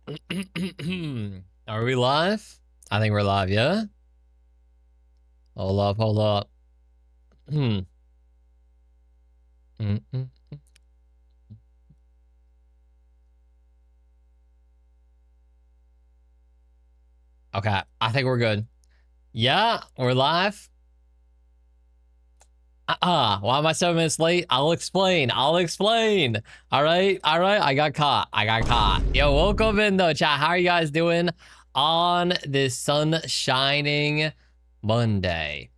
Are we live? I think we're live, yeah? Hold up, hold up. Hmm. Mm-mm. Okay, I think we're good. Yeah, we're live. Why am I 7 minutes late? I'll explain. I'll explain. All right, all right. I got caught. I got caught. Yo, welcome in though, chat. How are you guys doing on this sun shining Monday?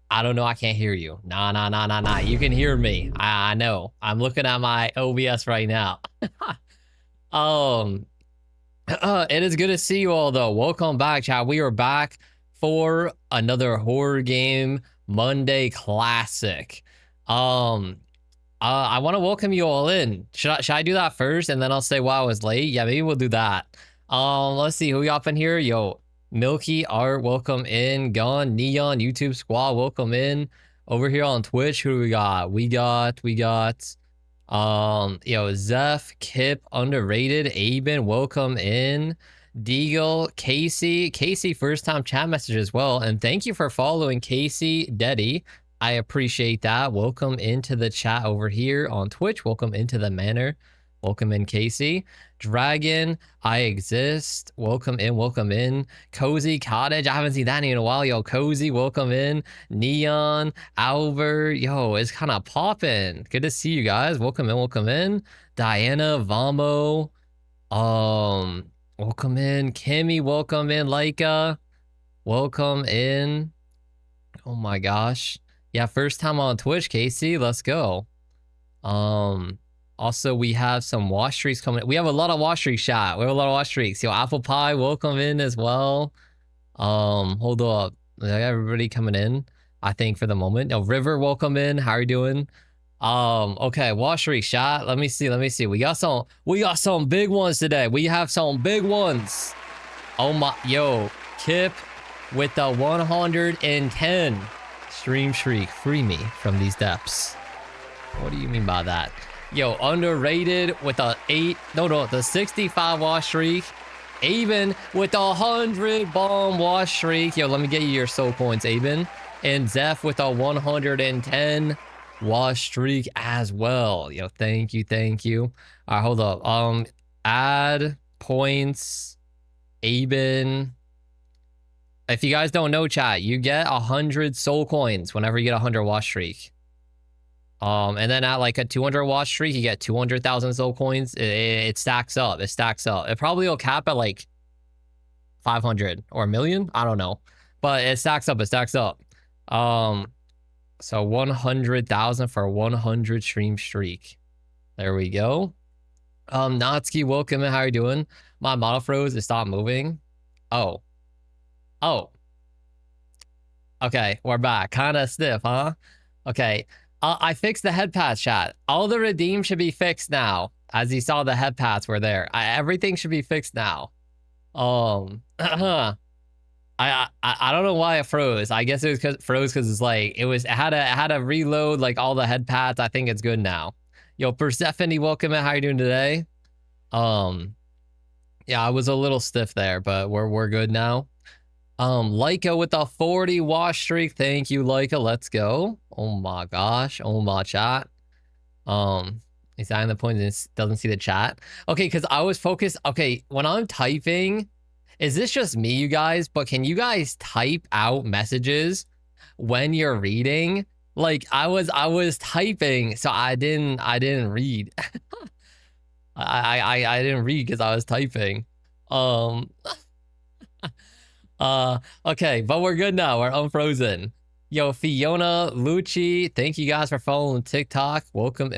I don't know. I can't hear you. Nah, nah, nah, nah, nah. You can hear me. I know. I'm looking at my OBS right now. um, it is good to see you all though. Welcome back, chat. We are back for another horror game Monday classic. Um, I want to welcome you all in. Should I do that first and then I'll say why I was late? Yeah, maybe we'll do that. Let's see who we got in here. Yo, Milky Art, welcome in. Gone Neon YouTube Squad, welcome in. Over here on Twitch, who do we got? We got yo, Zeph, Kip, underrated, Aben, welcome in. Deagle, Casey, first time chat message as well. And thank you for following Casey Deddy. I appreciate that. Welcome into the chat over here on Twitch. Welcome into the manor. Welcome in, Casey. Dragon, I exist. Welcome in, welcome in. Cozy Cottage, I haven't seen that in a while. Yo, Cozy, welcome in. Neon, Albert, yo, it's kind of popping. Good to see you guys. Welcome in, welcome in. Diana, Vamo, welcome in. Kimmy, welcome in. Laika, welcome in. Oh my gosh. Yeah, first time on Twitch, Casey. Let's go. Also, we have some wash streaks coming. We have a lot of wash streaks, chat. We have a lot of wash streaks. Yo, Apple Pie, welcome in as well. Hold up. I got everybody coming in, I think, for the moment. Yo, River, welcome in. How are you doing? Okay, wash streak, chat. Let me see. We got some big ones today. We have some big ones. Oh my, yo, Kip with the 110 stream shriek. Free me from these depths. What do you mean by that? Yo, underrated with the the 65 wash streak. Aben with the 100 bomb wash streak. Yo, let me get you your soul points, Aben. And Zeph with a 110 wash streak as well. Yo, thank you. All right, hold up. Add points, Aben. If you guys don't know, chat, you get 100 soul coins whenever you get 100 wash streak. And then at like a 200 watt streak, you get 200,000 soul coins. It stacks up. It probably will cap at like 500 or a million. I don't know, but it stacks up. So 100,000 for 100 stream streak. There we go. Natsuki, welcome in. How are you doing? My model froze. It stopped moving. Oh. Okay, we're back. Kind of stiff, huh? Okay. I fixed the head pass, chat. All the redeem should be fixed now. As you saw, the head pass were there. Everything should be fixed now. I don't know why it froze. I guess it was because it's like it had to reload like all the head pads. I think it's good now. Yo, Persephone, welcome in. How you doing today? Yeah, I was a little stiff there, but we're good now. Leica with the 40 wash streak. Thank you, Leica. Let's go. Oh my gosh. Oh my chat. He's adding the points and doesn't see the chat. Okay, because I was focused. Okay, when I'm typing, is this just me, you guys? But can you guys type out messages when you're reading? Like I was typing, so I didn't read. I didn't read because I was typing. Okay, but we're good now. We're unfrozen. Yo, Fiona, Lucci, thank you guys for following TikTok. Welcome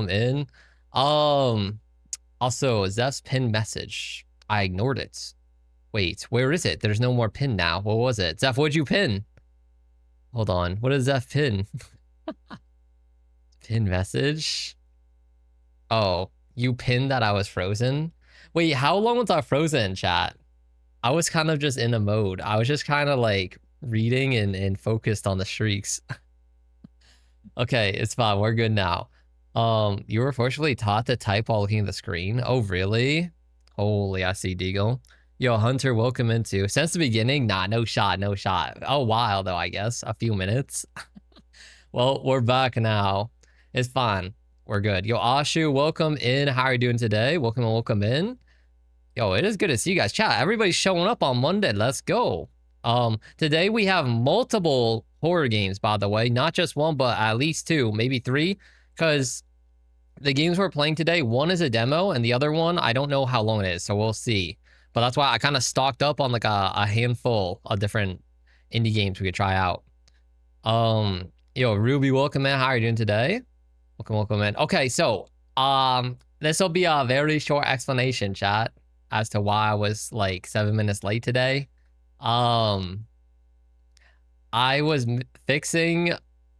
in. Also, Zeph's pin message. I ignored it. Wait, where is it? There's no more pin now. What was it? Zeph, what'd you pin? Hold on. What does Zeph pin? Pin message? Oh, you pinned that I was frozen? Wait, how long was I frozen, chat? I was kind of just in a mode. I was just kind of like reading and focused on the streaks. Okay, it's fine. We're good now. You were fortunately taught to type while looking at the screen. Oh, really? Holy, I see Deagle. Yo, Hunter, welcome into. Since the beginning, nah, no shot, no shot. A while though, I guess. A few minutes. Well, we're back now. It's fine. We're good. Yo, Ashu, welcome in. How are you doing today? Welcome in. Yo, it is good to see you guys. Chat, everybody's showing up on Monday. Let's go. Today we have multiple horror games, by the way. Not just one, but at least two, maybe three. Because the games we're playing today, one is a demo, and the other one, I don't know how long it is, so we'll see. But that's why I kind of stocked up on like a handful of different indie games we could try out. Yo, Ruby, welcome in. How are you doing today? Welcome in. Okay, so this will be a very short explanation, chat, as to why I was like 7 minutes late today. I was fixing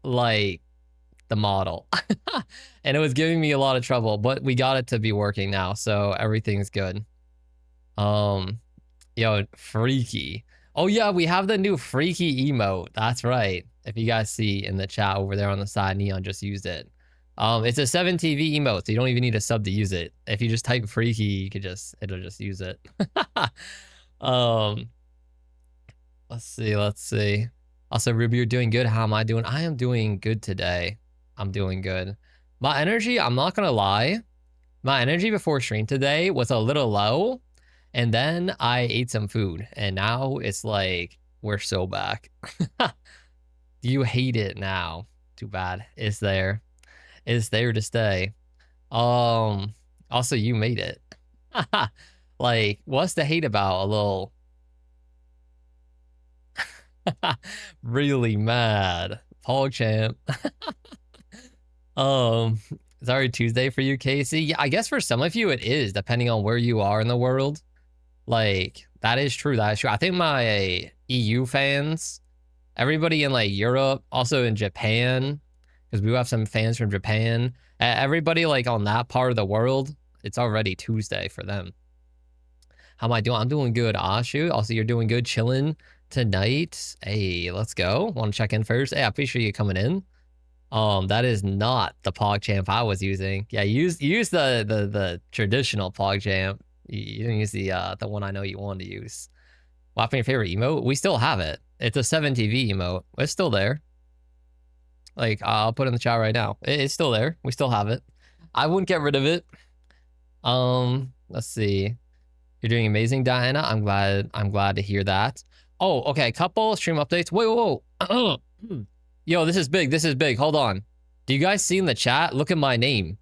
like the model and it was giving me a lot of trouble, but we got it to be working now, so everything's good. Yo, freaky. Oh yeah, we have the new freaky emote. That's right. If you guys see in the chat over there on the side, Neon just used it. It's a 7TV emote, so you don't even need a sub to use it. If you just type freaky, you could it'll just use it. Let's see. Also, Ruby, you're doing good. How am I doing? I am doing good today. I'm doing good. My energy, I'm not gonna lie, my energy before stream today was a little low, and then I ate some food, and now it's like we're so back. You hate it now. Too bad. It's there to stay. Also, you made it. Like, what's to hate about? A little really mad PogChamp. It's already Tuesday for you, Casey. Yeah, I guess for some of you it is, depending on where you are in the world. Like, that is true. I think my EU fans, everybody in like Europe, also in Japan, because we have some fans from Japan, everybody like on that part of the world, it's already Tuesday for them. How am I doing? I'm doing good, Ashu. Also, you're doing good, chilling tonight. Hey, let's go. Want to check in first? Hey, I appreciate you coming in. That is not the PogChamp I was using. Yeah, use the traditional PogChamp. You didn't use the one I know you wanted to use. What happened to your favorite emote? We still have it. It's a 7TV emote. It's still there. Like, I'll put it in the chat right now. It's still there. We still have it. I wouldn't get rid of it. Let's see. You're doing amazing, Diana. I'm glad to hear that. Oh, okay. Couple stream updates. Whoa. Yo, this is big. Hold on. Do you guys see in the chat? Look at my name.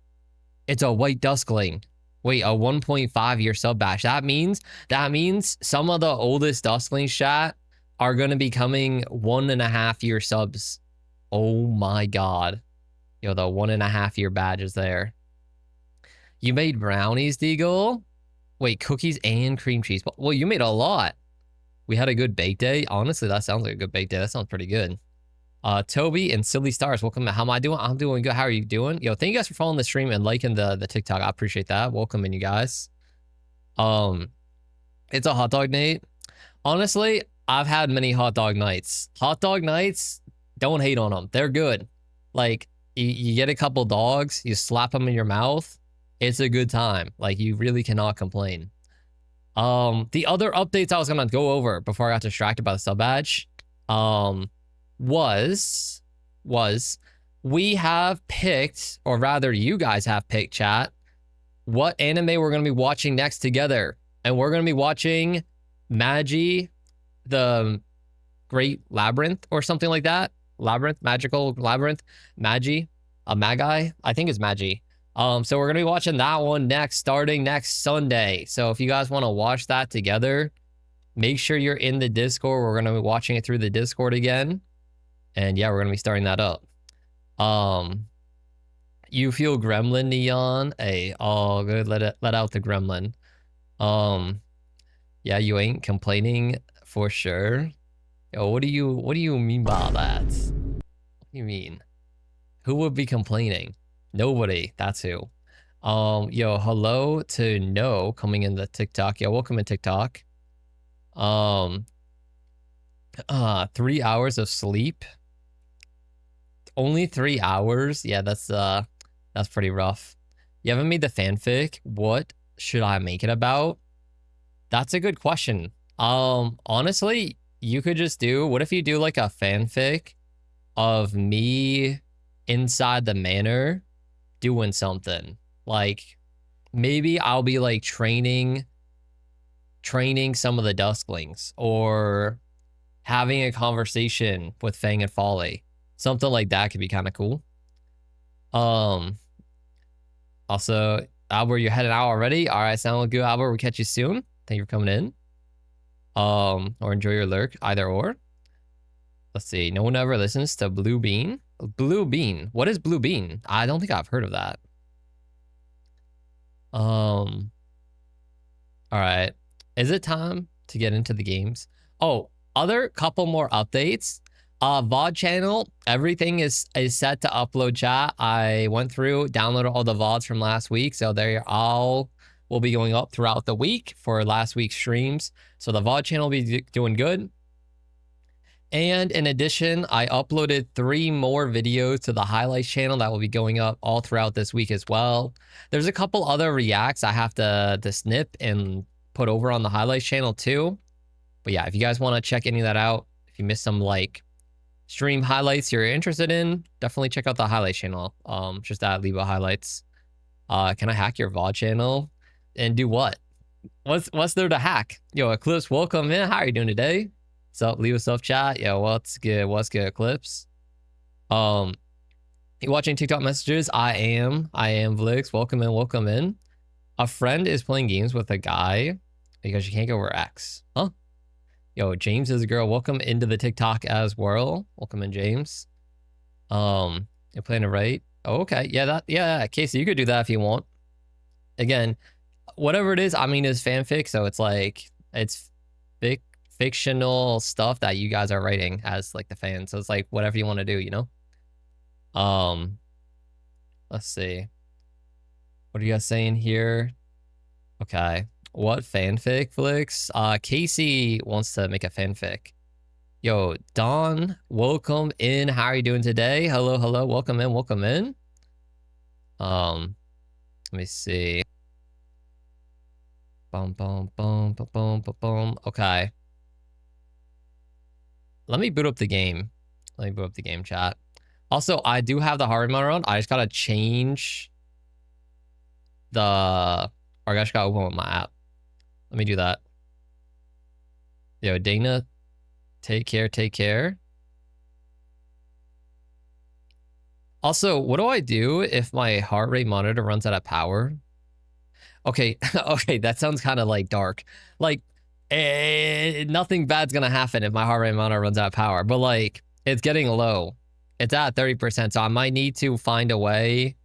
It's a white duskling. Wait, a 1.5 year sub bash. That means some of the oldest dusklings chat are gonna be coming 1.5 year subs. Oh my god. Yo, the 1.5 year badge is there. You made brownies, Deagle? Wait, cookies and cream cheese. Well, you made a lot. We had a good bake day. Honestly, that sounds like a good bake day. That sounds pretty good. Toby and Silly Stars, welcome to. How am I doing? I'm doing good. How are you doing? Yo, thank you guys for following the stream and liking the TikTok. I appreciate that. Welcome in, you guys. It's a hot dog night. Honestly, I've had many hot dog nights. Hot dog nights, don't hate on them. They're good. Like, you get a couple dogs, you slap them in your mouth. It's a good time. Like, you really cannot complain. The other updates I was gonna go over before I got distracted by the sub badge, was we have picked, or rather you guys have picked, chat, what anime we're going to be watching next together. And we're going to be watching Magi, the Great Labyrinth, or something like that. Magical Labyrinth, Magi, I think it's Magi. So we're going to be watching that one next, starting next Sunday. So if you guys want to watch that together, make sure you're in the Discord. We're going to be watching it through the Discord again. And yeah, we're going to be starting that up. You feel gremlin, Neon? Hey, all good. Let out the gremlin. Yeah, you ain't complaining for sure. Yo, what do you mean by that? What do you mean? Who would be complaining? Nobody. That's who. Yo, hello to No coming in the TikTok. Yo, welcome in TikTok. 3 hours of sleep. Only 3 hours? Yeah, that's pretty rough. You haven't made the fanfic? What should I make it about? That's a good question. Honestly, you could just do, what if you do like a fanfic of me inside the manor doing something? Like maybe I'll be like training some of the dusklings, or having a conversation with Fang and Folly. Something like that could be kind of cool. Also, Albert, you're heading out already? All right, sound good, Albert. We'll catch you soon. Thank you for coming in. Or enjoy your lurk, either or. Let's see. No one ever listens to Blue Bean. Blue Bean. What is Blue Bean? I don't think I've heard of that. All right. Is it time to get into the games? Oh, other couple more updates. VOD channel, everything is set to upload, chat. I went through, downloaded all the VODs from last week, so they all will be going up throughout the week for last week's streams. So the VOD channel will be doing good. And in addition, I uploaded 3 more videos to the highlights channel that will be going up all throughout this week as well. There's a couple other reacts I have to snip and put over on the highlights channel too. But yeah, if you guys want to check any of that out, if you missed some like stream highlights you're interested in, definitely check out the highlights channel. Just at Libo highlights. Can I hack your VOD channel and do what? What's there to hack? Yo, Eclipse, welcome in. How are you doing today? So leave us up, chat. Yo, what's good? What's good, Eclipse? You watching TikTok messages? I am Vlix. Welcome in, welcome in. A friend is playing games with a guy because you can't go over X. Huh? Yo, James is a girl. Welcome into the TikTok as well. Welcome in, James. You're playing it right. Oh, okay. Yeah, Casey, you could do that if you want. Again, whatever it is, I mean, it's fanfic, so it's like it's fictional stuff that you guys are writing as like the fans. So it's like whatever you want to do, you know? Let's see. What are you guys saying here? Okay. What fanfic, Flix? Casey wants to make a fanfic. Yo, Don, welcome in. How are you doing today? Hello. Welcome in. Let me see. Boom. Okay. Let me boot up the game. Chat. Also, I do have the heart rate monitor on. I just gotta change or I just gotta open up my app. Let me do that. Yo, Dana, take care. Also, what do I do if my heart rate monitor runs out of power? Okay, that sounds kind of like dark. Like, nothing bad's gonna happen if my heart rate monitor runs out of power, but like, it's getting low. It's at 30%, so I might need to find a way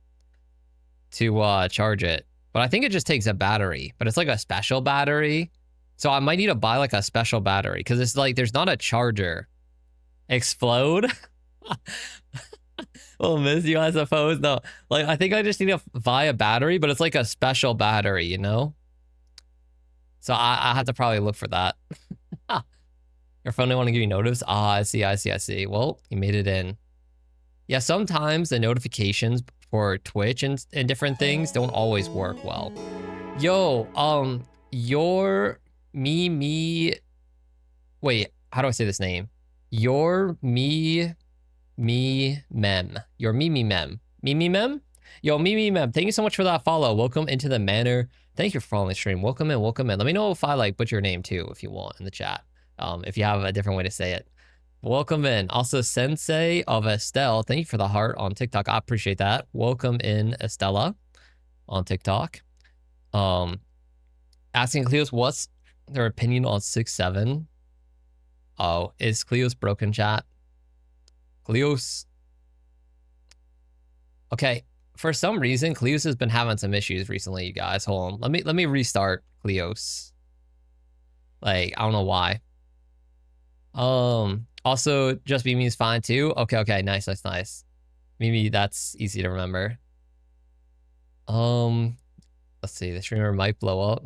to charge it. But I think it just takes a battery, but it's like a special battery. So I might need to buy like a special battery because it's like there's not a charger. Explode? Well, miss you, I suppose. No, like I think I just need to buy a battery, but it's like a special battery, you know? So I have to probably look for that. Your phone didn't want to give you notice? Ah, I see. Well, you made it in. Yeah, sometimes the notifications for Twitch and different things don't always work well. Yo, your wait, how do I say this name? Your mem. Your mem. Yo, mem. Thank you so much for that follow. Welcome into the manor. Thank you for following the stream. Welcome in. Let me know if I like butcher your name too, if you want, in the chat. If you have a different way to say it. Welcome in. Also, Sensei of Estelle, thank you for the heart on TikTok. I appreciate that. Welcome in, Estella, on TikTok. Asking Cleos what's their opinion on 6-7. Oh, is Cleos broken, chat? Cleos. Okay, for some reason, Cleos has been having some issues recently, you guys. Hold on. Let me restart Cleos. Like, I don't know why. Also, just Mimi is fine too. Okay, nice. Mimi, that's easy to remember. Let's see, the streamer might blow up.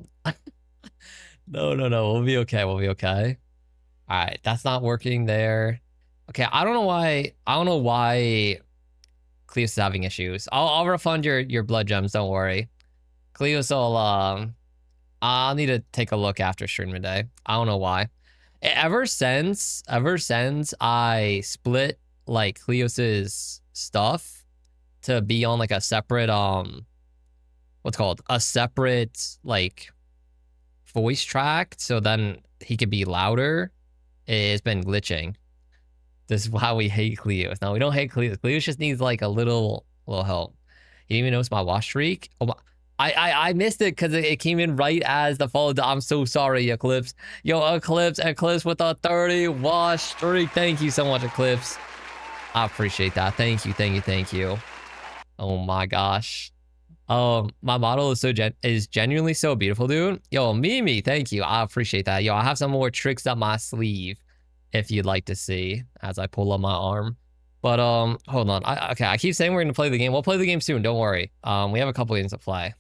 No, we'll be okay. All right, that's not working there. Okay, I don't know why Cleos is having issues. I'll refund your blood gems, don't worry. Cleos will I'll need to take a look after stream today. I don't know why. Ever since I split like Cleos's stuff to be on like a separate what's called a separate like voice track, so then he could be louder. It's been glitching. This is why we hate Cleos. No, we don't hate Cleos. Cleos just needs like a little help. You didn't even notice my wash streak? Oh my, I missed it because it came in right as the follow. I'm so sorry, Eclipse. Yo, Eclipse with a 30 wash streak. Thank you so much, Eclipse. I appreciate that. Thank you. Oh my gosh. My model is genuinely so beautiful, dude. Yo, Mimi, thank you. I appreciate that. Yo, I have some more tricks up my sleeve if you'd like to see as I pull up my arm. But hold on. Okay, I keep saying we're gonna play the game. We'll play the game soon. Don't worry. We have a couple games to play.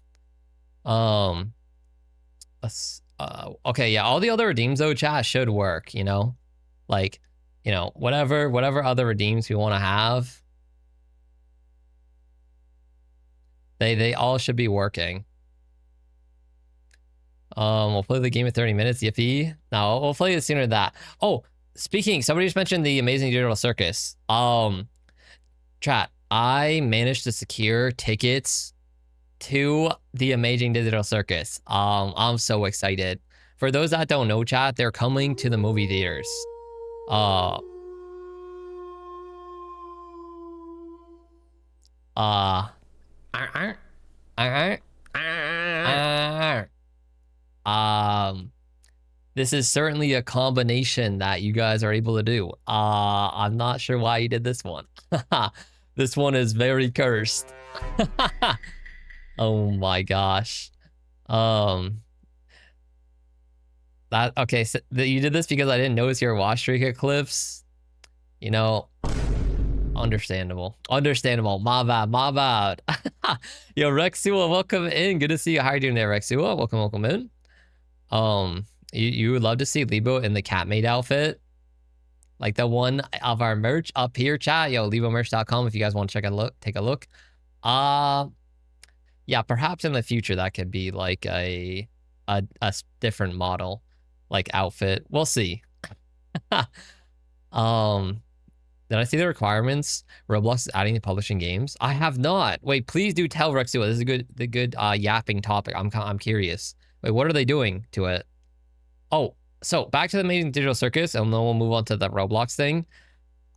Okay, yeah. All the other redeems though, chat should work. You know, like, you know, whatever other redeems we want to have. They all should be working. We'll play the game in 30 minutes, yippee. No, we'll play it sooner than that. Oh, speaking, somebody just mentioned the Amazing Digital Circus. Chat, I managed to secure tickets to the Amazing Digital Circus. I'm so excited. For those that don't know, chat, they're coming to the movie theaters. This is certainly a combination that you guys are able to do. I'm not sure why you did this one. This one is very cursed. Oh my gosh. Okay, so you did this because I didn't notice your wash streak Eclipse. You know, understandable. My bad. Yo, Rexua, welcome in. Good to see you. How are you doing there, Rexua? Welcome in. You would love to see Libo in the Catmaid outfit, like the one of our merch up here, chat. Yo, libomerch.com if you guys want to take a look. Yeah, perhaps in the future that could be like a different model, like outfit. We'll see. Did I see the requirements? Roblox is adding to publishing games. I have not. Wait, please do tell Rexua. This is the good yapping topic. I'm curious. Wait, what are they doing to it? Oh, so back to the Amazing Digital Circus, and then we'll move on to the Roblox thing.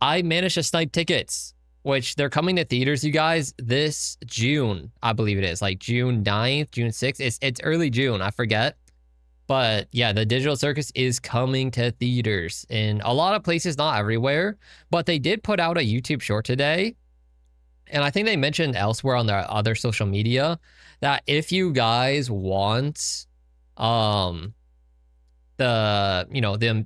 I managed to snipe tickets, which they're coming to theaters, you guys, this June, I believe it is, like June 9th, June 6th. It's early June, I forget. But yeah, the Digital Circus is coming to theaters in a lot of places, not everywhere. But they did put out a YouTube short today. And I think they mentioned elsewhere on their other social media that if you guys want the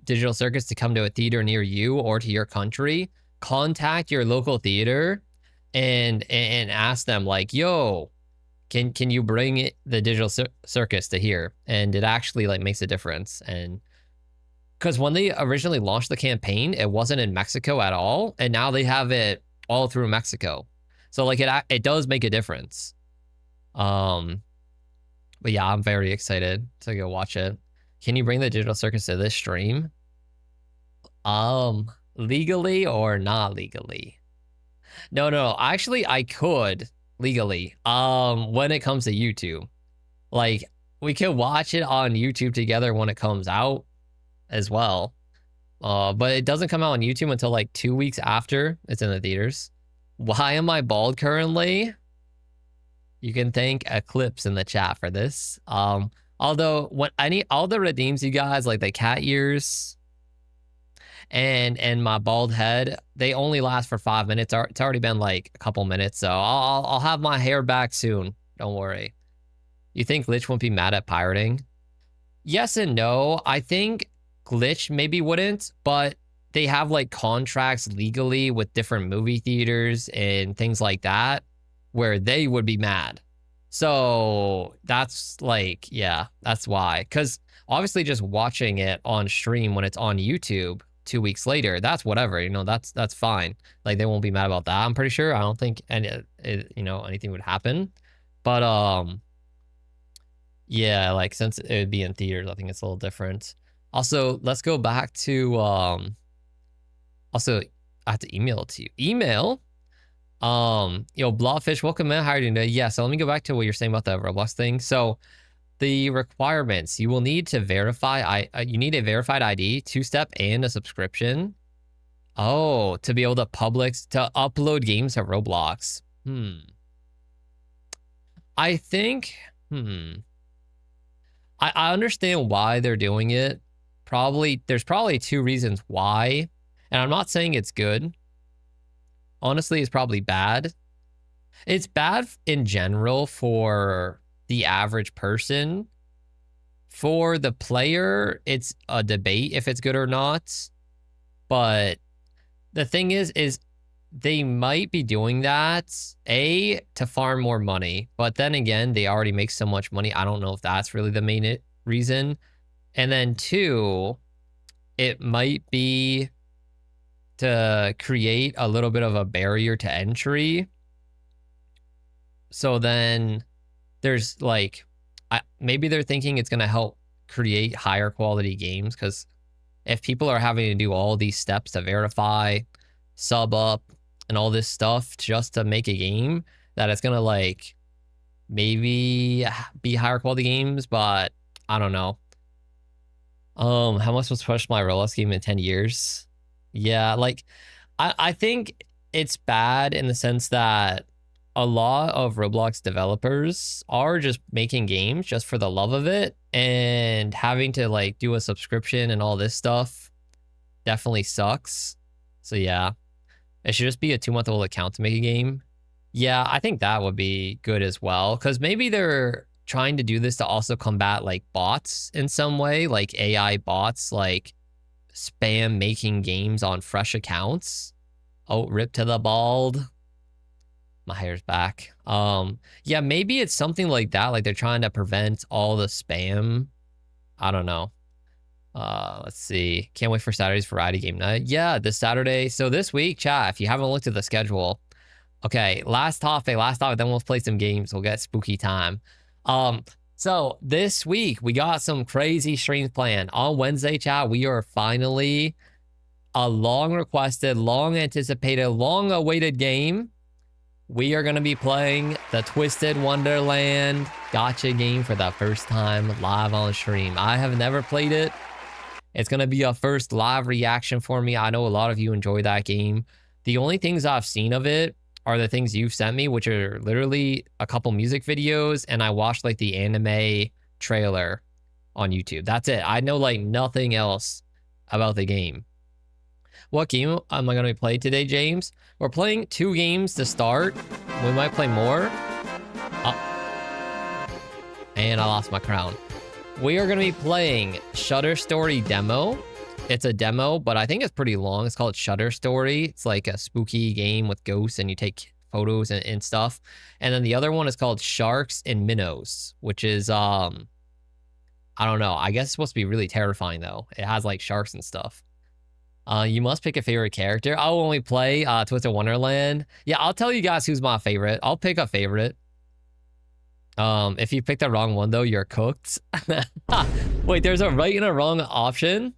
Digital Circus to come to a theater near you or to your country, contact your local theater and ask them like, yo, can you bring the Digital Circus to here? And it actually like makes a difference. And because when they originally launched the campaign, it wasn't in Mexico at all, and now they have it all through Mexico. So like it does make a difference. But yeah, I'm very excited to go watch it. Can you bring the Digital Circus to this stream? Legally or not legally? No. Actually, I could legally. When it comes to YouTube, like we could watch it on YouTube together when it comes out as well. But it doesn't come out on YouTube until like 2 weeks after it's in the theaters. Why am I bald currently? You can thank Eclipse in the chat for this. Although when all the redeems, you guys, like the cat ears and my bald head, they only last for 5 minutes. It's already been like a couple minutes, so I'll have my hair back soon. Don't worry. You think Glitch won't be mad at pirating? Yes and no. I think Glitch maybe wouldn't, but they have like contracts legally with different movie theaters and things like that where they would be mad. So that's like, yeah, that's why. Because obviously just watching it on stream when it's on YouTube 2 weeks later, that's whatever, that's fine. Like they won't be mad about that, I'm pretty sure. I don't think anything would happen. But Yeah, like since it would be in theaters, I think it's a little different. Also, let's go back to also I have to email it to you. Email. Blobfish, welcome in. How are you doing today? Yeah, so let me go back to what you're saying about the Roblox thing. So the requirements, you will need to verify you need a verified ID, two-step, and a subscription. Oh, to be able to upload games to Roblox. I think, I understand why they're doing it. There's probably two reasons why. And I'm not saying it's good. Honestly, it's probably bad. It's bad in general for the average person. For the player, it's a debate if it's good or not. But the thing is they might be doing that, to farm more money. But then again, they already make so much money. I don't know if that's really the main reason. And then two, it might be to create a little bit of a barrier to entry. So then there's like, maybe they're thinking it's going to help create higher quality games, because if people are having to do all these steps to verify, sub up, and all this stuff just to make a game, that it's going to like maybe be higher quality games, but I don't know. How much was pushed my Roblox game in 10 years? Yeah, like I think it's bad in the sense that a lot of Roblox developers are just making games just for the love of it, and having to like do a subscription and all this stuff definitely sucks. So yeah, it should just be a 2-month-old account to make a game. Yeah, I think that would be good as well, because maybe they're trying to do this to also combat like bots in some way, like AI bots, like spam making games on fresh accounts. Oh, rip to the bald. My hair's back. Yeah, maybe it's something like that. Like they're trying to prevent all the spam. I don't know. Let's see. Can't wait for Saturday's variety game night. Yeah, this Saturday. So this week, chat, if you haven't looked at the schedule. Okay, last topic, then we'll play some games. We'll get spooky time. So this week we got some crazy streams planned. On Wednesday, chat, we are finally a long requested, long anticipated, long awaited game. We are going to be playing the Twisted Wonderland gacha game for the first time live on stream. I have never played it. It's going to be a first live reaction for me. I know a lot of you enjoy that game. The only things I've seen of it are the things you've sent me, which are literally a couple music videos, and I watched like the anime trailer on YouTube. That's it. I know like nothing else about the game. What game am I going to play today, James? We're playing 2 games to start. We might play more. And I lost my crown. We are going to be playing Shutter Story Demo. It's a demo, but I think it's pretty long. It's called Shutter Story. It's like a spooky game with ghosts, and you take photos and stuff. And then the other one is called Sharks and Minnows, which is, I don't know. I guess it's supposed to be really terrifying, though. It has like sharks and stuff. You must pick a favorite character. I'll only play Twisted Wonderland. Yeah, I'll tell you guys who's my favorite. I'll pick a favorite. If you pick the wrong one, though, you're cooked. Wait, there's a right and a wrong option?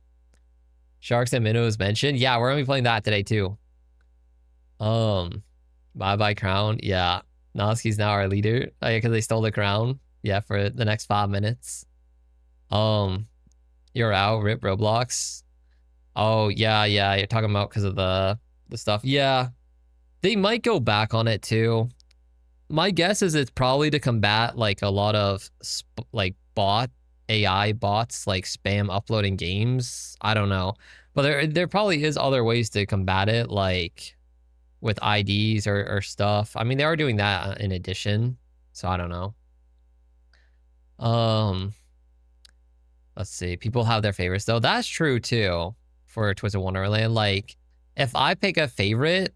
Sharks and Minnows mentioned. Yeah, we're gonna be playing that today too. Bye crown. Yeah, Noski's now our leader. Oh, yeah, because they stole the crown. Yeah, for the next 5 minutes. You're out. Rip Roblox. Oh yeah, you're talking about because of the stuff. Yeah, they might go back on it too. My guess is it's probably to combat like a lot of like AI bots like spam uploading games. I don't know, but there probably is other ways to combat it, like with IDs or stuff. I mean, they are doing that in addition, so I don't know. Let's see. People have their favorites though. That's true too for Twisted Wonderland. Like if I pick a favorite,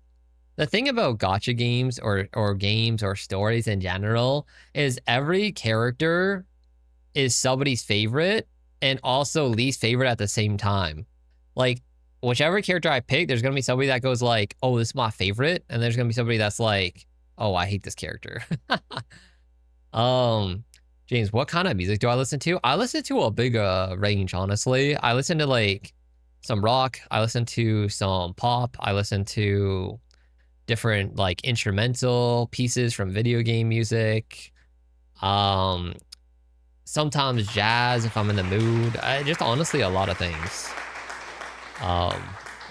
the thing about gacha games or games or stories in general is every character is somebody's favorite and also least favorite at the same time. Like whichever character I pick, there's gonna be somebody that goes like, oh, this is my favorite, and there's gonna be somebody that's like, oh, I hate this character. James, what kind of music do I listen to? I listen to a big range, honestly. I listen to like some rock. I listen to some pop. I listen to different like instrumental pieces from video game music. Sometimes jazz if I'm in the mood. Just honestly a lot of things.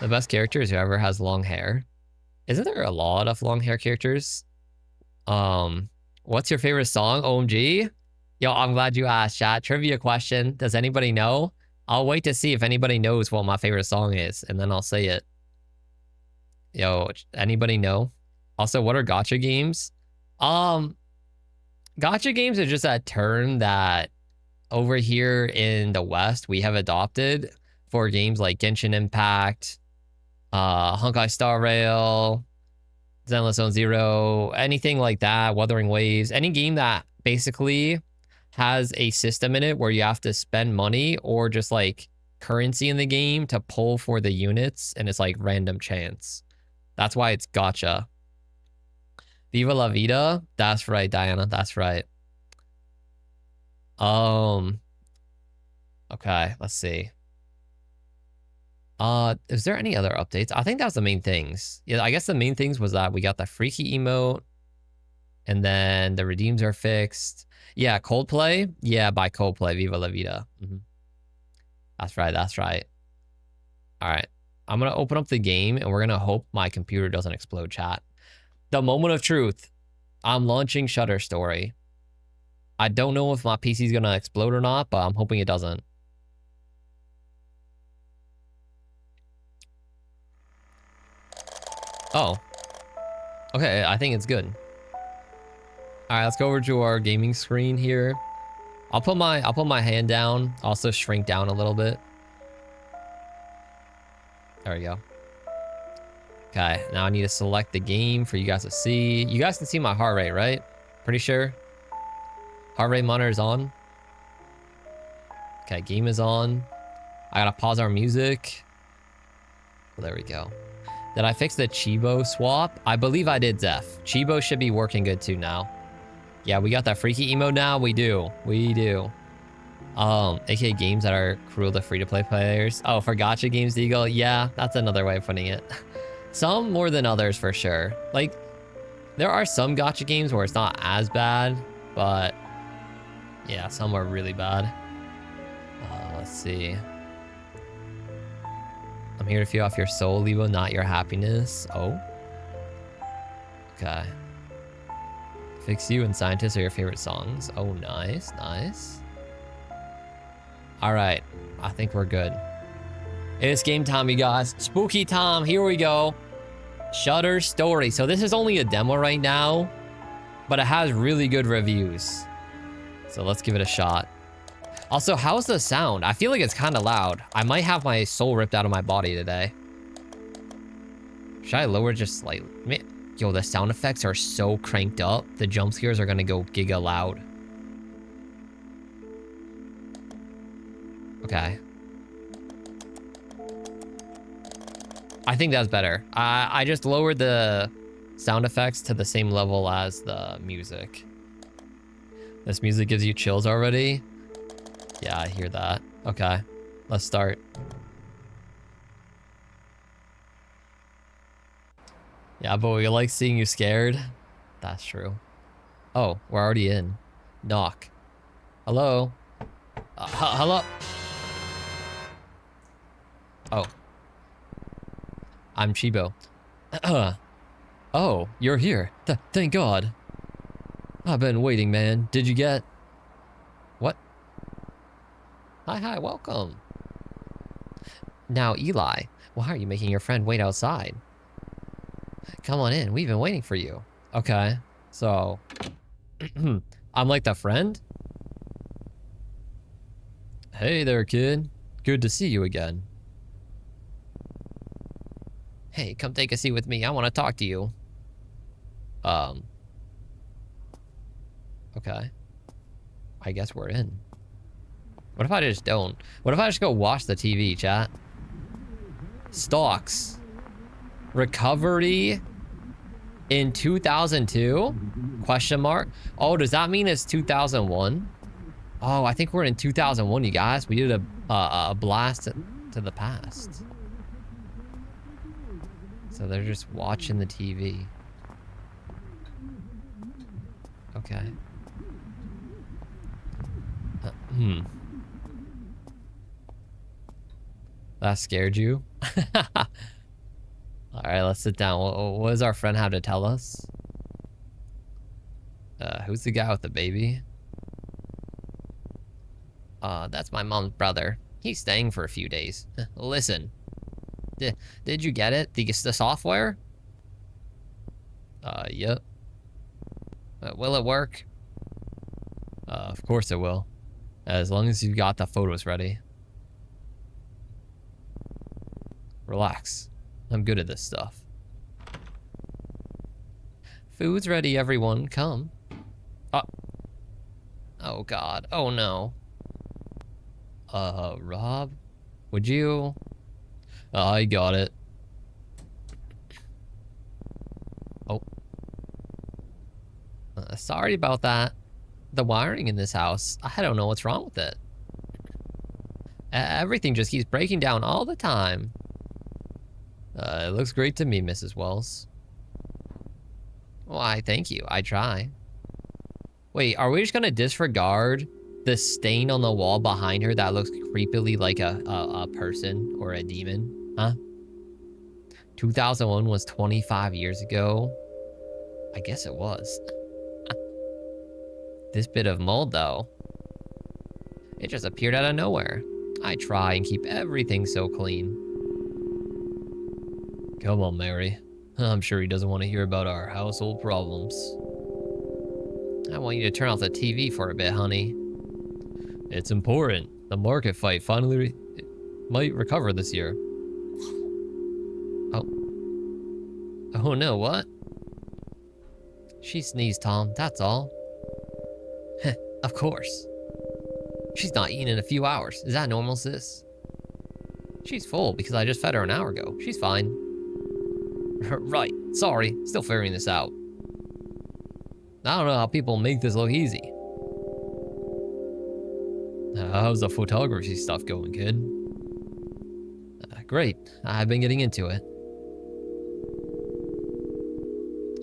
The best character is whoever has long hair. Isn't there a lot of long hair characters? What's your favorite song? OMG? Yo, I'm glad you asked, chat. Trivia question. Does anybody know? I'll wait to see if anybody knows what my favorite song is, and then I'll say it. Yo, anybody know? Also, what are gacha games? Gacha games are just that term that over here in the West we have adopted for games like Genshin Impact, Honkai Star Rail, Zenless Zone Zero, anything like that, Wuthering Waves, any game that basically has a system in it where you have to spend money or just like currency in the game to pull for the units, and it's like random chance. That's why it's gacha. Viva la vida. That's right, Diana. That's right. Okay, let's see. Is there any other updates? I think that's the main things. Yeah, I guess the main things was that we got the freaky emote, and then the redeems are fixed. Yeah, Coldplay. Yeah, by Coldplay. Viva la vida. That's right. That's right. All right. I'm going to open up the game, and we're going to hope my computer doesn't explode, chat. The moment of truth. I'm launching Shutter Story. I don't know if my PC is going to explode or not, but I'm hoping it doesn't. Oh. Okay, I think it's good. All right, let's go over to our gaming screen here. I'll put my hand down, also shrink down a little bit. There we go. Okay, now I need to select the game for you guys to see. You guys can see my heart rate, right? Pretty sure. Heart rate monitor is on. Okay, game is on. I gotta pause our music. There we go. Did I fix the Chibo swap? I believe I did, Zeph. Chibo should be working good too now. Yeah, we got that freaky emote now. We do. We do. AKA games that are cruel to free-to-play players. Oh, for gacha games, Deagle? Yeah, that's another way of putting it. Some more than others for sure. Like, there are some gacha games where it's not as bad, but yeah, some are really bad. Let's see. I'm here to feed off your soul, Libo, not your happiness. Oh. Okay. Fix You and Scientists are your favorite songs. Oh, nice, nice. All right, I think we're good. It's game time, you guys. Spooky time, here we go. Shutter Story. So this is only a demo right now, but it has really good reviews. So let's give it a shot. Also, how's the sound? I feel like it's kind of loud. I might have my soul ripped out of my body today. Should I lower just slightly? Yo, the sound effects are so cranked up. The jump scares are gonna go giga loud. Okay. I think that's better. I just lowered the sound effects to the same level as the music. This music gives you chills already? Yeah, I hear that. Okay, let's start. Yeah, but we like seeing you scared. That's true. Oh, we're already in. Knock. Hello? Hello? Oh. I'm Chibo. Oh, you're here. Thank God. I've been waiting, man. Did you get... What? Hi, welcome. Now, Eli, why are you making your friend wait outside? Come on in, we've been waiting for you. Okay, so... I'm like the friend? Hey there, kid. Good to see you again. Hey, come take a seat with me. I want to talk to you. Okay. I guess we're in. What if I just don't? What if I just go watch the TV, chat? Stocks. Recovery in 2002? Question mark. Oh, does that mean it's 2001? Oh, I think we're in 2001, you guys. We did a blast to the past. So they're just watching the TV. Okay. That scared you? Alright, let's sit down. What does our friend have to tell us? Who's the guy with the baby? That's my mom's brother. He's staying for a few days. Listen. Did you get it? The software? Yep. Will it work? Of course it will. As long as you've got the photos ready. Relax. I'm good at this stuff. Food's ready, everyone. Come. Oh, God. Oh, no. Rob? Would you? I got it. Oh. Sorry about that. The wiring in this house, I don't know what's wrong with it. Everything just keeps breaking down all the time. It looks great to me, Mrs. Wells. Why, thank you. I try. Wait, are we just gonna disregard the stain on the wall behind her that looks creepily like a person or a demon? Huh? 2001 was 25 years ago? I guess it was. This bit of mold, though. It just appeared out of nowhere. I try and keep everything so clean. Come on, Mary. I'm sure he doesn't want to hear about our household problems. I want you to turn off the TV for a bit, honey. It's important. The market fight finally might recover this year. Oh. Oh no, what? She sneezed, Tom. That's all. Heh, of course. She's not eating in a few hours. Is that normal, sis? She's full because I just fed her an hour ago. She's fine. Right. Sorry. Still figuring this out. I don't know how people make this look easy. How's the photography stuff going, kid? Great. I've been getting into it.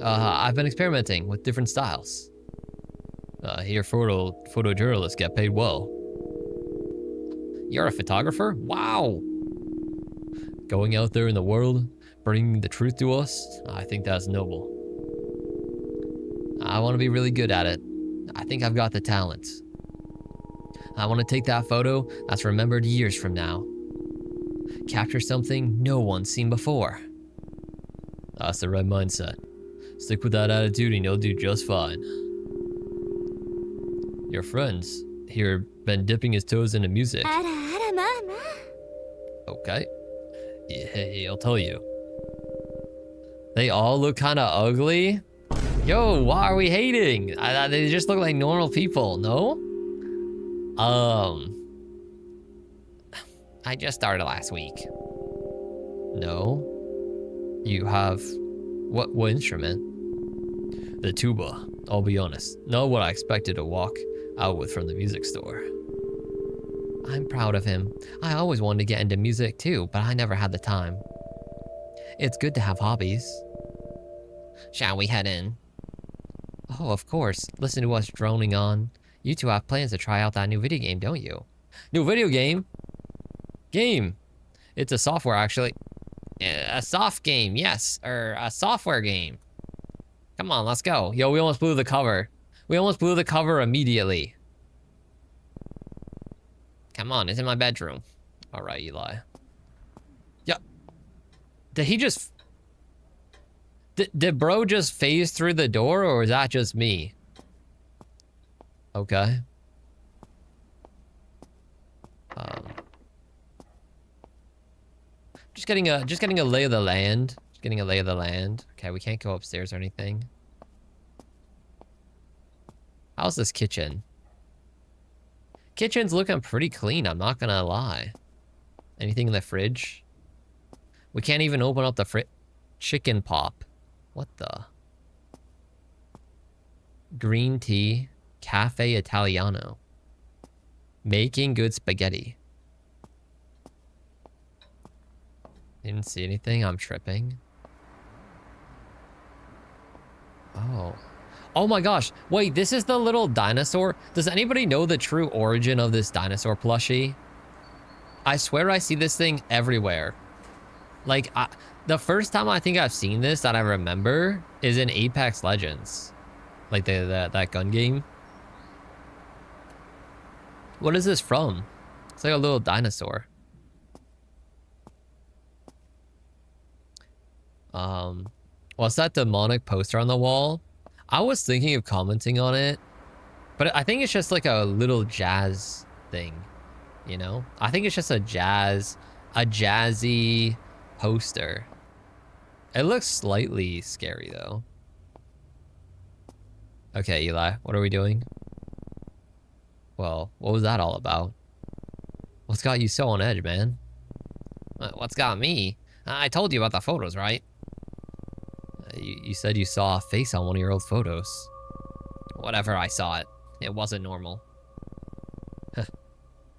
I've been experimenting with different styles. Here photojournalists get paid well. You're a photographer? Wow! Going out there in the world, bringing the truth to us, I think that's noble. I want to be really good at it. I think I've got the talent. I want to take that photo that's remembered years from now. Capture something no one's seen before. That's the right mindset. Stick with that attitude and you'll do just fine. Your friends here been dipping his toes into music. Okay. Yeah, I'll tell you. They all look kind of ugly. Yo, why are we hating? They just look like normal people, no? I just started last week. No. You have... What instrument? The tuba. I'll be honest. Not what I expected to walk out with from the music store. I'm proud of him. I always wanted to get into music too, but I never had the time. It's good to have hobbies. Shall we head in? Oh, of course. Listen to us droning on. You two have plans to try out that new video game, don't you? New video game? Game. It's a software, actually. A soft game, yes. Or a software game. Come on, let's go. Yo, we almost blew the cover. We almost blew the cover immediately. Come on, it's in my bedroom. All right, Eli. Yeah. Did he just... Did bro just phase through the door, or is that just me? Okay. Just getting a lay of the land. Just getting a lay of the land. Okay, we can't go upstairs or anything. How's this kitchen? Kitchen's looking pretty clean, I'm not gonna lie. Anything in the fridge? We can't even open up the chicken pop. What the? Green tea, Cafe Italiano. Making good spaghetti. Didn't see anything. I'm tripping. Oh. Oh my gosh. Wait, this is the little dinosaur. Does anybody know the true origin of this dinosaur plushie? I swear I see this thing everywhere. Like, the first time I think I've seen this that I remember is in Apex Legends. Like that gun game. What is this from? It's like a little dinosaur. What's that demonic poster on the wall? I was thinking of commenting on it, but I think it's just like a little jazz thing, you know? I think it's just a jazzy poster. It looks slightly scary though. Okay, Eli, what are we doing? Well, what was that all about? What's got you so on edge, man? What's got me? I told you about the photos, right? You said you saw a face on one of your old photos. Whatever, I saw it. It wasn't normal.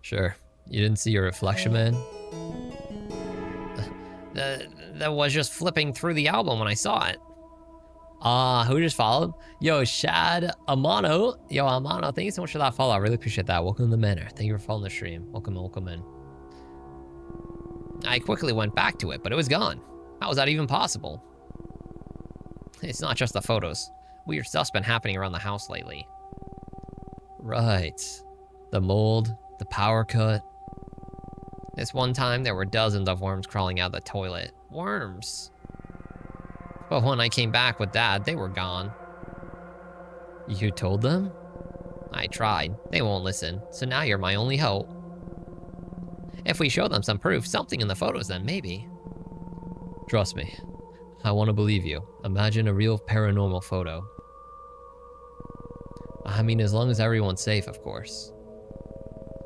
Sure. You didn't see your reflection, man? That was just flipping through the album when I saw it. Who just followed? Yo, Shad Amano. Yo, Amano, thank you so much for that follow. I really appreciate that. Welcome to the manor. Thank you for following the stream. Welcome in. I quickly went back to it, but it was gone. How was that even possible? It's not just the photos. Weird stuff's been happening around the house lately. Right. The mold, the power cut. This one time, there were dozens of worms crawling out of the toilet. Worms. But when I came back with Dad, they were gone. You told them? I tried. They won't listen, so now you're my only hope. If we show them some proof, something in the photos, then maybe. Trust me. I want to believe you. Imagine a real paranormal photo. I mean, as long as everyone's safe, of course.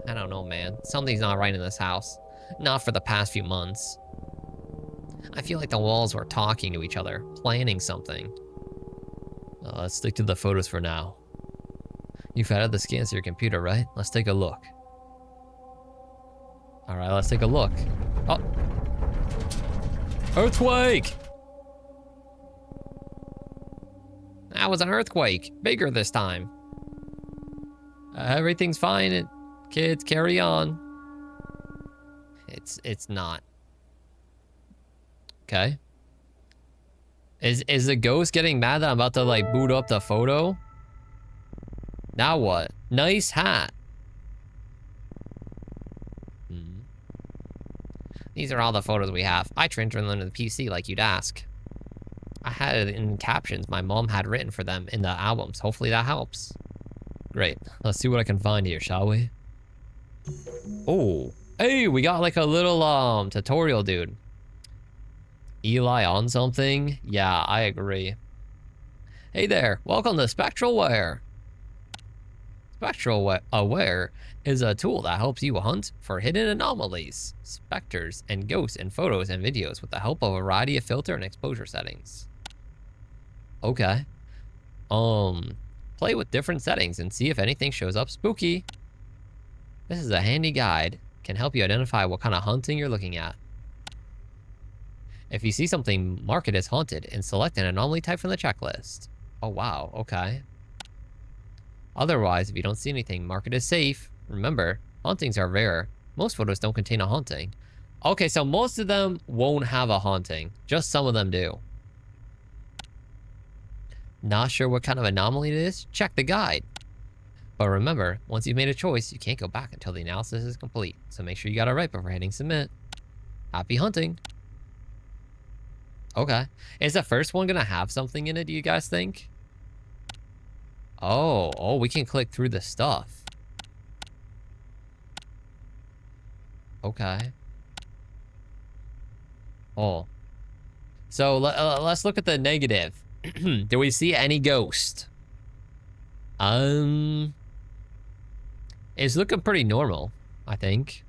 I don't know, man. Something's not right in this house. Not for the past few months. I feel like the walls were talking to each other, planning something. Let's stick to the photos for now. You've added the scans to your computer, right? Let's take a look. Alright, let's take a look. Oh! Earthquake! That was an earthquake. Bigger this time. Everything's fine. Kids, carry on. It's not. Okay. Is the ghost getting mad that I'm about to like boot up the photo? Now what? Nice hat. These are all the photos we have. I transferred them to the PC like you'd ask. I had it in captions my mom had written for them in the albums. Hopefully that helps. Great. Let's see what I can find here, shall we? Oh, hey, we got like a little tutorial, dude. Eli on something? Yeah, I agree. Hey there, welcome to Spectral Aware. Spectral Aware is a tool that helps you hunt for hidden anomalies, specters, and ghosts in photos and videos with the help of a variety of filter and exposure settings. Okay. Play with different settings and see if anything shows up spooky. This is a handy guide. Can help you identify what kind of hunting you're looking at. If you see something, mark it as haunted and select an anomaly type from the checklist. Oh wow, okay. Otherwise, if you don't see anything, mark it as safe. Remember, hauntings are rare. Most photos don't contain a haunting. Okay, so most of them won't have a haunting. Just some of them do. Not sure what kind of anomaly it is? Check the guide. But remember, once you've made a choice, you can't go back until the analysis is complete. So make sure you got it right before hitting submit. Happy hunting. Okay. Is the first one gonna have something in it, do you guys think? Oh, we can click through the stuff. Okay. Oh. So let's look at the negative. Do we see any ghost? It's looking pretty normal, I think.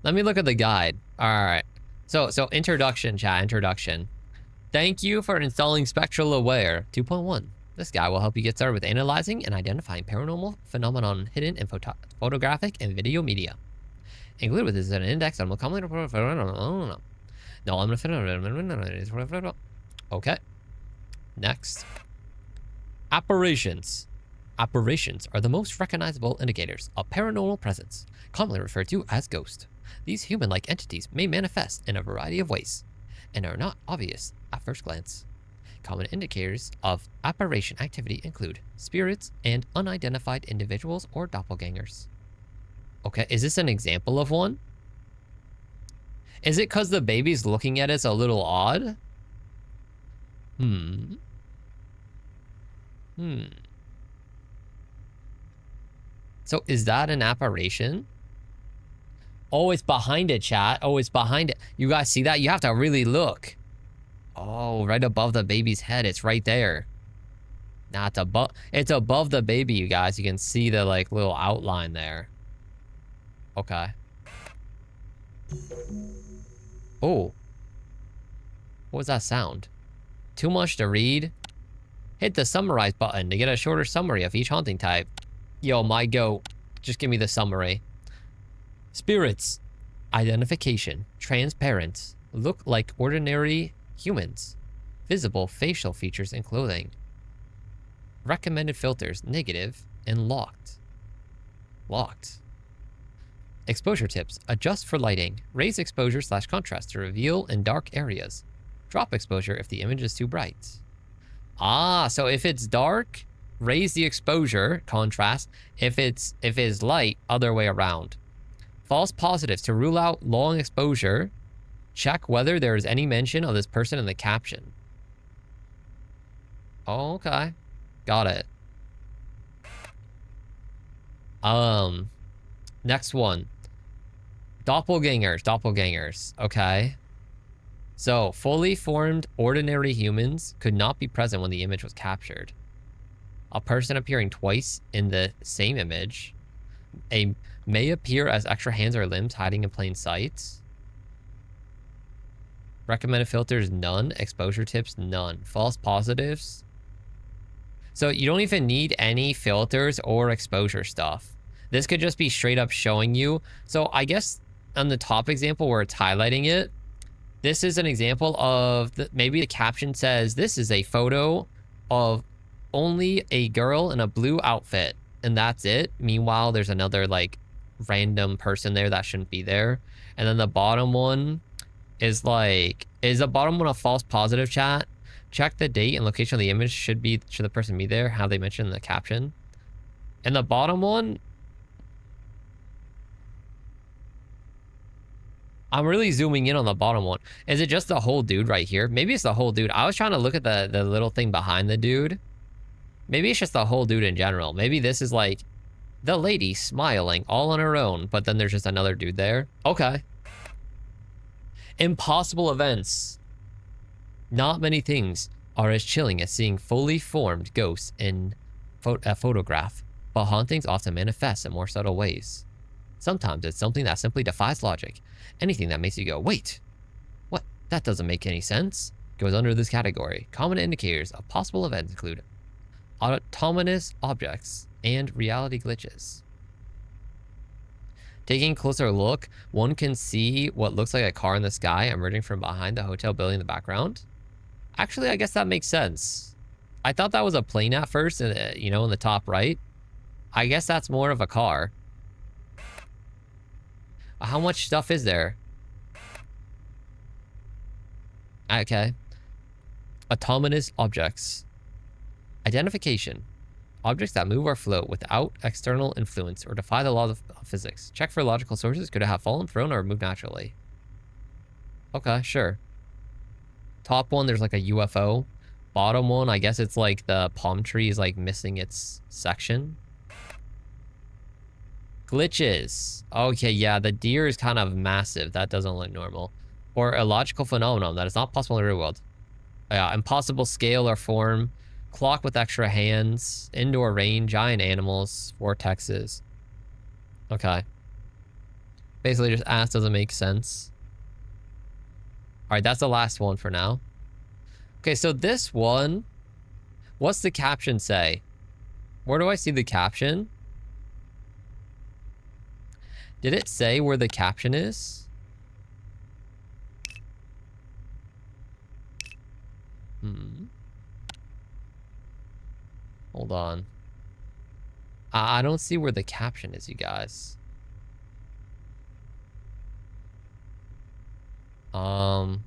Let me look at the guide. All right. So introduction, chat, introduction. Thank you for installing Spectral Aware 2.1. This guy will help you get started with analyzing and identifying paranormal phenomenon hidden in photographic and video media. Included with this is an index on commonly reported. No, I'm gonna. Okay. Next. Apparitions. Apparitions are the most recognizable indicators of paranormal presence, commonly referred to as ghosts. These human-like entities may manifest in a variety of ways and are not obvious at first glance. Common indicators of apparition activity include spirits and unidentified individuals or doppelgangers. Okay, is this an example of one? Is it because the baby's looking at us a little odd? So is that an apparition? Oh, it's behind it, chat. Oh, it's behind it. You guys see that? You have to really look. Oh, right above the baby's head. It's right there. Nah, it's above the baby, you guys. You can see the like little outline there. Okay. Oh. What was that sound? Too much to read? Hit the summarize button to get a shorter summary of each haunting type. Yo, my goat. Just give me the summary. Spirits. Identification. Transparent. Look like ordinary humans. Visible facial features and clothing. Recommended filters. Negative and locked. Locked. Exposure tips. Adjust for lighting. Raise exposure / contrast to reveal in dark areas. Drop exposure if the image is too bright. Ah, so if it's dark, raise the exposure, contrast. If it's light, other way around. False positives. To rule out long exposure, check whether there is any mention of this person in the caption. Oh, okay. Got it. Next one. Doppelgangers. Okay. So, fully formed ordinary humans could not be present when the image was captured. A person appearing twice in the same image may appear as extra hands or limbs hiding in plain sight. Recommended filters, none. Exposure tips, none. False positives. So you don't even need any filters or exposure stuff. This could just be straight up showing you. So I guess on the top example where it's highlighting it, this is an example of maybe the caption says, this is a photo of only a girl in a blue outfit. And that's it. Meanwhile, there's another like random person there that shouldn't be there. And then the bottom one is like, is the bottom one a false positive, chat? Check the date and location of the image. Should the person be there? How they mentioned in the caption. And the bottom one, I'm really zooming in on the bottom one. Is it just the whole dude right here? Maybe it's the whole dude. I was trying to look at the little thing behind the dude. Maybe it's just the whole dude in general. Maybe this is like the lady smiling all on her own, but then there's just another dude there. Okay. Impossible events. Not many things are as chilling as seeing fully formed ghosts in a photograph, but hauntings often manifest in more subtle ways. Sometimes it's something that simply defies logic. Anything that makes you go, wait, what? That doesn't make any sense, goes under this category. Common indicators of possible events include autonomous objects and reality glitches. Taking a closer look, one can see what looks like a car in the sky emerging from behind the hotel building in the background. Actually, I guess that makes sense. I thought that was a plane at first, you know, in the top right. I guess that's more of a car. How much stuff is there? Okay. Autonomous objects. Identification. Objects that move or float without external influence or defy the laws of physics. Check for logical sources. Could it have fallen, thrown, or moved naturally? Okay, sure. Top one, there's like a UFO. Bottom one, I guess it's like the palm tree is like missing its section. Glitches. Okay, yeah, the deer is kind of massive. That doesn't look normal. Or a logical phenomenon that is not possible in the real world. Yeah, impossible scale or form. Clock with extra hands. Indoor rain. Giant animals. Vortexes. Okay. Basically just ass doesn't make sense. Alright, that's the last one for now. Okay, so this one, What's the caption say? Where do I see the caption? Did it say where the caption is? Hold on. I don't see where the caption is, you guys. The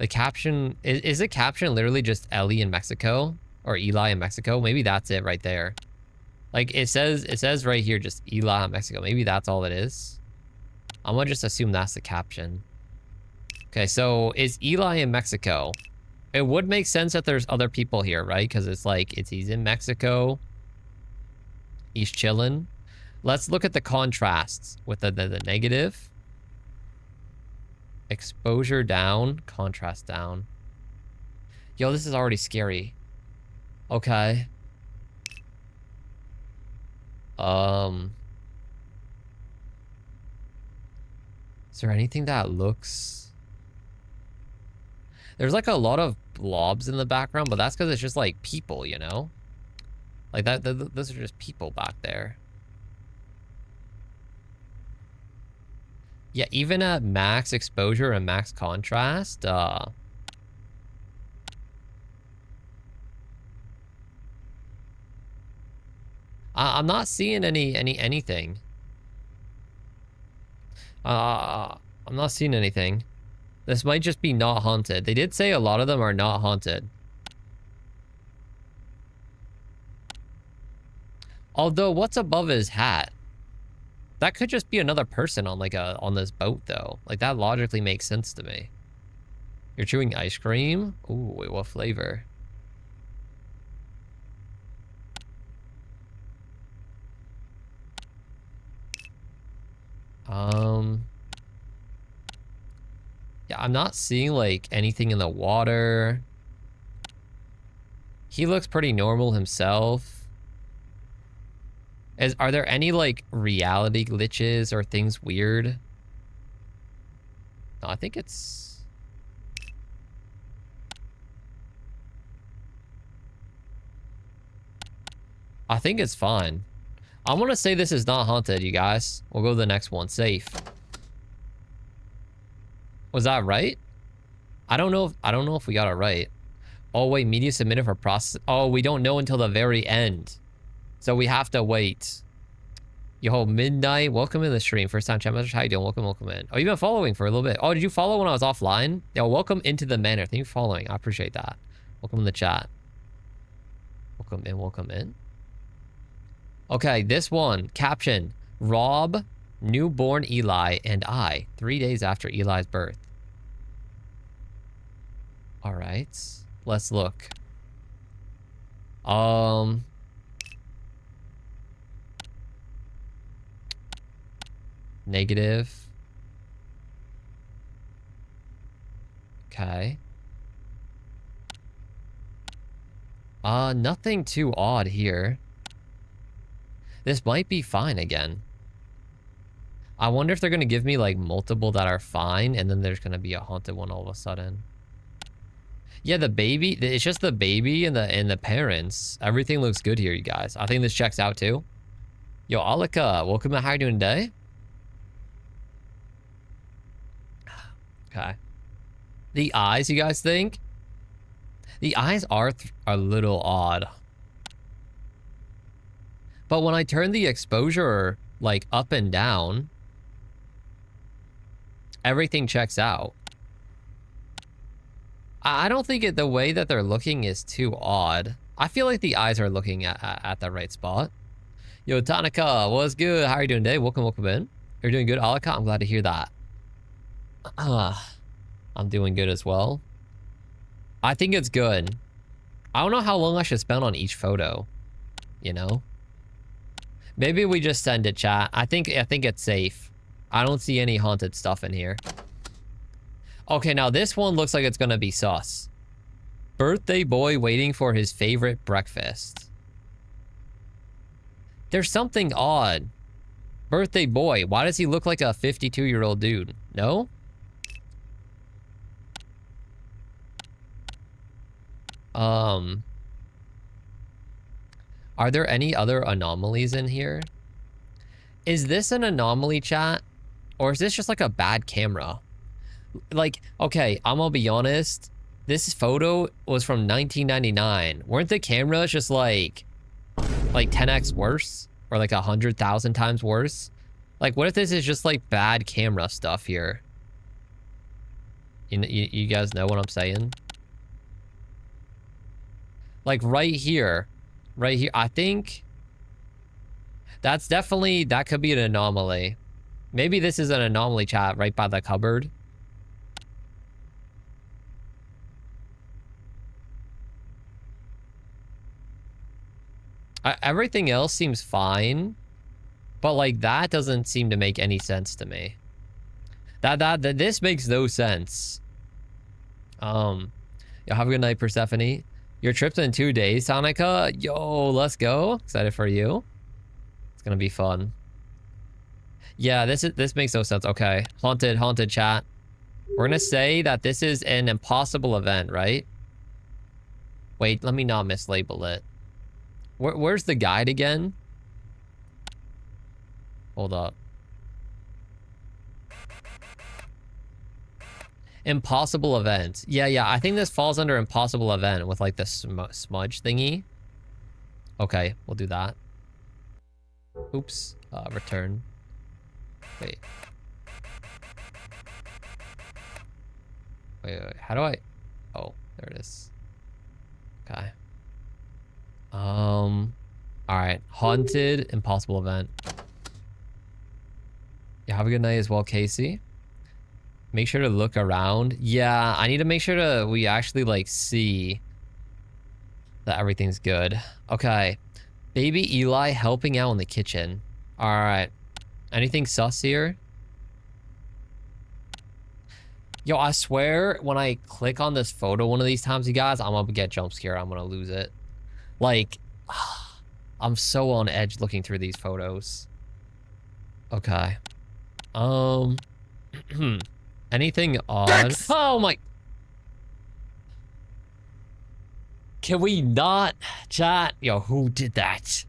caption is the caption literally just Ellie in Mexico or Eli in Mexico? Maybe that's it right there. Like it says right here just Eli in Mexico. Maybe that's all it is. I'm gonna just assume that's the caption. Okay, so is Eli in Mexico? It would make sense that there's other people here, right? Because it's like he's in Mexico. He's chilling. Let's look at the contrasts with the negative. Exposure down, contrast down. Yo, this is already scary. Okay. Is there anything that looks... There's like a lot of blobs in the background, but that's because it's just like people, you know? Like those are just people back there. Yeah, even at max exposure and max contrast, I'm not seeing anything. I'm not seeing anything. This might just be not haunted. They did say a lot of them are not haunted. Although, what's above his hat? That could just be another person on like on this boat though. Like that logically makes sense to me. You're chewing ice cream? Ooh, wait, what flavor? Yeah, I'm not seeing like anything in the water. He looks pretty normal himself. Are there any like reality glitches or things weird? No, I think it's... I think it's fine. I'm gonna say this is not haunted, you guys. We'll go to the next one. Safe. Was that right? I don't know if we got it right. Oh wait, media submitted for process. Oh, we don't know until the very end. So we have to wait. Yo, Midnight, welcome in the stream. First time chat message. How you doing? Welcome in. Oh, you've been following for a little bit. Oh, did you follow when I was offline? Yo, welcome into the manor. Thank you for following. I appreciate that. Welcome in the chat. Welcome in. Okay, this one. Caption. Rob, newborn Eli, and I. 3 days after Eli's birth. All right. Let's look. Negative. Okay. Nothing too odd here. This might be fine again. I wonder if they're gonna give me like multiple that are fine, and then there's gonna be a haunted one all of a sudden. Yeah, the baby. It's just the baby and the parents. Everything looks good here, you guys. I think this checks out too. Yo, Alika, welcome to How You Doing Today? Okay. The eyes, you guys think? The eyes are a little odd. But when I turn the exposure like up and down, everything checks out. I don't think the way that they're looking is too odd. I feel like the eyes are looking at the right spot. Yo, Tanika, what's good? How are you doing today? Welcome in. You're doing good, Alika? I'm glad to hear that. I'm doing good as well. I think it's good. I don't know how long I should spend on each photo. You know? Maybe we just send it, chat. I think it's safe. I don't see any haunted stuff in here. Okay, now this one looks like it's gonna be sus. Birthday boy waiting for his favorite breakfast. There's something odd. Birthday boy. Why does he look like a 52-year-old dude? No? Um, are there any other anomalies in here? Is this an anomaly, chat? Or is this just like a bad camera? Like, okay, I'm gonna be honest. This photo was from 1999. Weren't the cameras just like 10x worse? Or like 100,000 times worse? Like, what if this is just like bad camera stuff here? You guys know what I'm saying? Like right here. Right here. I think that's definitely, that could be an anomaly. Maybe this is an anomaly, chat, right by the cupboard. Everything else seems fine, but like that doesn't seem to make any sense to me. This makes no sense. Yo, have a good night, Persephone. Your trip's in 2 days, Sonica. Yo, let's go. Excited for you. It's gonna be fun. Yeah, this makes no sense. Okay, haunted chat. We're gonna say that this is an impossible event, right? Wait, let me not mislabel it. Where's the guide again? Hold up. Impossible event. Yeah, I think this falls under impossible event with like the smudge thingy. Okay, we'll do that. Oops. Return. Wait. Wait. How do I... Oh, there it is. Okay. Alright. Haunted, impossible event. Yeah, have a good night as well, Casey. Make sure to look around. Yeah, I need to make sure we actually like see that everything's good. Okay. Baby Eli helping out in the kitchen. Alright. Anything sus here? Yo, I swear when I click on this photo one of these times, you guys, I'm gonna get jump scared. I'm gonna lose it. Like, I'm so on edge looking through these photos. Okay. Anything odd? Oh my... Can we not chat? Yo, who did that?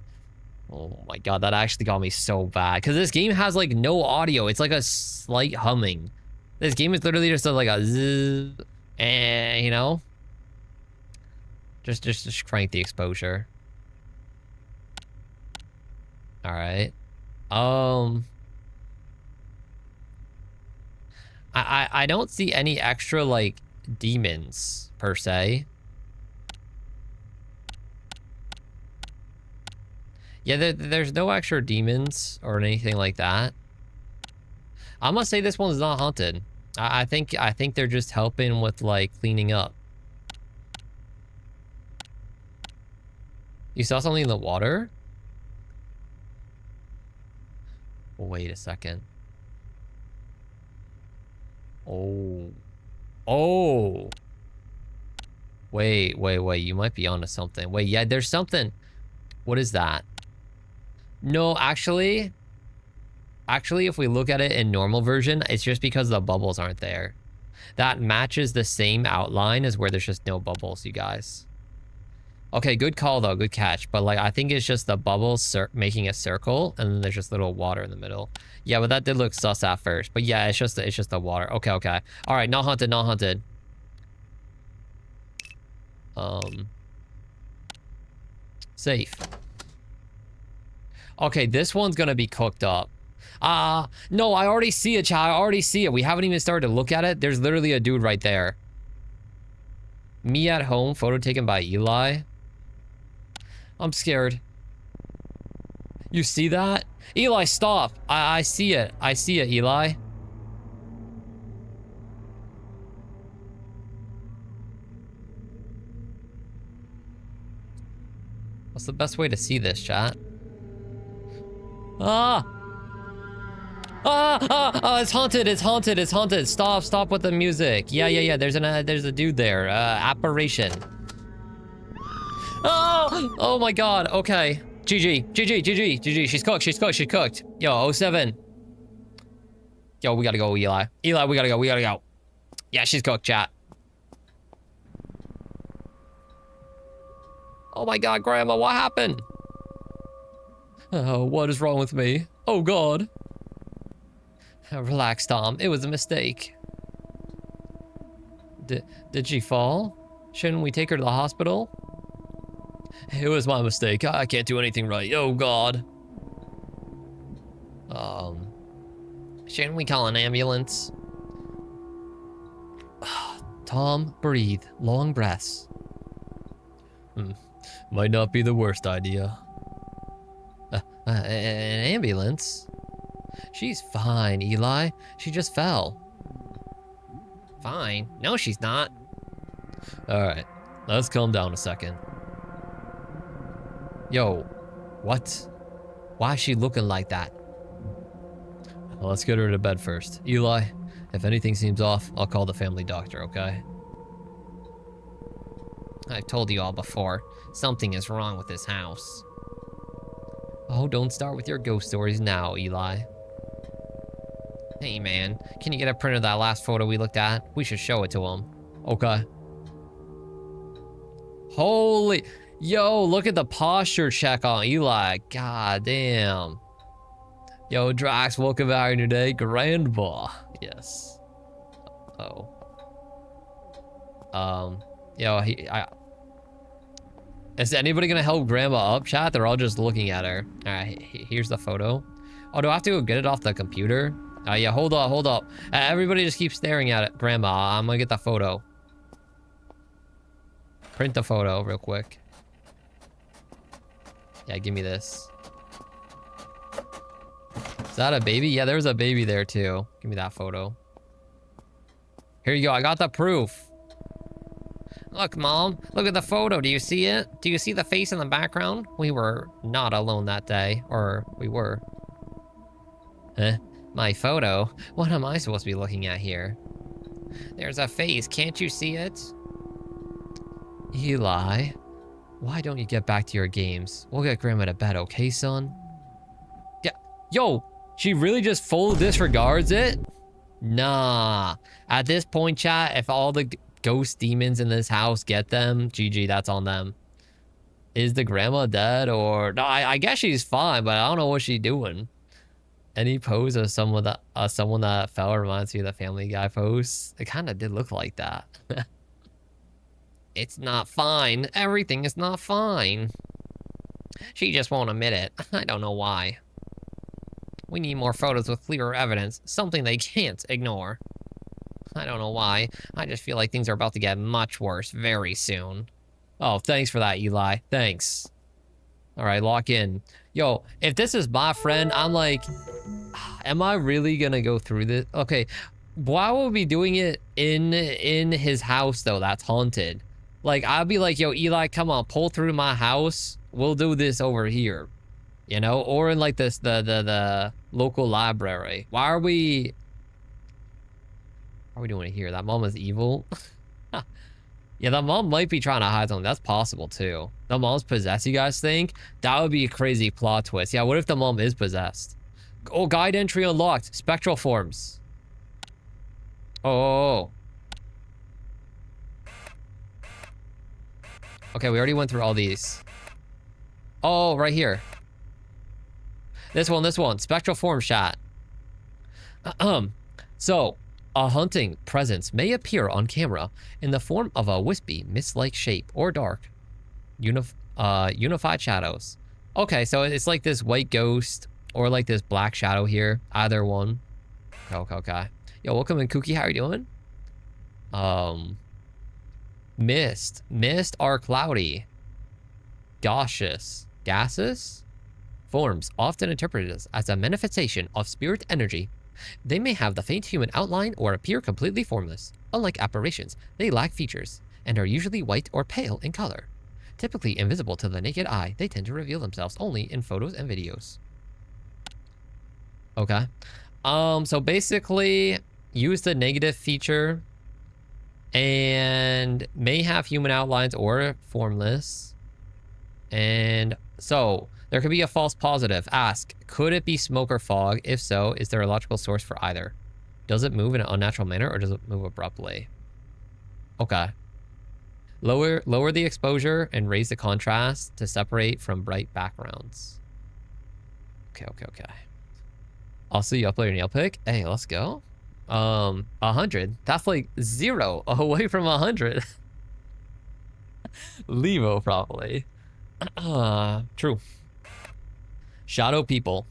Oh my god, that actually got me so bad. Because this game has like no audio. It's like a slight humming. This game is literally just like a zzz, and you know? Just crank the exposure. Alright. I don't see any extra like demons per se. Yeah, there's no extra demons or anything like that. I'm gonna say this one's not haunted. I think they're just helping with like cleaning up. You saw something in the water? Wait a second. Oh. Oh. Wait. You might be onto something. Wait, yeah, there's something. What is that? No, actually, if we look at it in normal version, it's just because the bubbles aren't there. That matches the same outline as where there's just no bubbles, you guys. Okay, good call though, good catch. But like, I think it's just the bubbles making a circle, and then there's just little water in the middle. Yeah, but that did look sus at first. But yeah, it's just the water. Okay. All right, not haunted. Safe. Okay, this one's gonna be cooked up. No, I already see it, child. I already see it. We haven't even started to look at it. There's literally a dude right there. Me at home, photo taken by Eli. I'm scared. You see that? Eli, stop. I see it. I see it, Eli. What's the best way to see this, chat? It's haunted. Stop with the music. Yeah. There's a dude there. Apparition. Oh my god. Okay. GG. She's cooked. Yo, 07. Yo, we gotta go, Eli. We gotta go. Yeah, she's cooked, chat. Oh my God, Grandma, what happened? Oh, what is wrong with me? Oh God. Relax, Tom. It was a mistake. Did she fall? Shouldn't we take her to the hospital? It was my mistake. I can't do anything right. Oh God. Shouldn't we call an ambulance? Tom, breathe. Long breaths. Might not be the worst idea. An ambulance? She's fine, Eli. She just fell. Fine? No, she's not. Alright, let's calm down a second. Yo, what? Why is she looking like that? Well, let's get her to bed first. Eli, if anything seems off, I'll call the family doctor, okay? I've told you all before, something is wrong with this house. Oh, don't start with your ghost stories now, Eli. Hey man, can you get a print of that last photo we looked at? We should show it to him. Okay. Holy, yo, look at the posture check on Eli. God damn. Yo, Drax, welcome out here today. Grandpa. Yes. Oh. Yo, is anybody gonna help Grandma up, chat? They're all just looking at her. All right, here's the photo. Oh, do I have to go get it off the computer? Yeah, hold up. Everybody just keep staring at it. Grandma, I'm gonna get the photo. Print the photo real quick. Yeah, give me this. Is that a baby? Yeah, there's a baby there too. Give me that photo. Here you go, I got the proof. Look, Mom, look at the photo. Do you see it? Do you see the face in the background? We were not alone that day. Or we were. Huh? My photo? What am I supposed to be looking at here? There's a face. Can't you see it? Eli, why don't you get back to your games? We'll get Grandma to bed, okay, son? Yeah. Yo, she really just full disregards it? Nah. At this point, chat, if all the ghost demons in this house get them, GG, that's on them. Is the grandma dead or... No, I guess she's fine, but I don't know what she's doing. Any pose of someone that fell reminds me of the Family Guy pose. It kind of did look like that. It's not fine. Everything is not fine. She just won't admit it. I don't know why. We need more photos with clearer evidence. Something they can't ignore. I don't know why. I just feel like things are about to get much worse very soon. Oh, thanks for that, Eli. Thanks. All right, lock in. Yo, if this is my friend, I'm like, am I really gonna go through this? Okay, why would we be doing it in his house though? That's haunted. Like, I'd be like, yo, Eli, come on, pull through my house. We'll do this over here, you know, or in like this the local library. Why are we doing it here? That mom is evil. Yeah, that mom might be trying to hide something. That's possible too. The mom's possessed, you guys think? That would be a crazy plot twist. Yeah, what if the mom is possessed? Oh, guide entry unlocked. Spectral forms. Oh. Okay, we already went through all these. Oh, right here. This one. Spectral form shot. So, a hunting presence may appear on camera in the form of a wispy, mist-like shape or dark, unified shadows. Okay, so it's like this white ghost or like this black shadow here. Either one. Okay. Yo, welcome in, Kooky. How are you doing? Mist are cloudy. Gaseous forms, often interpreted as a manifestation of spirit energy. They may have the faint human outline or appear completely formless. Unlike apparitions, they lack features and are usually white or pale in color. Typically invisible to the naked eye, they tend to reveal themselves only in photos and videos. Okay. So basically, use the negative feature and may have human outlines or formless. And so there could be a false positive. Ask, could it be smoke or fog? If so, is there a logical source for either? Does it move in an unnatural manner or does it move abruptly? Okay. Lower the exposure and raise the contrast to separate from bright backgrounds. Okay. Also, you upload your nail pick. Hey, let's go. 100. That's like 0 away from 100. Libo, probably. True. Shadow people.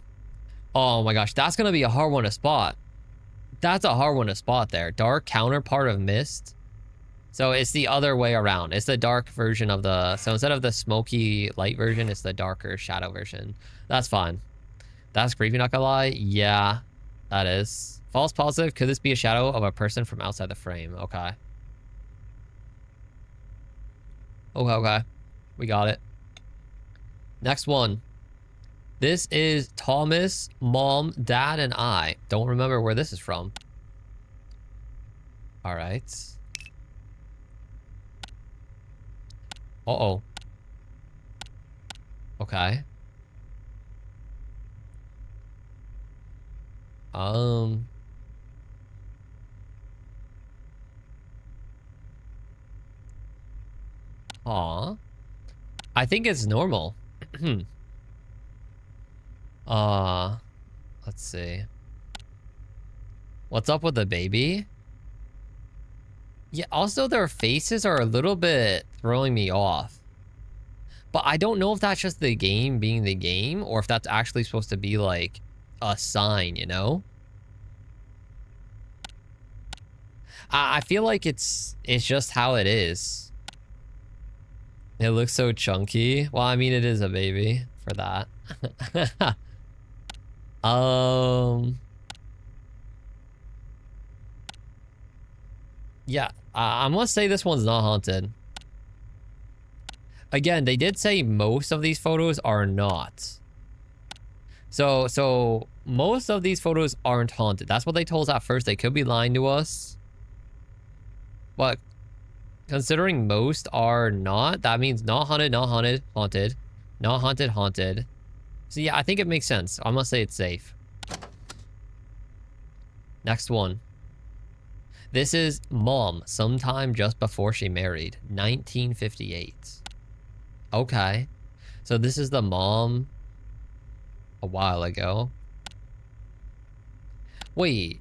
Oh my gosh, that's gonna be a hard one to spot. That's a hard one to spot there. Dark counterpart of mist. So it's the other way around. It's the dark version of the... So instead of the smoky light version, it's the darker shadow version. That's fine. That's creepy, not gonna lie. Yeah, that is. False positive. Could this be a shadow of a person from outside the frame? Okay. Okay. We got it. Next one. This is Thomas, Mom, Dad, and I. Don't remember where this is from. All right. Uh-oh. Okay. Aw. I think it's normal. Let's see. What's up with the baby? Yeah, also their faces are a little bit throwing me off. But I don't know if that's just the game being the game or if that's actually supposed to be like a sign, you know? I feel like it's just how it is. It looks so chunky. Well, I mean, it is a baby for that. Yeah, I must say this one's not haunted. Again, they did say most of these photos are not. So most of these photos aren't haunted. That's what they told us at first. They could be lying to us. But considering most are not, that means not haunted, not haunted, haunted, not haunted, haunted. So yeah, I think it makes sense. I'm gonna say it's safe. Next one. This is Mom, sometime just before she married, 1958. Okay. So this is the mom a while ago. Wait.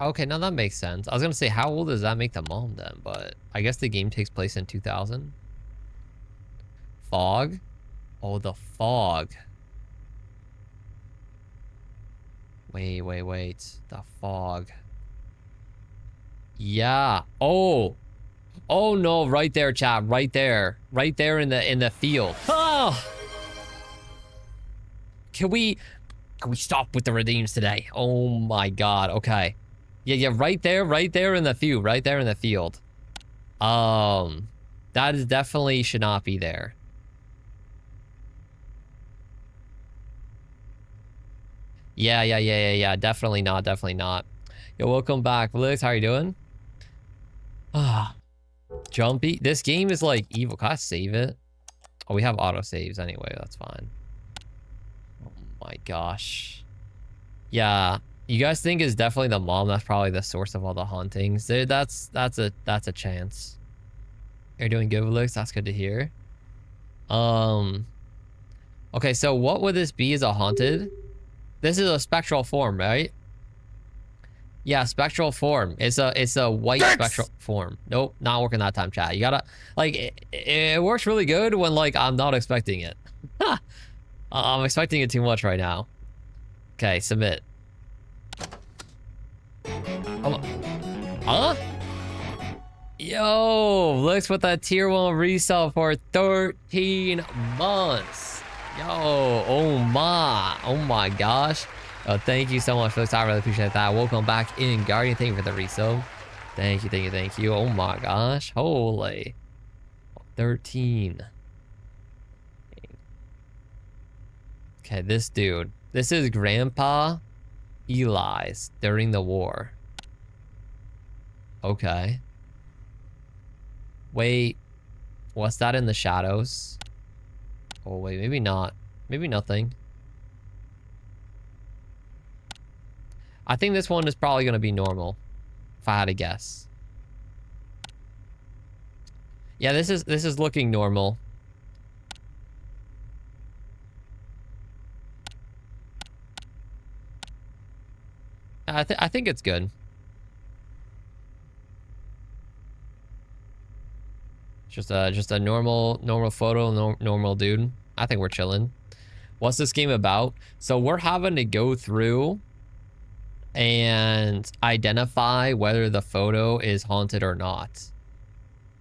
Okay, now that makes sense. I was gonna say, how old does that make the mom then? But I guess the game takes place in 2000. Fog? Oh, the fog. Wait. The fog. Yeah. Oh no, right there, chat. Right there in the field. Oh! Can we stop with the redeems today? Oh my god. Okay. Yeah, right there in the field. Right there in the field. That is definitely should not be there. Yeah. Definitely not. Yo, welcome back. Felix, how are you doing? Ah. Jumpy. This game is like evil. Can I save it? Oh, we have auto saves anyway. That's fine. Oh my gosh. Yeah. You guys think is definitely the mom. That's probably the source of all the hauntings. That's a chance. You're doing good, Felix. That's good to hear. Okay, so what would this be as a haunted? This is a spectral form, right? Yeah, spectral form. It's a white spectral form. Nope, not working that time, chat. You gotta, like, it works really good when, like, I'm not expecting it. I'm expecting it too much right now. Okay, submit. Huh? Yo, looks with that tier 1 resell for 13 months. Yo, oh my gosh. Thank you so much, folks. I really appreciate that. Welcome back in, Guardian. Thank you for the resub. Thank you. Oh my gosh. Holy. 13. Okay, this dude. This is Grandpa Eli's during the war. Okay. Wait. What's that in the shadows? Oh, wait. Maybe not. Maybe nothing. I think this one is probably going to be normal, if I had to guess. Yeah, this is looking normal. I think it's good. Just a normal photo, normal dude. I think we're chilling. What's this game about? So we're having to go through and identify whether the photo is haunted or not.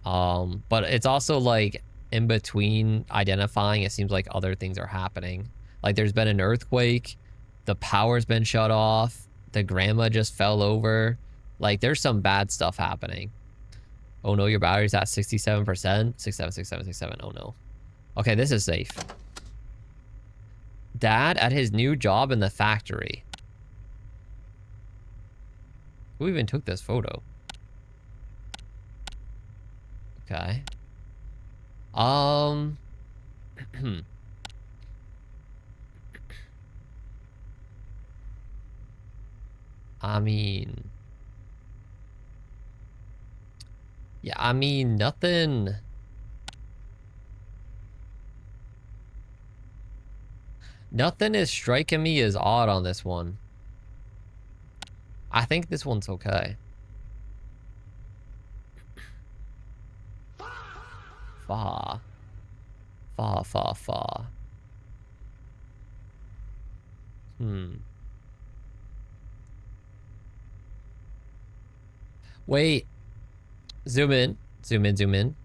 But it's also like in between identifying, it seems like other things are happening. Like there's been an earthquake, the power's been shut off, the grandma just fell over. Like there's some bad stuff happening. Oh no, your battery's at 67%. 67, 67, 67. Oh no. Okay, this is safe. Dad at his new job in the factory. Who even took this photo? Okay. I mean... Yeah, I mean, nothing... Nothing is striking me as odd on this one. I think this one's okay. Fa. Fa, fa, fa. Wait. Zoom in. Zoom in, zoom in.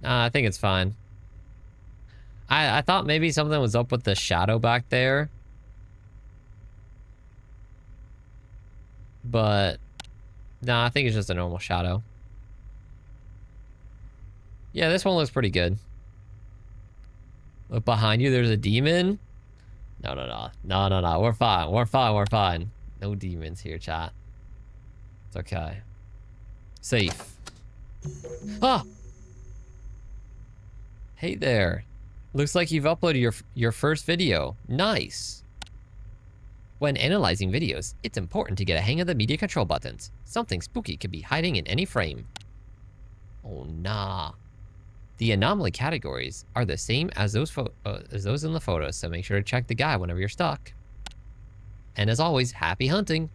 I think it's fine. I thought maybe something was up with the shadow back there. But... No, I think it's just a normal shadow. Yeah, this one looks pretty good. Look behind you, there's a demon. No, no, no. No, no, no. We're fine. We're fine. We're fine. No demons here, chat. It's okay. Safe. Ah! Hey there. Looks like you've uploaded your first video. Nice. When analyzing videos, it's important to get a hang of the media control buttons. Something spooky could be hiding in any frame. Oh, nah. The anomaly categories are the same as those in the photos, so make sure to check the guide whenever you're stuck. And as always, happy hunting.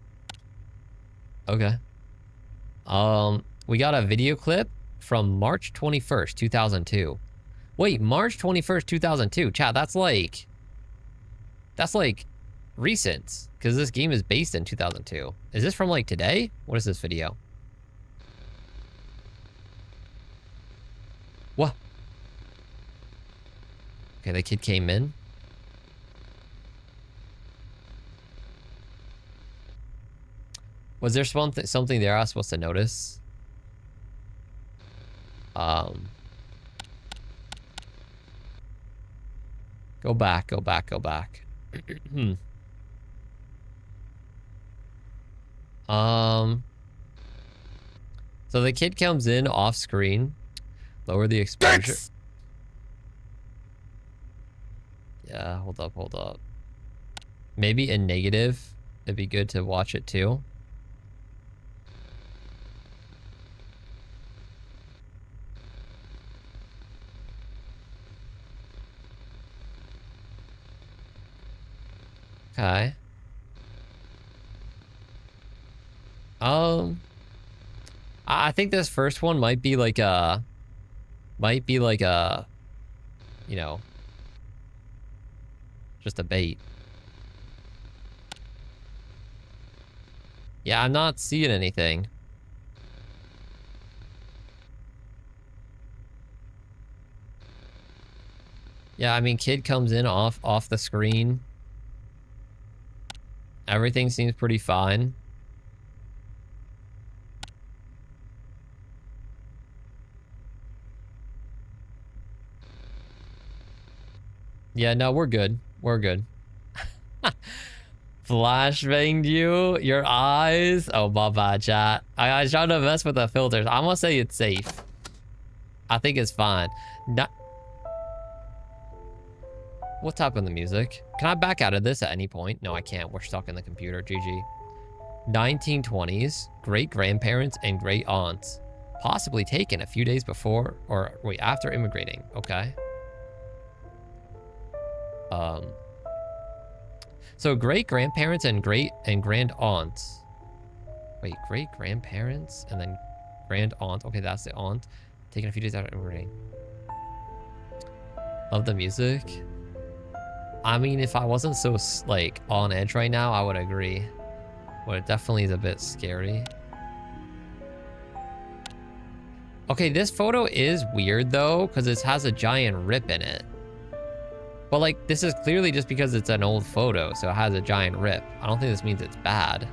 Okay. We got a video clip from March 21st, 2002. Wait, March 21st, 2002. Chat, that's like recent, because this game is based in 2002. Is this from like today? What is this video? What? Okay, the kid came in. Was there something there I was supposed to notice? Go back, go back, go back. So the kid comes in off screen. Lower the exposure. Thanks. Yeah, hold up, hold up. Maybe in negative. It'd be good to watch it too. Okay. I think this first one might be like a, you know, just a bait. Yeah, I'm not seeing anything. Yeah, I mean, kid comes in off the screen. Everything seems pretty fine. Yeah, no, we're good. We're good. Flashbanged you? Your eyes? Oh, my bad, chat. I was trying to mess with the filters. I'm gonna say it's safe. I think it's fine. Not... What's up in the music? Can I back out of this at any point? No, I can't. We're stuck in the computer. GG. 1920s, great-grandparents and great-aunts. Possibly taken a few days before, or wait, after immigrating. Okay. So great-grandparents and grand-aunts. Wait, great-grandparents and then grand-aunt. Okay, that's the aunt. Taken a few days after immigrating. Love the music. I mean, if I wasn't so, like, on edge right now, I would agree. But it definitely is a bit scary. Okay, this photo is weird, though, because it has a giant rip in it. But, like, this is clearly just because it's an old photo, so it has a giant rip. I don't think this means it's bad.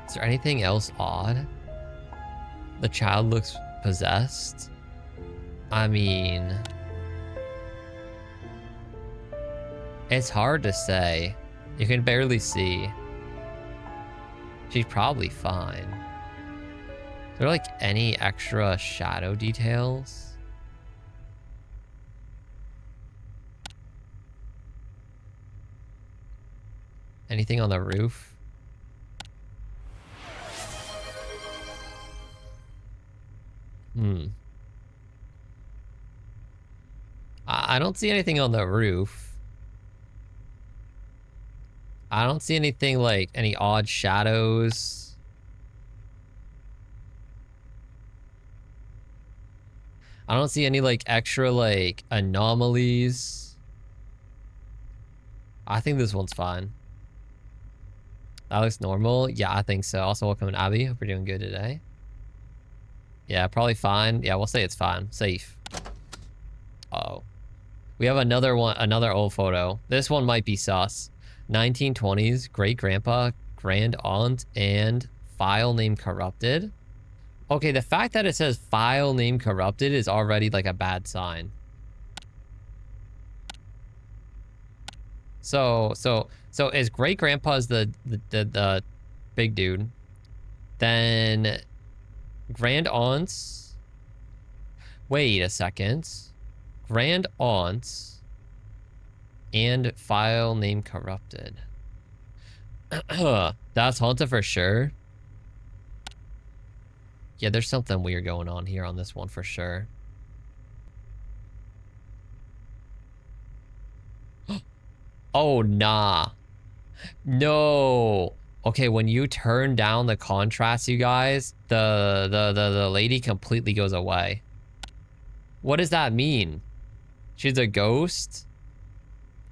Is there anything else odd? The child looks possessed. I mean, it's hard to say. You can barely see. She's probably fine. Is there like any extra shadow details? Anything on the roof? I don't see anything on the roof. I don't see anything like any odd shadows. I don't see any like extra like anomalies. I think this one's fine. That looks normal. Yeah, I think so. Also, welcome Abby. Hope you're doing good today. Yeah, probably fine. Yeah, we'll say it's fine. Safe. Uh-oh. We have another one, another old photo. This one might be sus. 1920s, great-grandpa, grand-aunt, and file name corrupted. Okay, the fact that it says file name corrupted is already like a bad sign. So is great-grandpa's the big dude. Then grand-aunts. Wait a second. Grand-aunts and file name corrupted. That's haunted for sure. Yeah, there's something weird going on here on this one for sure. Oh, nah. No. Okay, when you turn down the contrast, you guys, the lady completely goes away. What does that mean? She's a ghost?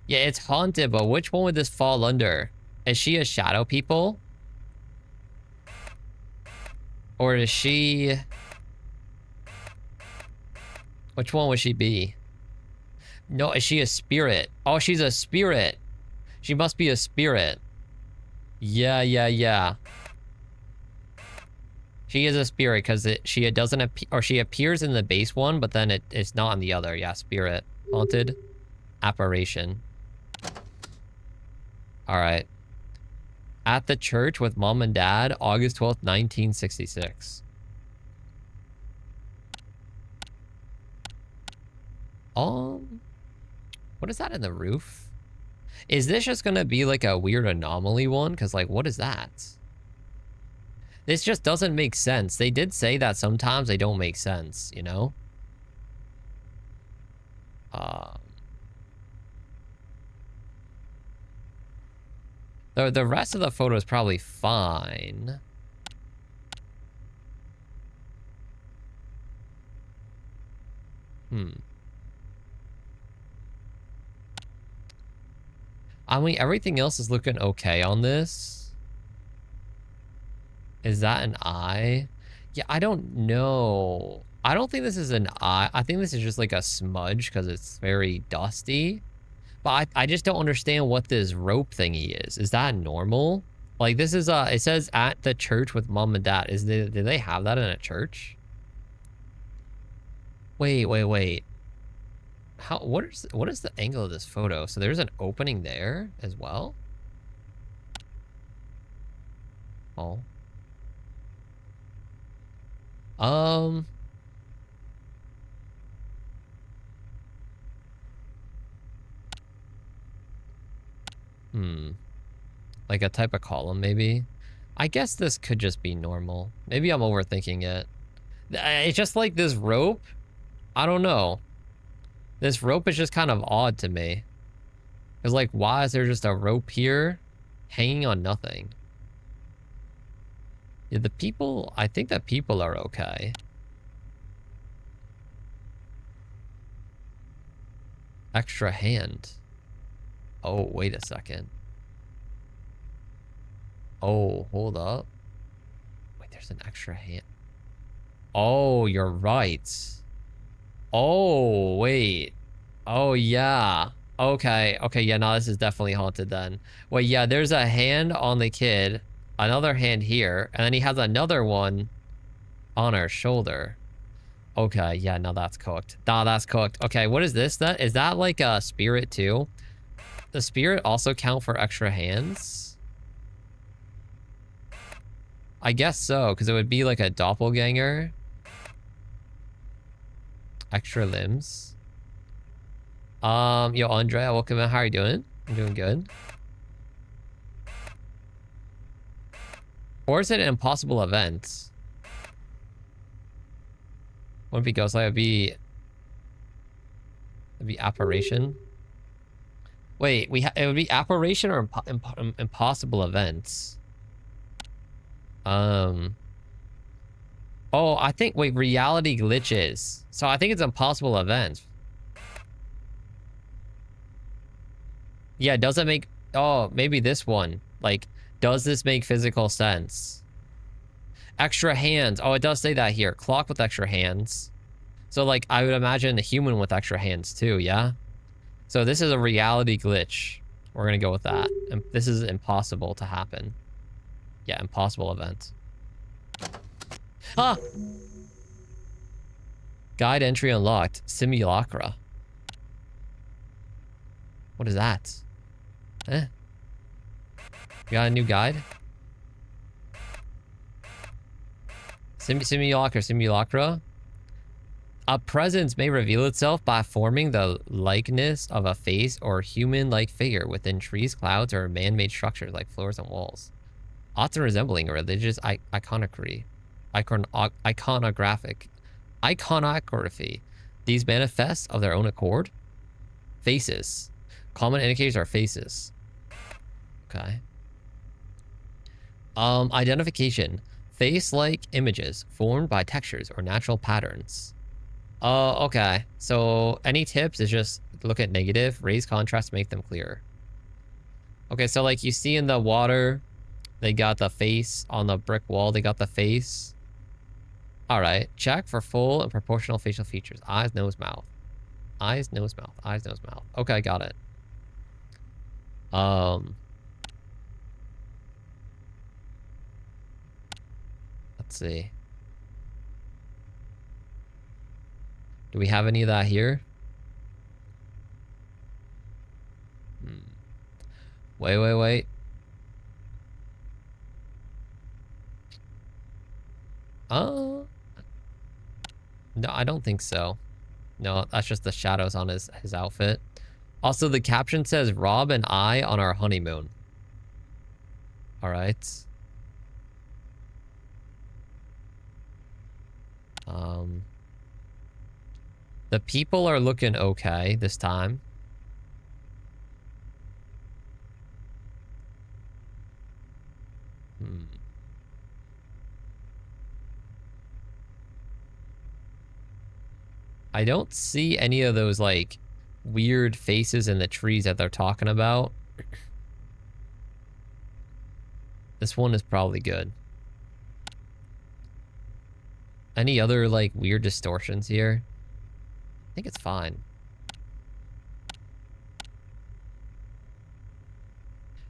Yeah, it's haunted, but which one would this fall under? Is she a shadow people? Or is she... Which one would she be? No, is she a spirit? Oh, she's a spirit. She must be a spirit. Yeah. She is a spirit because she doesn't appear, or she appears in the base one, but then it's not in the other. Yeah, spirit. Haunted apparition. All right. At the church with mom and dad, August 12th, 1966. What is that in the roof? Is this just gonna be like a weird anomaly one? Because like, what is that? This just doesn't make sense. They did say that sometimes they don't make sense, you know? The rest of the photo is probably fine. I mean, everything else is looking okay on this. Is that an eye? Yeah, I don't know. I don't think this is an eye. I think this is just like a smudge because it's very dusty. But I just don't understand what this rope thingy is. Is that normal? Like this is it says at the church with mom and dad. Do they have that in a church? Wait. What is the angle of this photo? So there's an opening there as well? Oh. Um. Like a type of column, maybe. I guess this could just be normal. Maybe I'm overthinking it. It's just like this rope. I don't know. This rope is just kind of odd to me. It's like, why is there just a rope here hanging on nothing? Yeah, the people, I think that people are okay. Extra hand. Oh, wait a second. Oh, hold up. Wait, there's an extra hand. Oh, you're right. Oh, wait. Oh, yeah. Okay. Okay, yeah, no, this is definitely haunted then. Wait, yeah, there's a hand on the kid, another hand here, and then he has another one on her shoulder. Okay, yeah, no, that's cooked. Nah, that's cooked. Okay, what is this then? Is that like a spirit too? The spirit also count for extra hands? I guess so, because it would be like a doppelganger. Extra limbs. Yo, Andrea, welcome in. How are you doing? I'm doing good. Or is it an impossible event? Wouldn't be ghost light, it'd be apparition. Wait, it would be apparition or impossible events? Oh, I think, wait, reality glitches. So I think it's impossible events. Yeah, does it make, oh, maybe this one. Like, does this make physical sense? Extra hands. Oh, it does say that here. Clock with extra hands. So, like, I would imagine a human with extra hands too, yeah? So this is a reality glitch. We're gonna go with that. And this is impossible to happen. Yeah, impossible event. Ah! Guide entry unlocked. Simulacra. What is that? Eh? You got a new guide? Simulacra. A presence may reveal itself by forming the likeness of a face or human-like figure within trees, clouds, or man-made structures like floors and walls. Often resembling a religious iconography. Iconography. These manifest of their own accord. Faces. Common indicators are faces. Okay. Identification. Face-like images formed by textures or natural patterns. Oh, okay. So any tips is just look at negative, raise contrast to make them clearer. Okay, so like you see in the water, they got the face on the brick wall. They got the face. All right. Check for full and proportional facial features. Eyes, nose, mouth. Eyes, nose, mouth. Eyes, nose, mouth. Okay, got it. Let's see. Do we have any of that here? Wait. No, I don't think so. No, that's just the shadows on his outfit. Also, the caption says, Rob and I on our honeymoon. All right. The people are looking okay this time. I don't see any of those, like, weird faces in the trees that they're talking about. This one is probably good. Any other, like, weird distortions here? I think it's fine.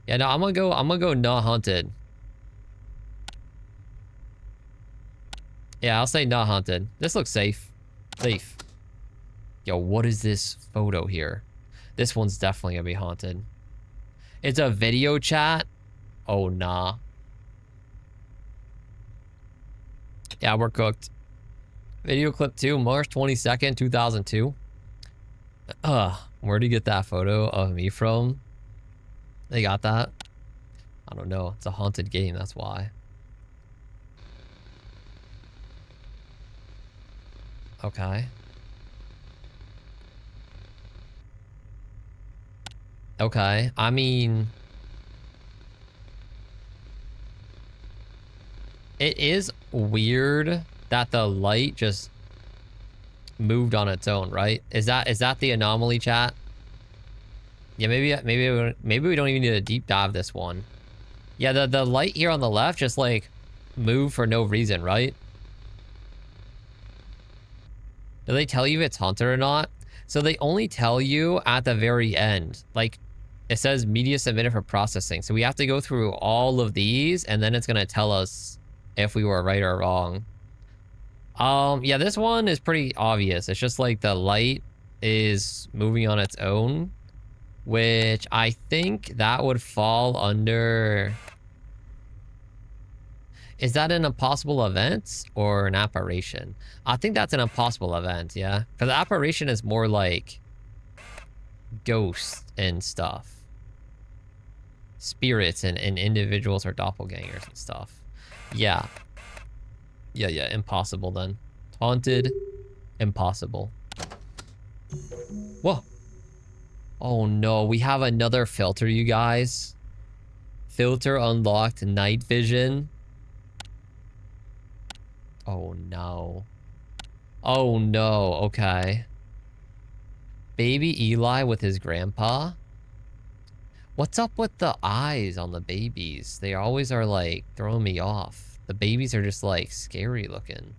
Yeah, no, I'm gonna go not haunted. Yeah, I'll say not haunted. This looks safe. Safe. Yo, what is this photo here? This one's definitely gonna be haunted. It's a video chat? Oh, nah. Yeah, we're cooked. Video clip 2, March 22nd, 2002. Where'd you get that photo of me from? They got that? I don't know. It's a haunted game, that's why. Okay. Okay. I mean, it is weird that the light just moved on its own, right? Is that the anomaly, chat? Yeah, maybe we don't even need to deep dive this one. Yeah, the light here on the left just like moved for no reason, right? Do they tell you if it's haunted or not? So they only tell you at the very end. Like, it says media submitted for processing. So we have to go through all of these, and then it's going to tell us if we were right or wrong. Yeah, this one is pretty obvious. It's just like the light is moving on its own, which I think that would fall under... Is that an impossible event or an apparition? I think that's an impossible event, yeah. Because the apparition is more like ghosts and stuff. Spirits and individuals or doppelgangers and stuff. Yeah. Yeah, impossible then. Haunted, impossible. Whoa. Oh no, we have another filter, you guys. Filter unlocked, night vision. Oh no. Oh no, okay. Baby Eli with his grandpa? What's up with the eyes on the babies? They always are like throwing me off. The babies are just like scary looking.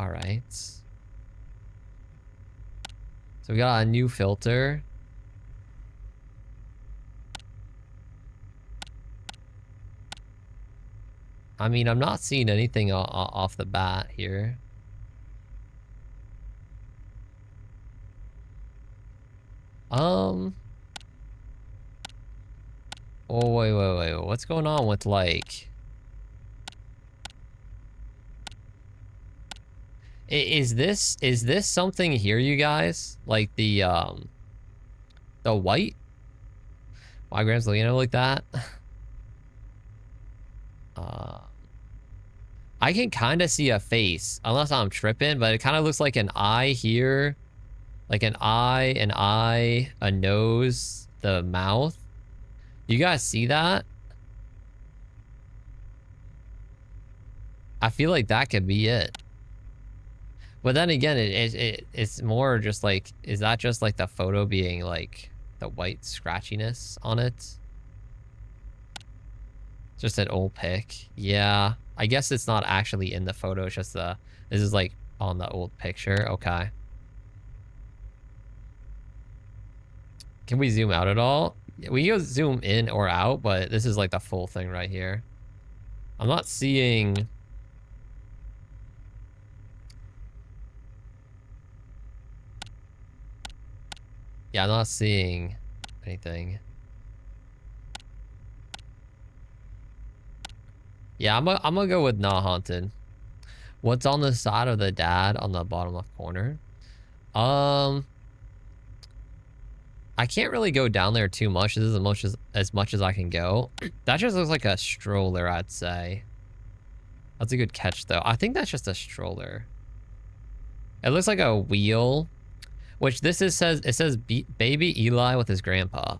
Alright. So we got a new filter. I mean, I'm not seeing anything off the bat here. Oh, wait. What's going on with, like... Is this something here, you guys? Like the white? Why Grams looking at it like that? I can kind of see a face, unless I'm tripping, but it kind of looks like an eye here. Like an eye, a nose, the mouth. You guys see that? I feel like that could be it. But then again, it's more just like, is that just like the photo being like the white scratchiness on it? Just an old pic. Yeah. I guess it's not actually in the photo. It's just this is like on the old picture. Okay. Can we zoom out at all? We can zoom in or out, but this is like the full thing right here. I'm not seeing... Yeah, I'm not seeing anything. Yeah, I'm gonna go with not haunted. What's on the side of the dad on the bottom left corner? I can't really go down there too much. This is as much as I can go. That just looks like a stroller, I'd say. That's a good catch, though. I think that's just a stroller. It looks like a wheel, which it says baby Eli with his grandpa.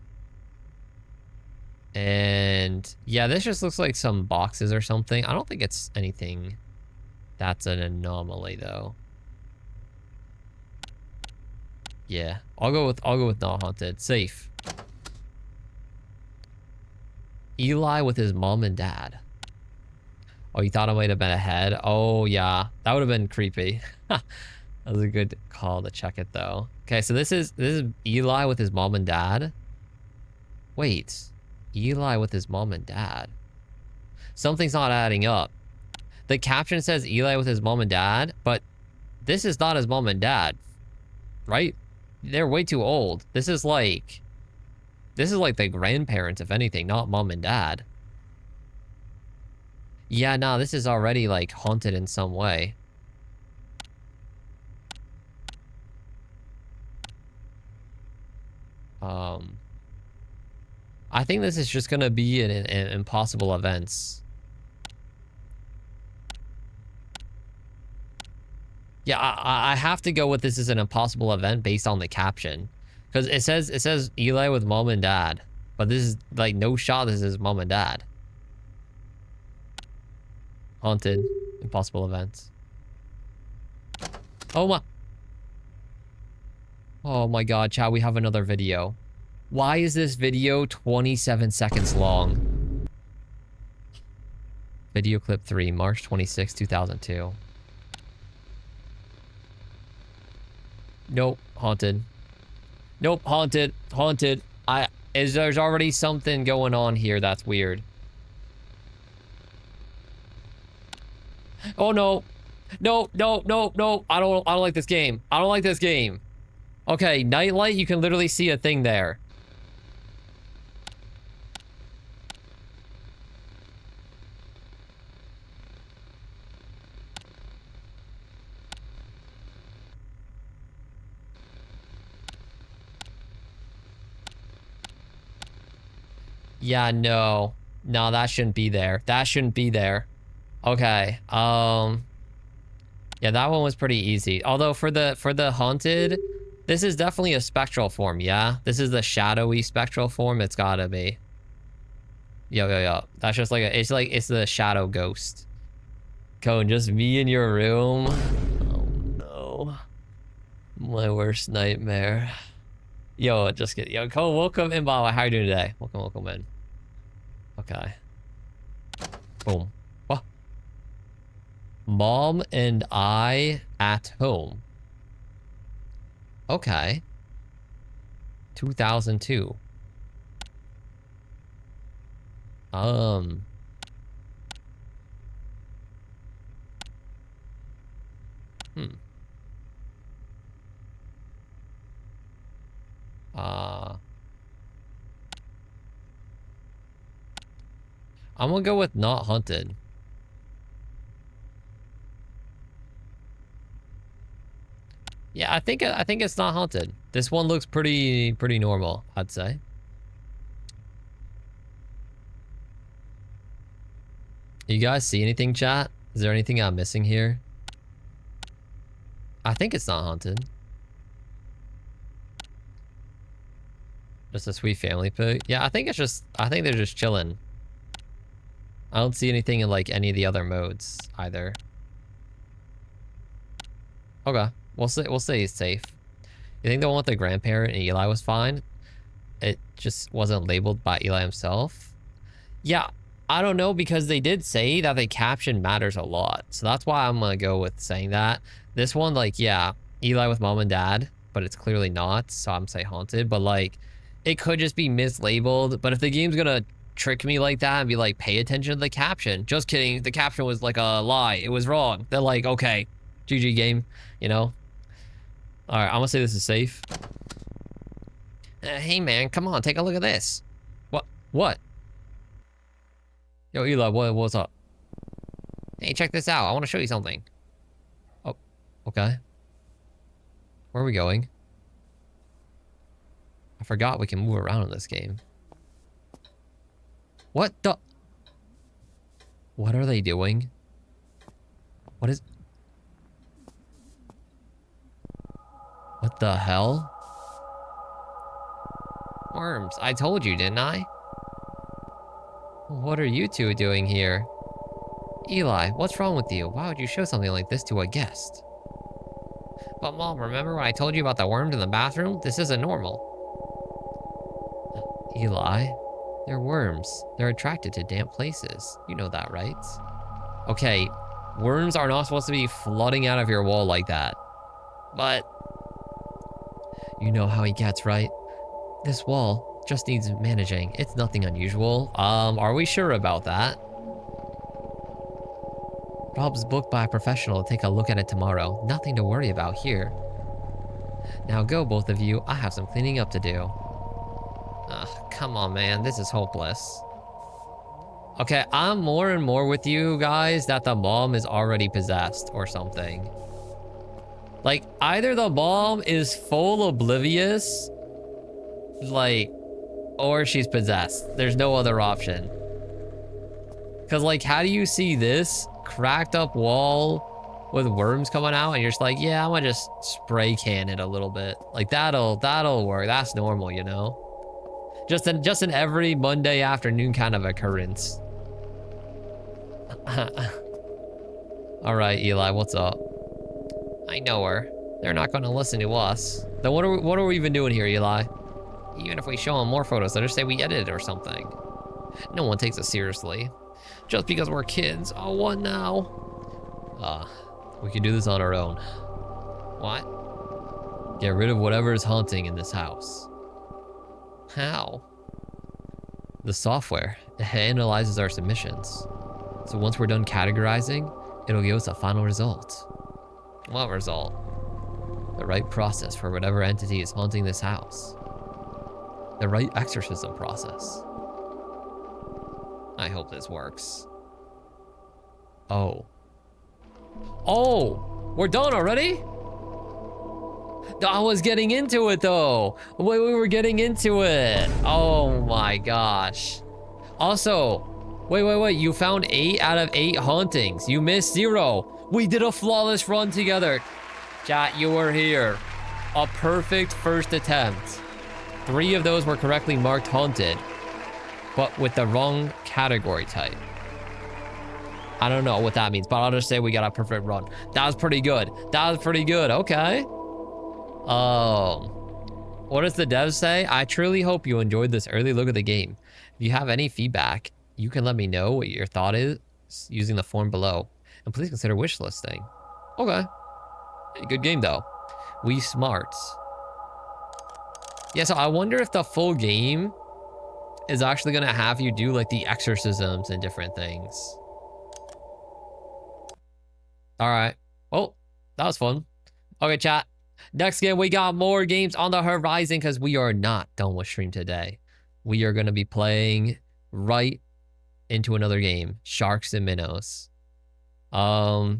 And yeah, this just looks like some boxes or something. I don't think it's anything that's an anomaly, though. Yeah, I'll go with not haunted. Safe. Eli with his mom and dad. Oh, you thought it might have been a head? Oh yeah, that would have been creepy. That was a good call to check it though. Okay, so this is Eli with his mom and dad. Wait, Eli with his mom and dad. Something's not adding up. The caption says Eli with his mom and dad, but this is not his mom and dad, right? They're way too old. This is like the grandparents, if anything, not mom and dad. Yeah, no, this is already like haunted in some way. I think this is just gonna be an impossible events. Yeah, I have to go with this as an impossible event based on the caption. Because it says Eli with mom and dad. But this is like no shot this is mom and dad. Haunted. Impossible events. Oh my. Oh my god, chat, we have another video. Why is this video 27 seconds long? Video clip 3, March 26, 2002. Nope, haunted. Nope, haunted. Haunted. There's already something going on here that's weird. Oh no. No, no, no, no. I don't like this game. I don't like this game. Okay, nightlight, you can literally see a thing there. Yeah, no. No, that shouldn't be there. That shouldn't be there. Okay. Yeah, that one was pretty easy. Although for the haunted, this is definitely a spectral form, yeah? This is the shadowy spectral form. It's gotta be. Yo. That's just like it's the shadow ghost. Cone, just me in your room. Oh no. My worst nightmare. Yo, just get yo, Cone, welcome in, by the way. How are you doing today? Welcome in. Okay. Boom. What? Mom and I at home. Okay. 2002. I'm gonna go with not haunted. Yeah, I think it's not haunted. This one looks pretty normal, I'd say. You guys see anything, chat? Is there anything I'm missing here? I think it's not haunted. Just a sweet family pic. Yeah, I think they're just chilling. I don't see anything in like any of the other modes either. Okay, we'll say he's safe. You think the one with the grandparent and Eli was fine? It just wasn't labeled by Eli himself. Yeah, I don't know, because they did say that the caption matters a lot. So that's why I'm gonna go with saying that. This one, like, yeah, Eli with mom and dad, but it's clearly not. So I'm saying haunted, but like, it could just be mislabeled. But if the game's gonna trick me like that and be like, pay attention to the caption. Just kidding. The caption was like a lie. It was wrong. They're like, okay, GG game, you know? All right, I'm gonna say this is safe. Hey man, come on, take a look at this. What? Yo, Eli, what's up? Hey, check this out. I want to show you something. Oh, okay. Where are we going? I forgot we can move around in this game. What the? What are they doing? What the hell? Worms, I told you, didn't I? What are you two doing here? Eli, what's wrong with you? Why would you show something like this to a guest? But Mom, remember when I told you about the worms in the bathroom? This isn't normal. Eli, they're worms. They're attracted to damp places. You know that, right? Okay, worms are not supposed to be flooding out of your wall like that. But you know how he gets, right? This wall just needs managing. It's nothing unusual. Are we sure about that? Rob's booked by a professional to take a look at it tomorrow. Nothing to worry about here. Now go, both of you. I have some cleaning up to do. Ugh, come on, man. This is hopeless. Okay, I'm more and more with you guys that the mom is already possessed or something. Like, either the mom is full oblivious Like, or she's possessed. There's no other option. Because, like, how do you see this cracked up wall with worms coming out and you're just like, yeah, I'm gonna just spray can it a little bit. Like, that'll work. That's normal, you know? Just an every Monday afternoon kind of occurrence. All right, Eli, what's up? I know her. They're not gonna listen to us. Then what are we even doing here, Eli? Even if we show them more photos, they'll just say we edited or something. No one takes us seriously. Just because we're kids. Oh, what now? We can do this on our own. What? Get rid of whatever is haunting in this house. How? The software. It analyzes our submissions. So once we're done categorizing, it'll give us a final result. What result? The right process for whatever entity is haunting this house. The right exorcism process. I hope this works. Oh. Oh! We're done already? I was getting into it though. We were getting into it. Oh my gosh. Also, wait. You found 8 out of 8 hauntings. You missed 0. We did a flawless run together. Chat, you were here. A perfect first attempt. 3 of those were correctly marked haunted, but with the wrong category type. I don't know what that means, but I'll just say we got a perfect run. That was pretty good. Okay. What does the dev say? I truly hope you enjoyed this early look at the game. If you have any feedback, you can let me know what your thought is using the form below. And please consider wishlisting. Okay. Good game though. We smarts. Yeah, so I wonder if the full game is actually gonna have you do like the exorcisms and different things. All right. Oh, that was fun. Okay, chat. Next game, we got more games on the horizon because we are not done with stream today. We are gonna be playing right into another game, Sharks and Minnows. Let's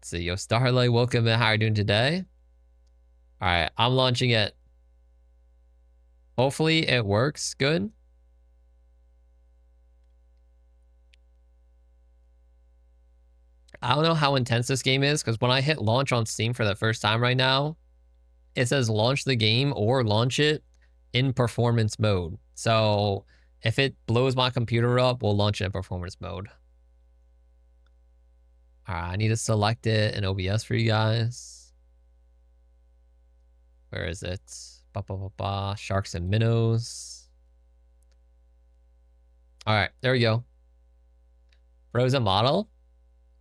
see. Yo, Starlight, welcome in. How are you doing today? All right, I'm launching it. Hopefully it works good. I don't know how intense this game is because when I hit launch on Steam for the first time right now, it says launch the game or launch it in performance mode. So if it blows my computer up, we'll launch it in performance mode. All right, I need to select it in OBS for you guys. Where is it? Sharks and Minnows. All right, there we go. Frozen model.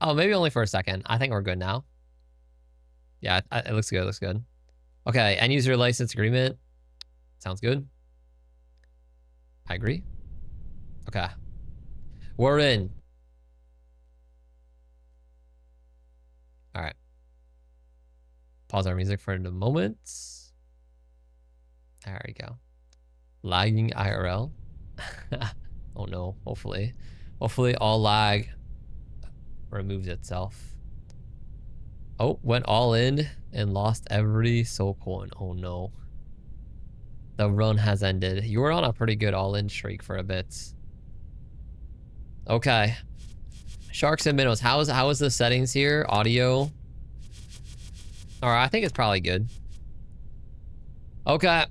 Oh, maybe only for a second. I think we're good now. Yeah, it looks good. Okay, end user license agreement. Sounds good. I agree. Okay. We're in. All right. Pause our music for a moment. There we go. Lagging IRL. Oh no, hopefully all lag removes itself. Oh, went all in and lost every soul coin. Oh no. The run has ended. You were on a pretty good all-in streak for a bit. Okay. Sharks and Minnows. How is the settings here? Audio. Alright, I think it's probably good. Okay.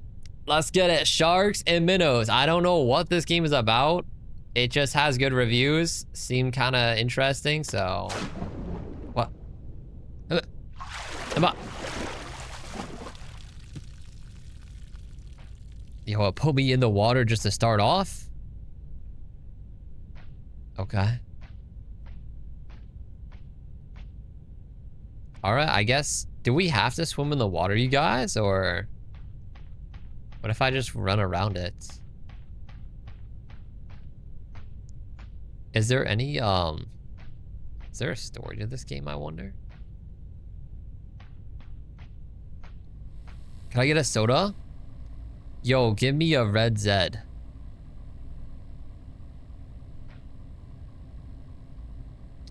Let's get it. Sharks and Minnows. I don't know what this game is about. It just has good reviews. Seem kind of interesting, so... What? Come on. Yo, it put me in the water just to start off? Okay. Alright, I guess... Do we have to swim in the water, you guys, or... What if I just run around it? Is there any, Is there a story to this game, I wonder? Can I get a soda? Yo, give me a red Zed.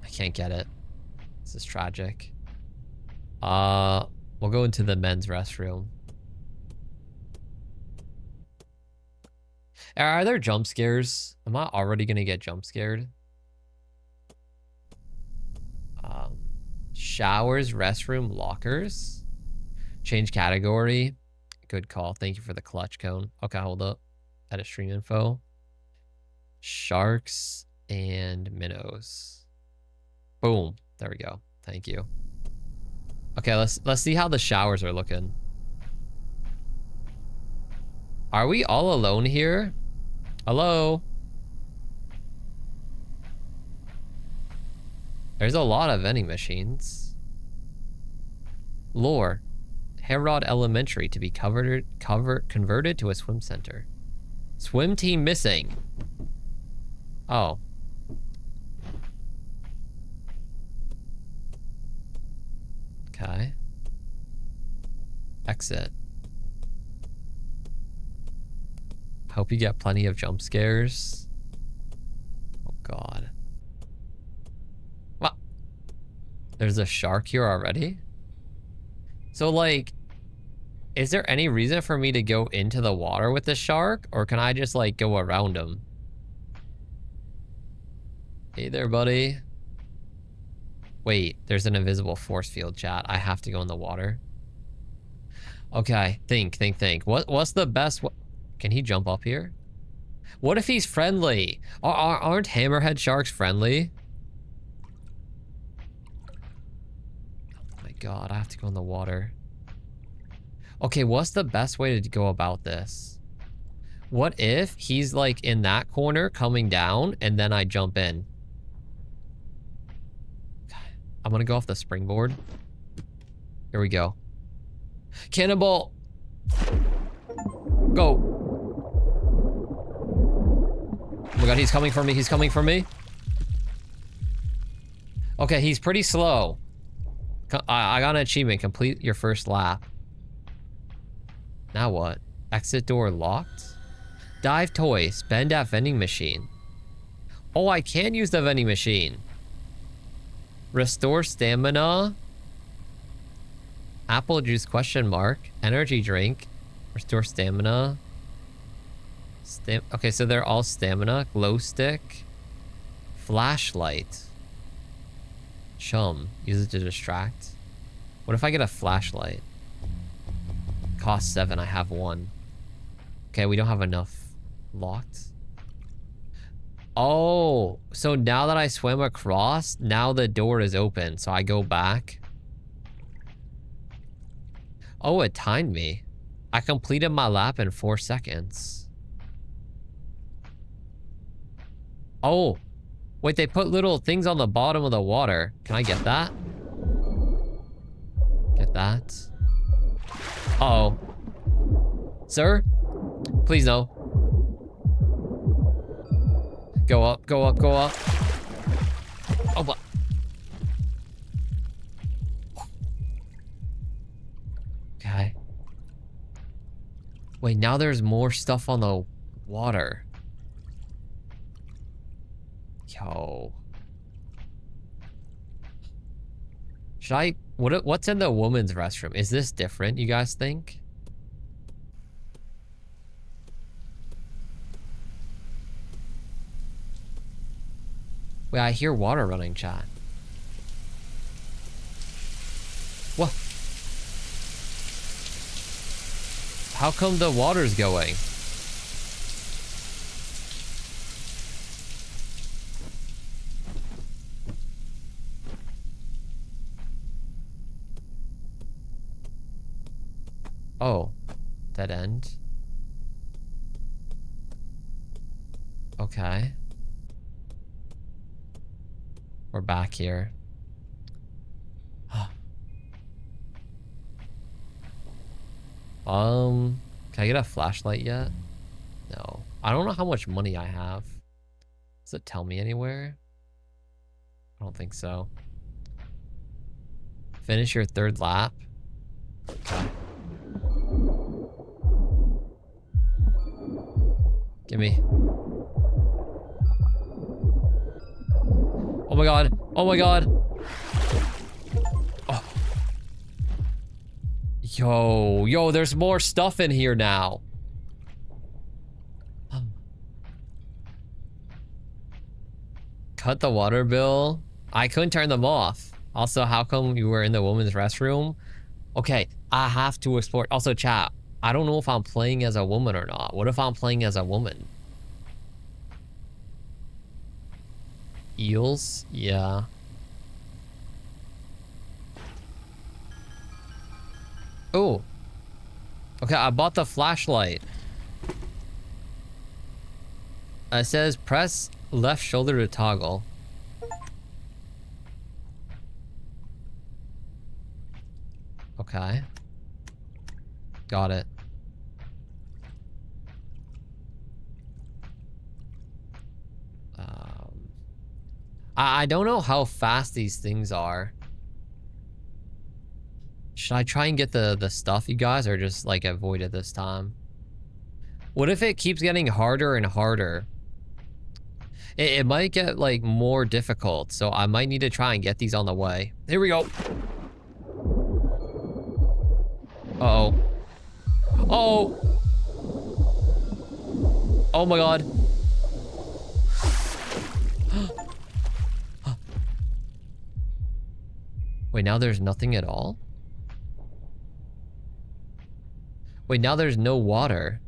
I can't get it. This is tragic. We'll go into the men's restroom. Are there jump scares? Am I already gonna get jump scared? Showers, restroom, lockers. Change category. Good call. Thank you for the clutch cone. Okay, hold up. Edit stream info. Sharks and minnows. Boom. There we go. Thank you. Okay, let's see how the showers are looking. Are we all alone here? Hello? There's a lot of vending machines. Lore. Herod Elementary to be converted to a swim center. Swim team missing. Oh. Okay. Exit. Hope you get plenty of jump scares. Oh god. What? There's a shark here already? So like, is there any reason for me to go into the water with the shark? Or can I just like go around him? Hey there, buddy. Wait, there's an invisible force field, chat. I have to go in the water. Okay, think. What's the best? Can he jump up here? What if he's friendly? Aren't hammerhead sharks friendly? Oh my god, I have to go in the water. Okay, what's the best way to go about this? What if he's like in that corner coming down and then I jump in? I'm gonna go off the springboard. Here we go. Cannonball! Go! Oh my god, he's coming for me, he's coming for me. Okay, he's pretty slow. I got an achievement, complete your first lap. Now what? Exit door locked? Dive toy, spend at vending machine. Oh, I can use the vending machine. Restore stamina. Apple juice question mark. Energy drink. Restore stamina. Okay, so they're all stamina. Glow stick. Flashlight. Chum. Use it to distract. What if I get a flashlight? Cost 7. I have 1. Okay, we don't have enough. Locked. Oh, so now that I swim across, now the door is open. So I go back. Oh, it timed me. I completed my lap in 4 seconds. Oh, wait, they put little things on the bottom of the water. Can I get that? Get that. Uh-oh. Sir? Please no. Go up, go up, go up. Oh, what? Okay. Wait, now there's more stuff on the water. Yo. Should I... What's in the woman's restroom? Is this different, you guys think? Wait, I hear water running, chat. What? How come the water's going? Oh, dead end. Okay. We're back here. Can I get a flashlight yet? No. I don't know how much money I have. Does it tell me anywhere? I don't think so. Finish your 3rd lap. Okay. Give me. Oh my god. Oh my god. Oh. Yo, there's more stuff in here now. cut the water bill. I couldn't turn them off. Also, how come you were in the woman's restroom? Okay, I have to explore. Also, chat, I don't know if I'm playing as a woman or not. What if I'm playing as a woman? Eels? Yeah. Oh. Okay, I bought the flashlight. It says press left shoulder to toggle. Okay. Got it. I don't know how fast these things are. Should I try and get the stuff, you guys, or just like avoid it this time? What if it keeps getting harder and harder? It might get like more difficult, so I might need to try and get these on the way. Here we go. Uh-oh. Oh! Oh my god. Wait, now there's nothing at all? Wait, now there's no water.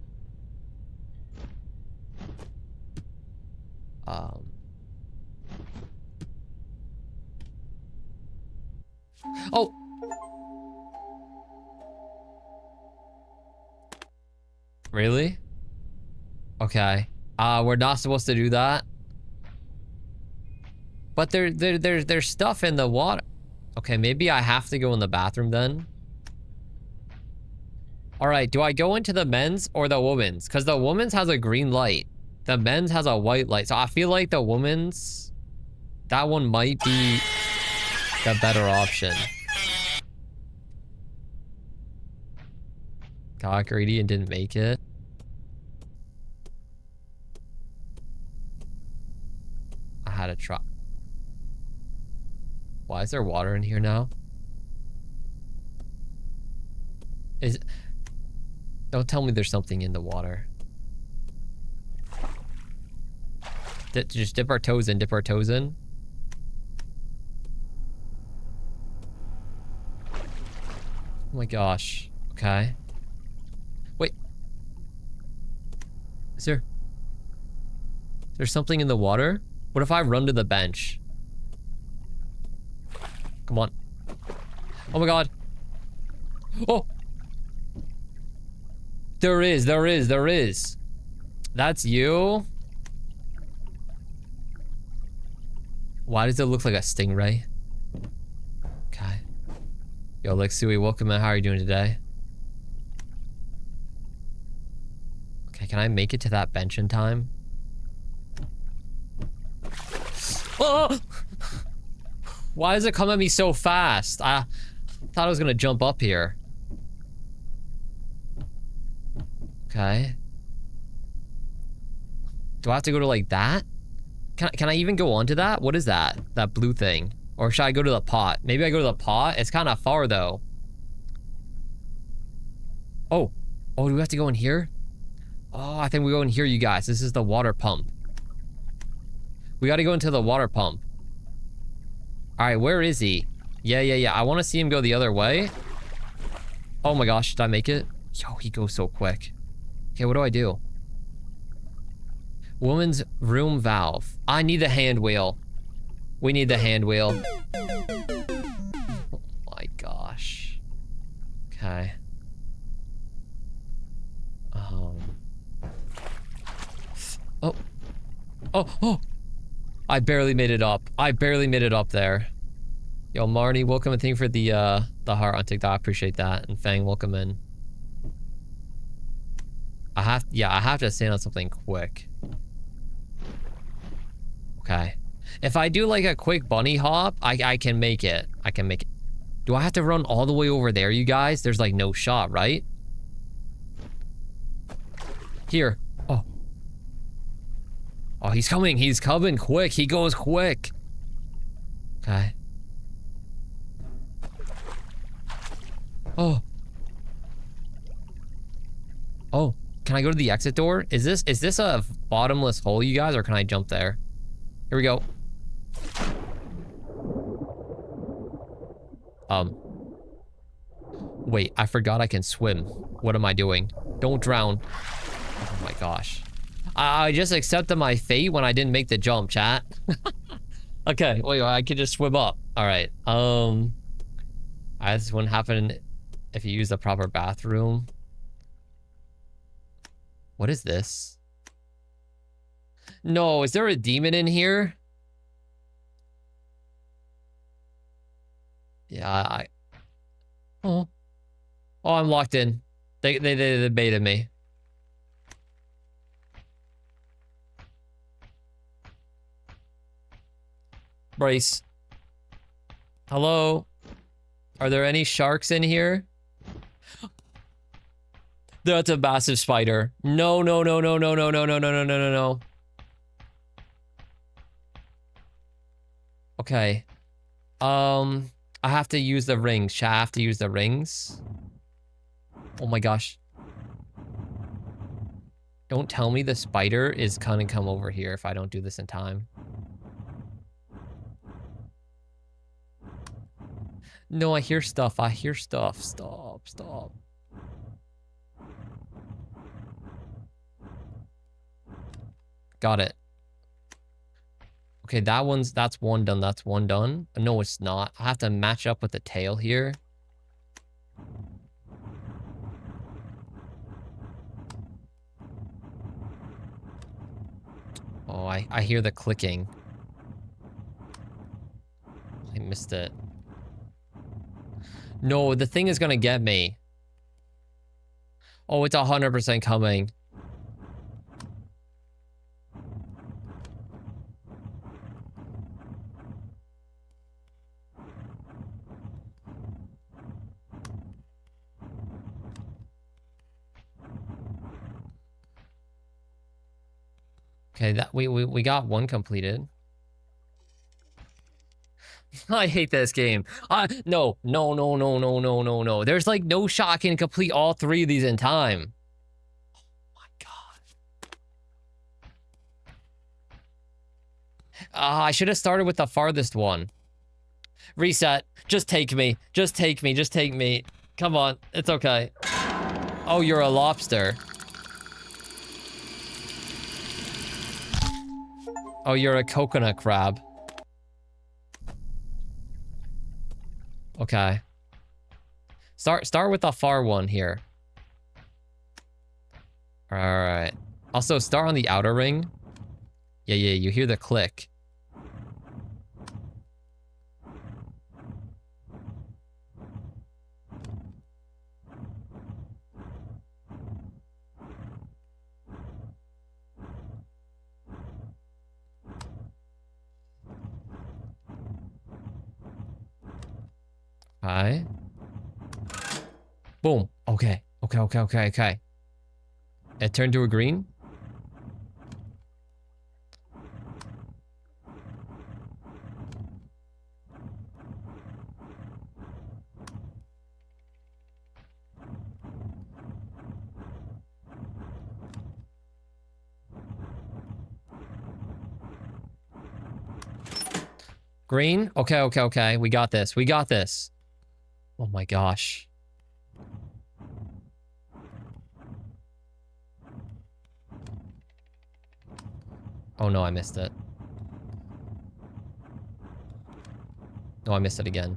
Oh! Really? Okay. We're not supposed to do that. But there's stuff in the water. Okay, maybe I have to go in the bathroom then. All right, do I go into the men's or the women's? Because the women's has a green light. The men's has a white light. So I feel like the women's, that one might be the better option. Got greedy and didn't make it. I had to try. Why is there water in here now? Don't tell me there's something in the water. Just dip our toes in, dip our toes in. Oh my gosh. Okay. Wait. Is there's something in the water? What if I run to the bench? Come on. Oh my god. Oh! There is. That's you? Why does it look like a stingray? Okay. Yo, Lexui, welcome in. How are you doing today? Okay, can I make it to that bench in time? Oh! Why does it come at me so fast? I thought I was gonna jump up here. Okay. Do I have to go to like that? Can I even go onto that? What is that? That blue thing? Or should I go to the pot? Maybe I go to the pot? It's kind of far though. Oh. Oh, do we have to go in here? Oh, I think we go in here, you guys. This is the water pump. We got to go into the water pump. All right, where is he? Yeah. I want to see him go the other way. Oh my gosh, did I make it? Yo, he goes so quick. Okay, what do I do? Woman's room valve. I need the hand wheel. We need the hand wheel. Oh my gosh. Okay. Oh. I barely made it up. I barely made it up there. Yo, Marnie, welcome and thank you for the heart on TikTok. I appreciate that. And Fang, welcome in. I have to stand on something quick. Okay. If I do like a quick bunny hop, I can make it. I can make it. Do I have to run all the way over there, you guys? There's like no shot, right? Here. Oh. Oh, he's coming. He's coming quick. He goes quick. Okay. Oh. Oh. Can I go to the exit door? Is this a bottomless hole, you guys, or can I jump there? Here we go. Wait, I forgot I can swim. What am I doing? Don't drown. Oh my gosh. I just accepted my fate when I didn't make the jump, chat. Okay, wait, I could just swim up. All right. This wouldn't happen if you use the proper bathroom. What is this? No, is there a demon in here? Yeah, oh, I'm locked in. They baited me. Brace. Hello? Are there any sharks in here? That's a massive spider. No, no, no, no, no, no, no, no, no, no, no, no, no. Okay. I have to use the rings. Shall I have to use the rings? Oh my gosh. Don't tell me the spider is gonna come over here if I don't do this in time. No, I hear stuff. I hear stuff. Stop, stop. Got it. Okay, that's one done. That's one done. No, it's not. I have to match up with the tail here. Oh, I hear the clicking. I missed it. No, the thing is gonna get me. Oh, it's 100% coming. Okay, that we got one completed. I hate this game. No, no, no, no, no, no, no, no. There's like no shot I can complete all 3 of these in time. Oh my god. I should have started with the farthest one. Reset. Just take me. Just take me. Just take me. Come on. It's okay. Oh, you're a lobster. Oh, you're a coconut crab. Okay. Start with the far one here. Alright. Also, start on the outer ring. Yeah, you hear the click. Hi. Boom. Okay. Okay. It turned to a green. Green? Okay. We got this. We got this. Oh my gosh. Oh no, I missed it. No, I missed it again.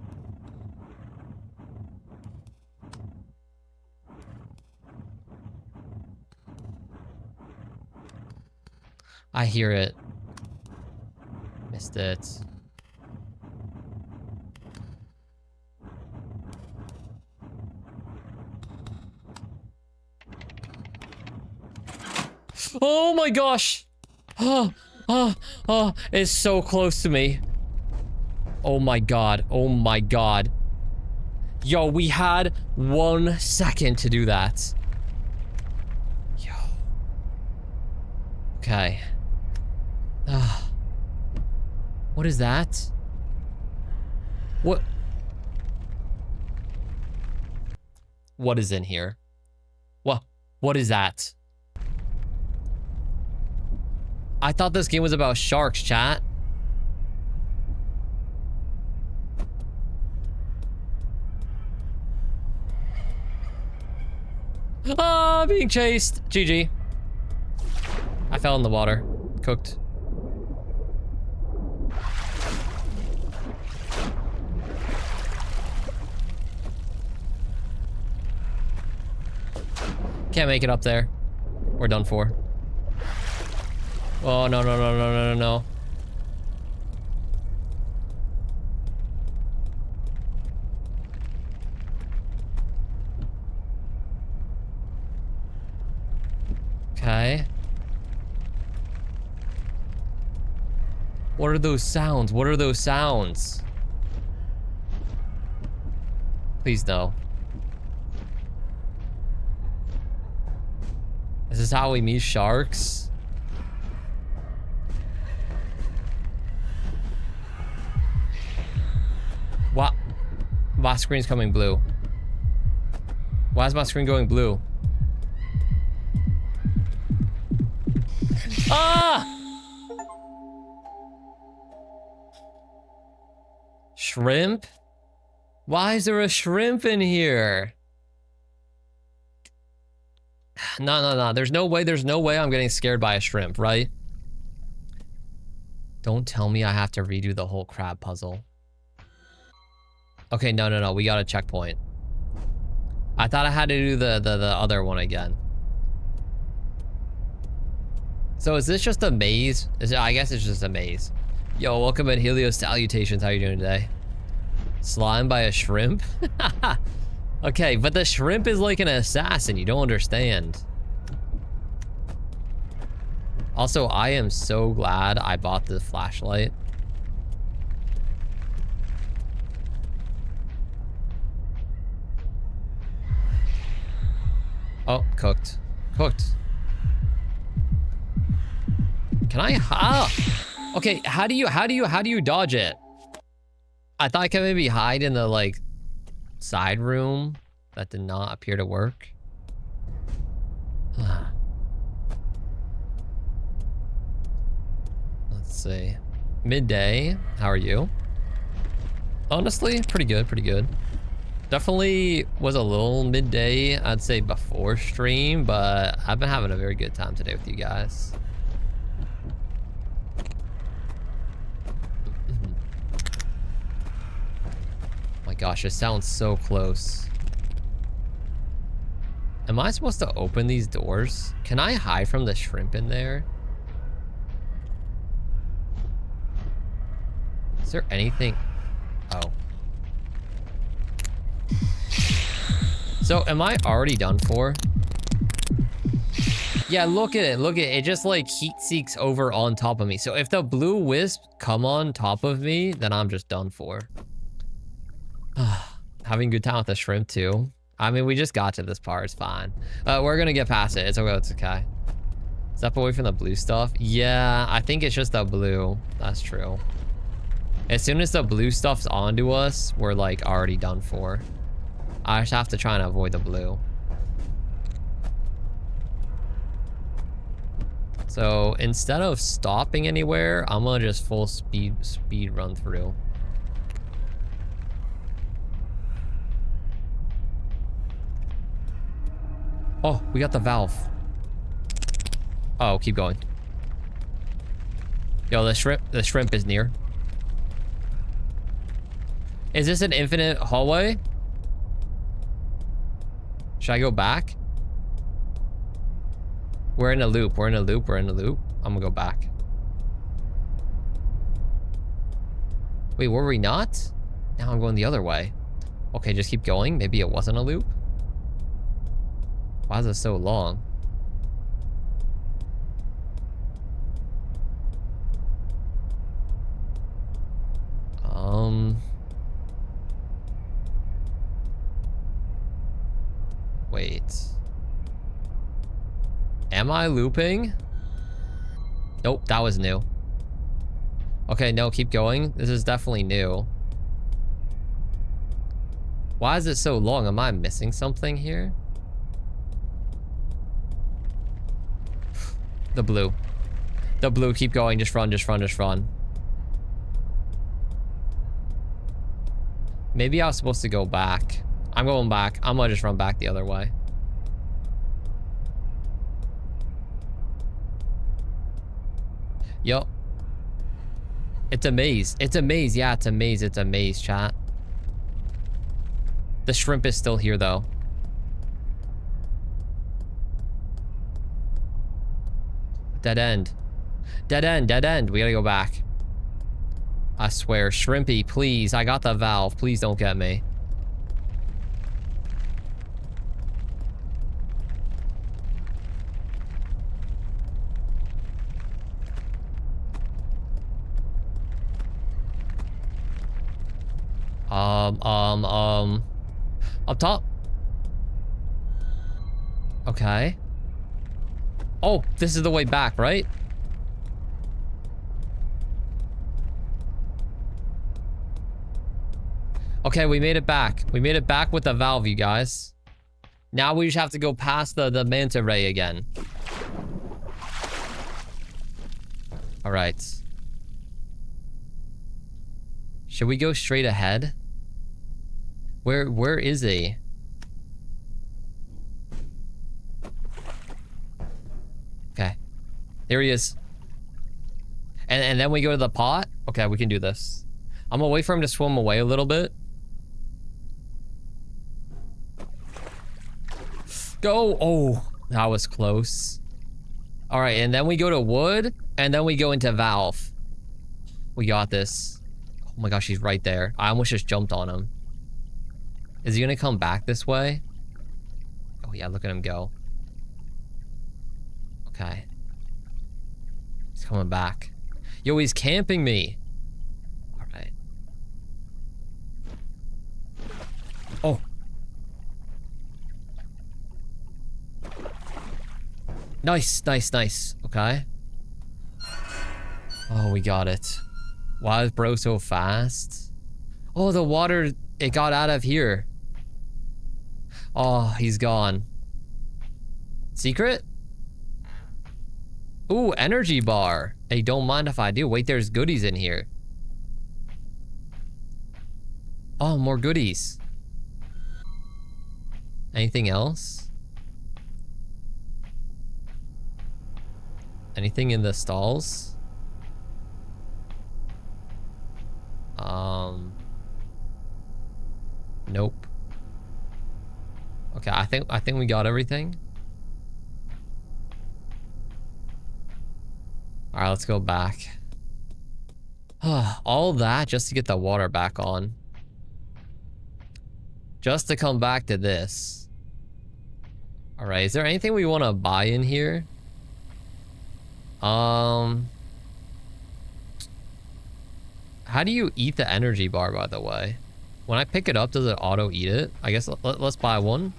I hear it. Missed it. Oh my gosh! It's so close to me. Oh my god. Oh my god. Yo, we had 1 second to do that. Yo. Okay. What is that? What is in here? What is that? I thought this game was about sharks, chat. Ah, being chased. GG. I fell in the water. Cooked. Can't make it up there. We're done for. Oh, no, no, no, no, no, no, no. Okay. What are those sounds? What are those sounds? Please no. Is this how we meet sharks? What? My screen's coming blue. Why is my screen going blue? Ah! Shrimp? Why is there a shrimp in here? No, no, no. There's no way I'm getting scared by a shrimp, right? Don't tell me I have to redo the whole crab puzzle. Okay, no, no, no. We got a checkpoint. I thought I had to do the other one again. So is this just a maze? I guess it's just a maze. Yo, welcome in Helios Salutations. How you doing today? Slimed by a shrimp? Okay, but the shrimp is like an assassin. You don't understand. Also, I am so glad I bought the flashlight. Oh, cooked. Cooked. Can I? Ah! Okay, how do you dodge it? I thought I could maybe hide in the like side room. That did not appear to work. Let's see. Midday. How are you? Honestly, pretty good, pretty good. Definitely was a little midday, I'd say, before stream, but I've been having a very good time today with you guys. My gosh, it sounds so close. Am I supposed to open these doors? Can I hide from the shrimp in there? Is there anything? Oh. So am I already done for? Yeah, look at it. Look at it. It just like heat seeks over on top of me. So if the blue wisps come on top of me, then I'm just done for. Having a good time with the shrimp too. I mean, we just got to this part. It's fine. We're gonna get past it. It's okay. It's okay. Step away from the blue stuff. Yeah, I think it's just the blue. That's true. As soon as the blue stuff's onto us, we're like already done for. I just have to try and avoid the blue. So instead of stopping anywhere, I'm gonna just full speed run through. Oh, we got the valve. Oh, keep going. Yo, the shrimp is near. Is this an infinite hallway? Should I go back? We're in a loop. We're in a loop. We're in a loop. I'm gonna go back. Wait, were we not? Now I'm going the other way. Okay, just keep going. Maybe it wasn't a loop. Why is it so long? Wait. Am I looping? Nope, that was new. Okay, no, keep going. This is definitely new. Why is it so long? Am I missing something here? The blue. The blue, keep going. Just run, just run, just run. Maybe I was supposed to go back. I'm going back. I'm gonna just run back the other way. Yup. It's a maze. It's a maze. Yeah, it's a maze. It's a maze, chat. The shrimp is still here, though. Dead end. Dead end. Dead end. We gotta go back. I swear. Shrimpy, please. I got the valve. Please don't get me. Up top. Okay. Oh, this is the way back, right? Okay, we made it back. We made it back with the valve, you guys. Now we just have to go past the manta ray again. All right. Should we go straight ahead? Where is he? Okay. There he is. And then we go to the pot? Okay, we can do this. I'm gonna wait for him to swim away a little bit. Go! Oh, that was close. All right, and then we go to wood, and then we go into valve. We got this. Oh my gosh, he's right there. I almost just jumped on him. Is he gonna come back this way? Oh yeah, look at him go. Okay. He's coming back. Yo, he's camping me. All right. Oh. Nice, nice, nice. Okay. Oh, we got it. Why is bro so fast? Oh, the water, it got out of here. Oh, he's gone. Secret? Ooh, energy bar. Hey, don't mind if I do. Wait, there's goodies in here. Oh, more goodies. Anything else? Anything in the stalls? Nope. Okay, I think we got everything. All right, let's go back. All that just to get the water back on. Just to come back to this. All right, is there anything we want to buy in here? How do you eat the energy bar, by the way? When I pick it up, does it auto eat it? I guess let's buy one.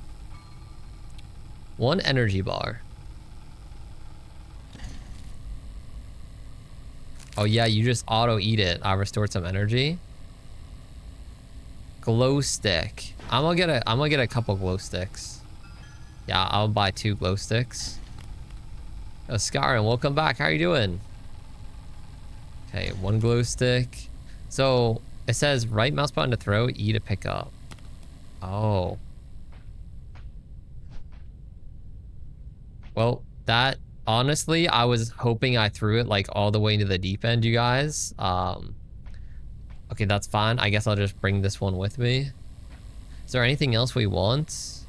One energy bar. Oh yeah, you just auto eat it. I restored some energy. Glow stick. I'm gonna get a couple glow sticks. Yeah, I'll buy 2 glow sticks. Oh, Skyrim, welcome back. How are you doing? Okay, 1 glow stick. So it says right mouse button to throw, E to pick up. Oh. Well, that honestly, I was hoping I threw it like all the way into the deep end, you guys. Okay, that's fine. I guess I'll just bring this one with me. Is there anything else we want?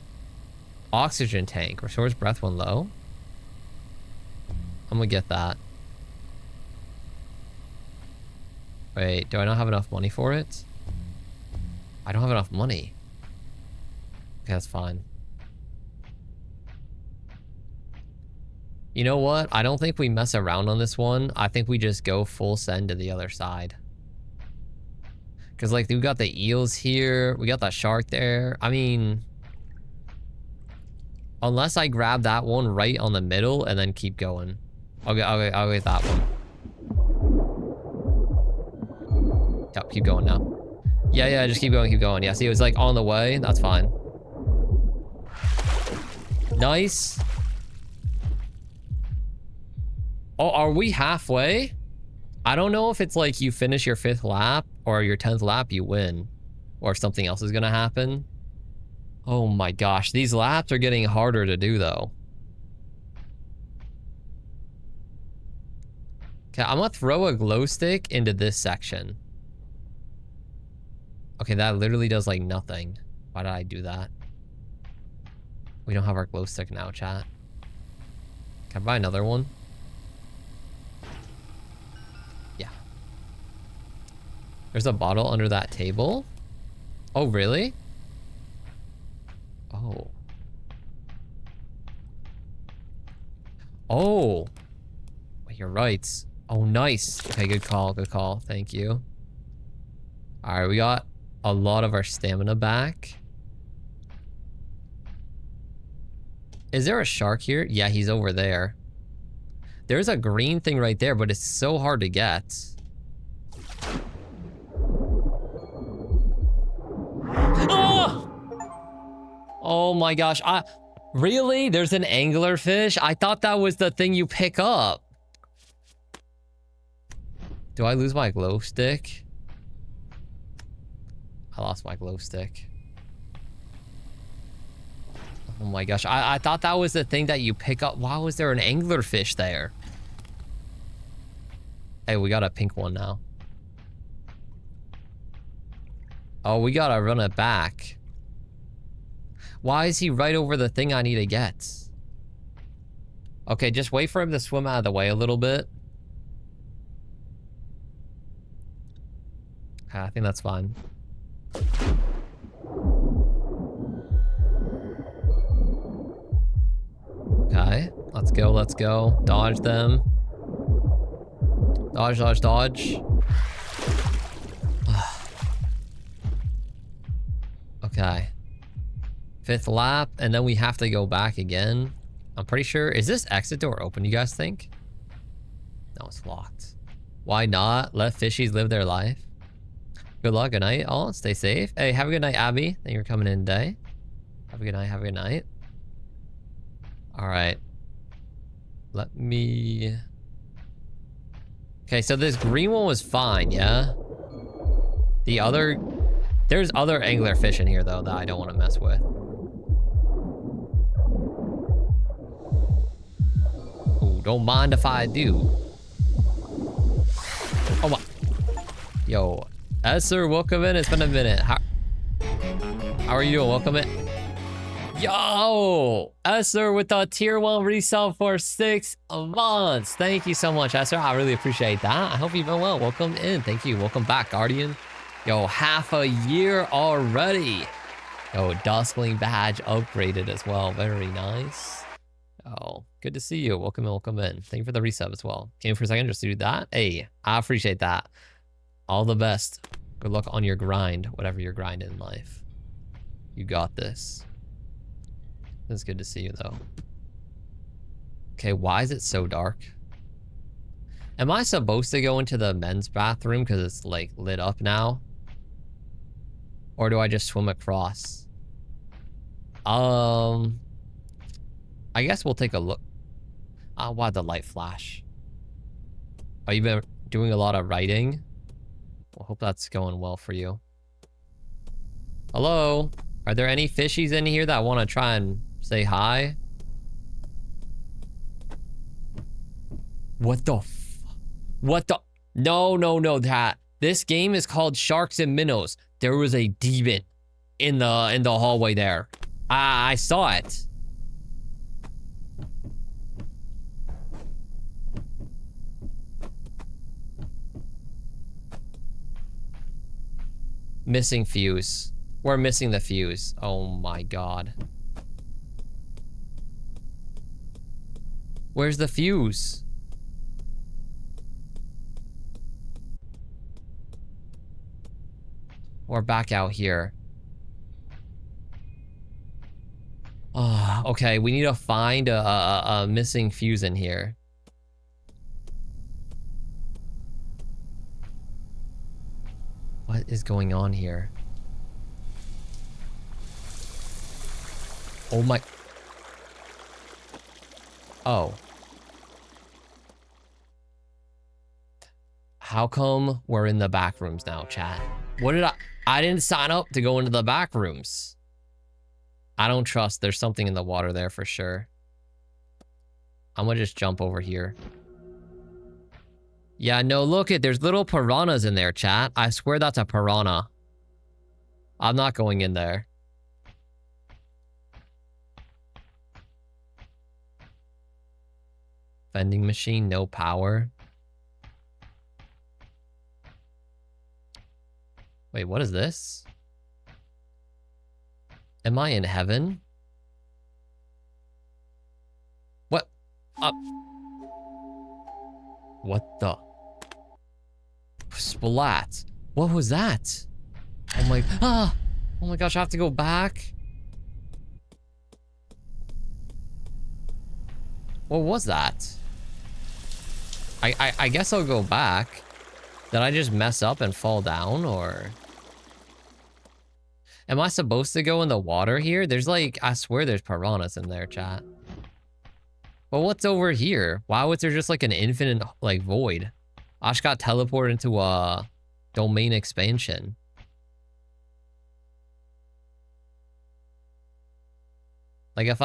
Oxygen tank. Restores breath when low. I'm gonna get that. Wait, do I not have enough money for it? I don't have enough money. Okay, that's fine. You know what? I don't think we mess around on this one. I think we just go full send to the other side. Because, like, we got the eels here. We got that shark there. I mean... unless I grab that one right on the middle and then keep going. I'll get that one. Yep, keep going now. Yeah, just keep going, keep going. Yeah, see, it was, like, on the way. That's fine. Nice. Oh, are we halfway? I don't know if it's like you finish your 5th lap or your 10th lap, you win. Or if something else is gonna happen. Oh my gosh, these laps are getting harder to do though. Okay, I'm gonna throw a glow stick into this section. Okay, that literally does like nothing. Why did I do that? We don't have our glow stick now, chat. Can I buy another one? Yeah. There's a bottle under that table. Oh, really? Oh. Oh. You're right. Oh, nice. Okay, good call. Good call. Thank you. All right, we got a lot of our stamina back. Is there a shark here? Yeah, he's over there. There's a green thing right there, but it's so hard to get. Oh! Oh my gosh. Really? There's an anglerfish? I thought that was the thing you pick up. Do I lose my glow stick? I lost my glow stick. Oh my gosh. I thought that was the thing that you pick up. Why was there an anglerfish there? Hey, we got a pink one now. Oh, we gotta run it back. Why is he right over the thing I need to get? Okay, just wait for him to swim out of the way a little bit. Okay, I think that's fine. Okay, let's go, let's go. Dodge them. Dodge, dodge, dodge. Okay. 5th lap, and then we have to go back again. I'm pretty sure. Is this exit door open, you guys think? No, it's locked. Why not? Let fishies live their life. Good luck, good night, all. Stay safe. Hey, have a good night, Abby. Thank you for coming in today. Have a good night, have a good night. All right. Let me... Okay, so this green one was fine, yeah? The other... There's other anglerfish in here, though, that I don't want to mess with. Ooh, don't mind if I do. Oh my... Yo, Esther, welcome in. It's been a minute. How are you doing? Welcome in. Yo, Esther with the tier 1 resell for 6 months. Thank you so much, Esther. I really appreciate that. I hope you've been well. Welcome in. Thank you. Welcome back, Guardian. Yo, half a year already. Yo, Duskling badge upgraded as well. Very nice. Oh, good to see you. Welcome in, welcome in. Thank you for the resub as well. Came for a second just to do that. Hey, I appreciate that. All the best. Good luck on your grind, whatever you're grinding in life. You got this. It's good to see you, though. Okay, why is it so dark? Am I supposed to go into the men's bathroom because it's, like, lit up now? Or do I just swim across? I guess we'll take a look. Why'd the light flash? Oh, you've been doing a lot of writing? Well, hope that's going well for you. Hello? Are there any fishies in here that want to try and say hi? What the What the? No, no, no, that. This game is called Sharks and Minnows. There was a demon in the hallway there. I saw it. Missing fuse. We're missing the fuse. Oh my god. Where's the fuse? We're back out here. Oh, okay, we need to find a missing fuse in here. What is going on here? Oh my... Oh. How come we're in the back rooms now, chat? What did I didn't sign up to go into the back rooms. I don't trust. There's something in the water there for sure. I'm gonna just jump over here. Yeah, no, look it. There's little piranhas in there, chat. I swear that's a piranha. I'm not going in there. Vending machine, no power. Wait, what is this? Am I in heaven? What? What the? Splat. What was that? Oh my gosh, I have to go back. What was that? I guess I'll go back. Did I just mess up and fall down, or? Am I supposed to go in the water here? There's like, I swear there's piranhas in there, chat. But what's over here? Why was there just like an infinite, like, void? I just got teleported into a domain expansion. Like, if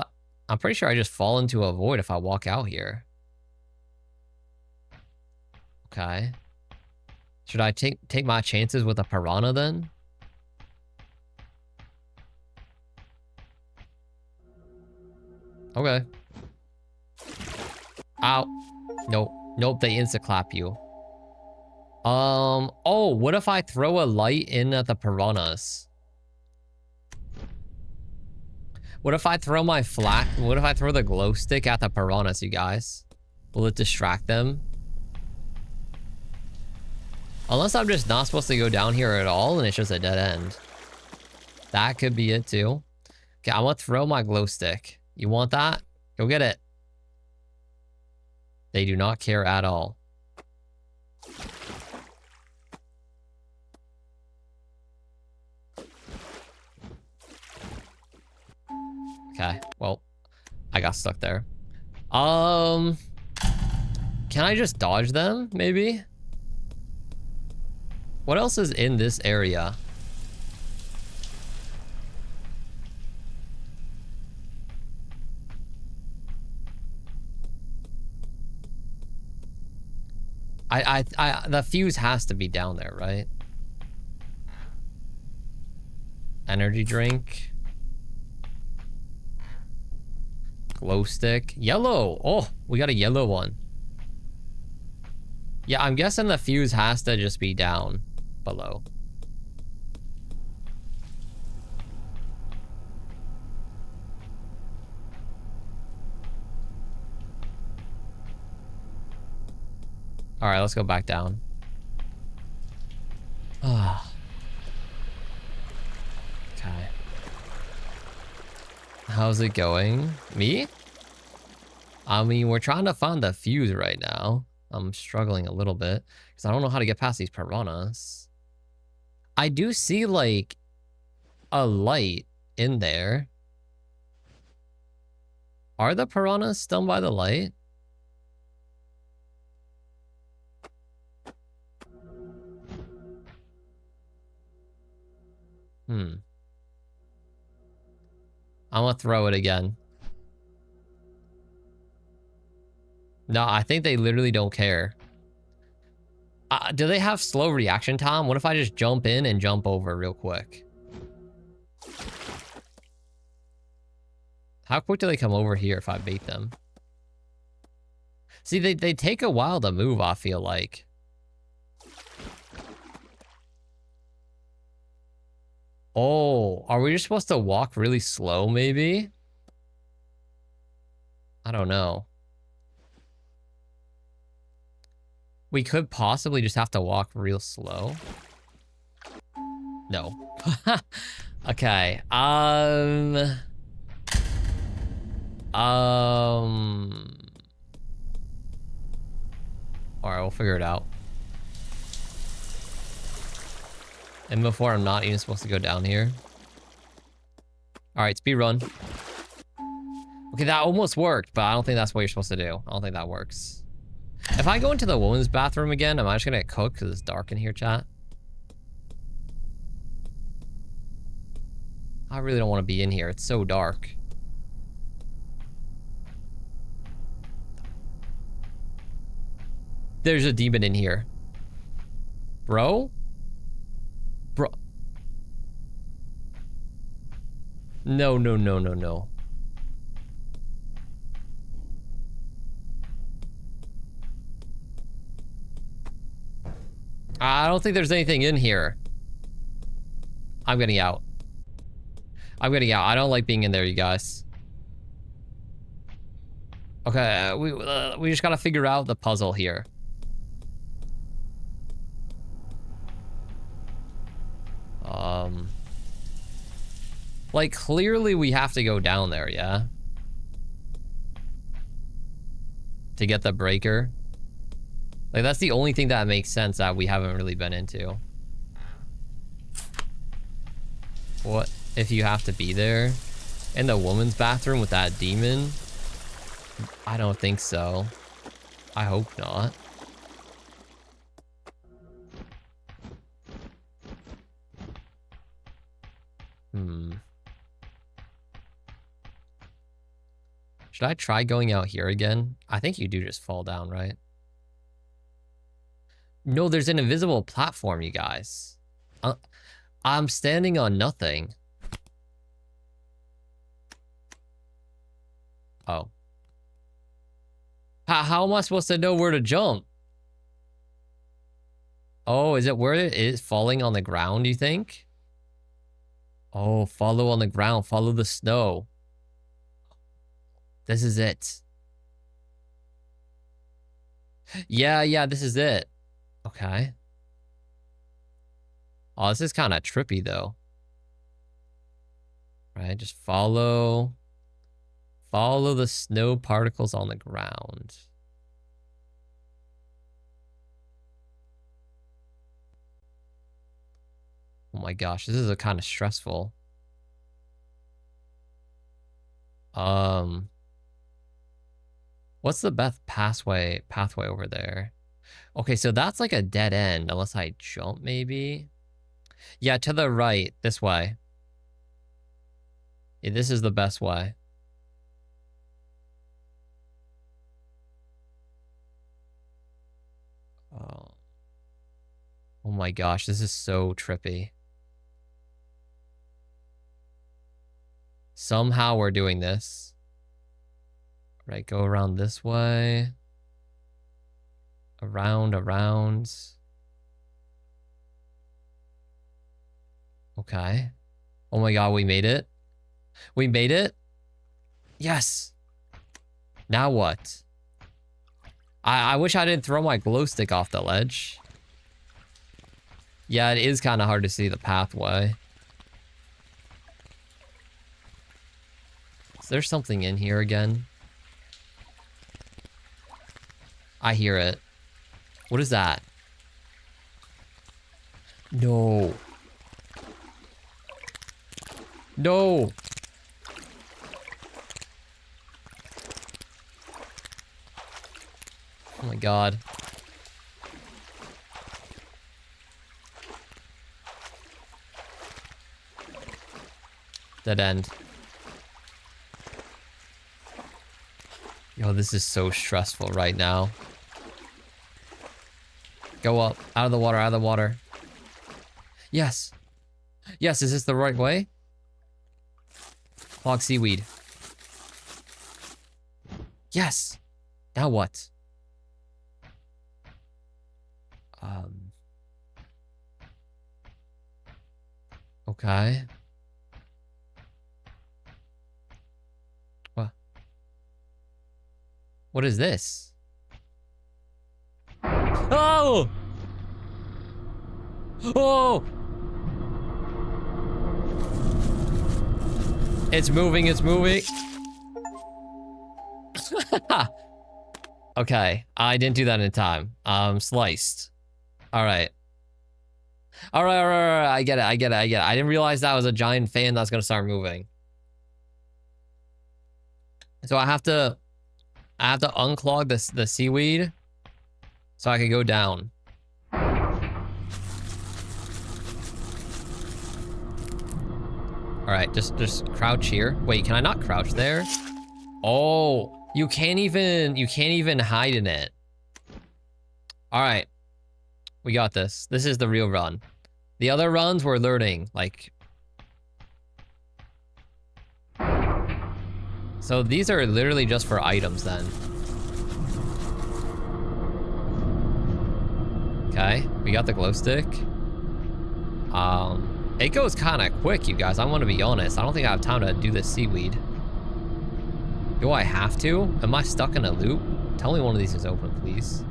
I'm pretty sure I just fall into a void if I walk out here. Okay. Should I take my chances with a piranha then? Okay. Ow. Nope. Nope, they insta-clap you. Oh, what if I throw a light in at the piranhas? What if I throw what if I throw the glow stick at the piranhas, you guys? Will it distract them? Unless I'm just not supposed to go down here at all and it's just a dead end. That could be it too. Okay, I'm gonna throw my glow stick. You want that? Go get it. They do not care at all. Okay, well, I got stuck there. Can I just dodge them, maybe? What else is in this area? The fuse has to be down there, right? Energy drink. Glow stick. Yellow. Oh, we got a yellow one. Yeah, I'm guessing the fuse has to just be down below. All right, let's go back down. Ah. Okay. How's it going? Me? I mean, we're trying to find the fuse right now. I'm struggling a little bit because I don't know how to get past these piranhas. I do see like a light in there. Are the piranhas stunned by the light? I'm gonna throw it again. No, I think they literally don't care. Do they have slow reaction time? What if I just jump in and jump over real quick? How quick do they come over here if I bait them? See, they take a while to move, I feel like. Oh, are we just supposed to walk really slow, maybe? I don't know. We could possibly just have to walk real slow. No. Okay. All right, we'll figure it out. And before, I'm not even supposed to go down here. All right, speed run. Okay, that almost worked, but I don't think that's what you're supposed to do. I don't think that works. If I go into the women's bathroom again, am I just gonna get cooked because it's dark in here, chat? I really don't want to be in here. It's so dark. There's a demon in here. Bro? Bro. No, no, no, no, no. I don't think there's anything in here. I'm getting out. I'm getting out. I don't like being in there, you guys. Okay, we just gotta figure out the puzzle here. Like, clearly we have to go down there, yeah? To get the breaker. Like, that's the only thing that makes sense that we haven't really been into. What if you have to be there? In the woman's bathroom with that demon? I don't think so. I hope not. Should I try going out here again? I think you do just fall down, right? No, there's an invisible platform, you guys. I'm standing on nothing. Oh. How am I supposed to know where to jump? Oh, is it where it is falling on the ground, you think? Oh, follow on the ground. Follow the snow. This is it. Yeah, this is it. Okay. Oh, this is kind of trippy, though. Right, just follow the snow particles on the ground. Oh my gosh, this is a kind of stressful. What's the best pathway over there? Okay, so that's like a dead end unless I jump, maybe. Yeah, to the right, this way. Yeah, this is the best way. Oh my gosh, this is so trippy. Somehow we're doing this. Right, go around this way. Around. Okay. Oh my god, we made it. We made it? Yes. Now what? I wish I didn't throw my glow stick off the ledge. Yeah, it is kind of hard to see the pathway. Is there something in here again? I hear it. What is that? No. No. Oh my god. Dead end. Yo, this is so stressful right now. Go up. Out of the water. Yes. Yes, is this the right way? Clog seaweed. Yes. Now what? Okay. What is this? Oh! Oh! It's moving. Okay, I didn't do that in time. Sliced. All right. All right. I get it. I didn't realize that was a giant fan that's gonna start moving. So I have to unclog the seaweed so I can go down. All right, just crouch here. Wait, can I not crouch there? Oh, you can't even hide in it. All right. We got this. This is the real run. The other runs we're learning, like... So these are literally just for items then. Okay, we got the glow stick. It goes kind of quick, you guys. I want to be honest. I don't think I have time to do this seaweed. Do I have to? Am I stuck in a loop? Tell me one of these is open, please.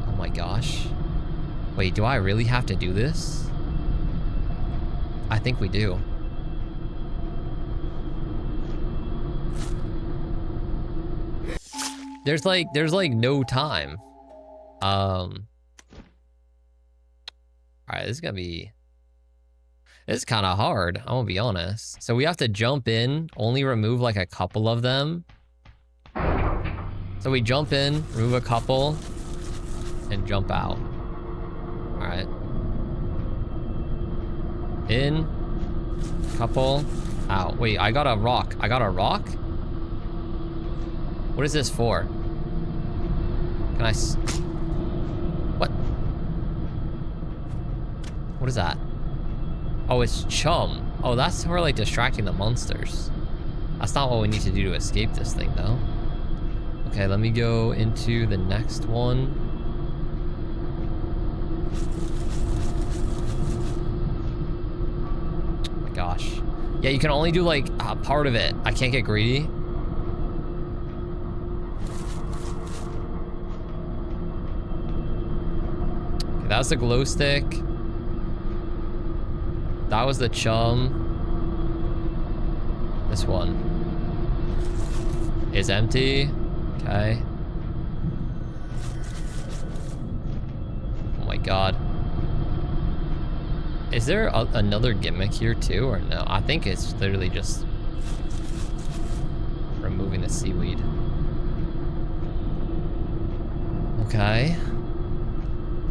Oh my gosh. Wait, do I really have to do this? I think we do. There's like no time. Alright, this is gonna be... This is kind of hard, I'm gonna be honest. So we have to jump in, only remove like a couple of them. So we jump in, remove a couple, and jump out. Alright. In, couple, out. Wait, I got a rock. I got a rock? What is this for? Can I what? What is that? Oh, it's chum. Oh, that's for like distracting the monsters. That's not what we need to do to escape this thing though. Okay, let me go into the next one. Oh my gosh. Yeah, you can only do like part of it. I can't get greedy. Okay, that was the glow stick. That was the chum. This one is empty. Okay. Oh my god. Is there another gimmick here too, or no? I think it's literally just removing the seaweed. Okay.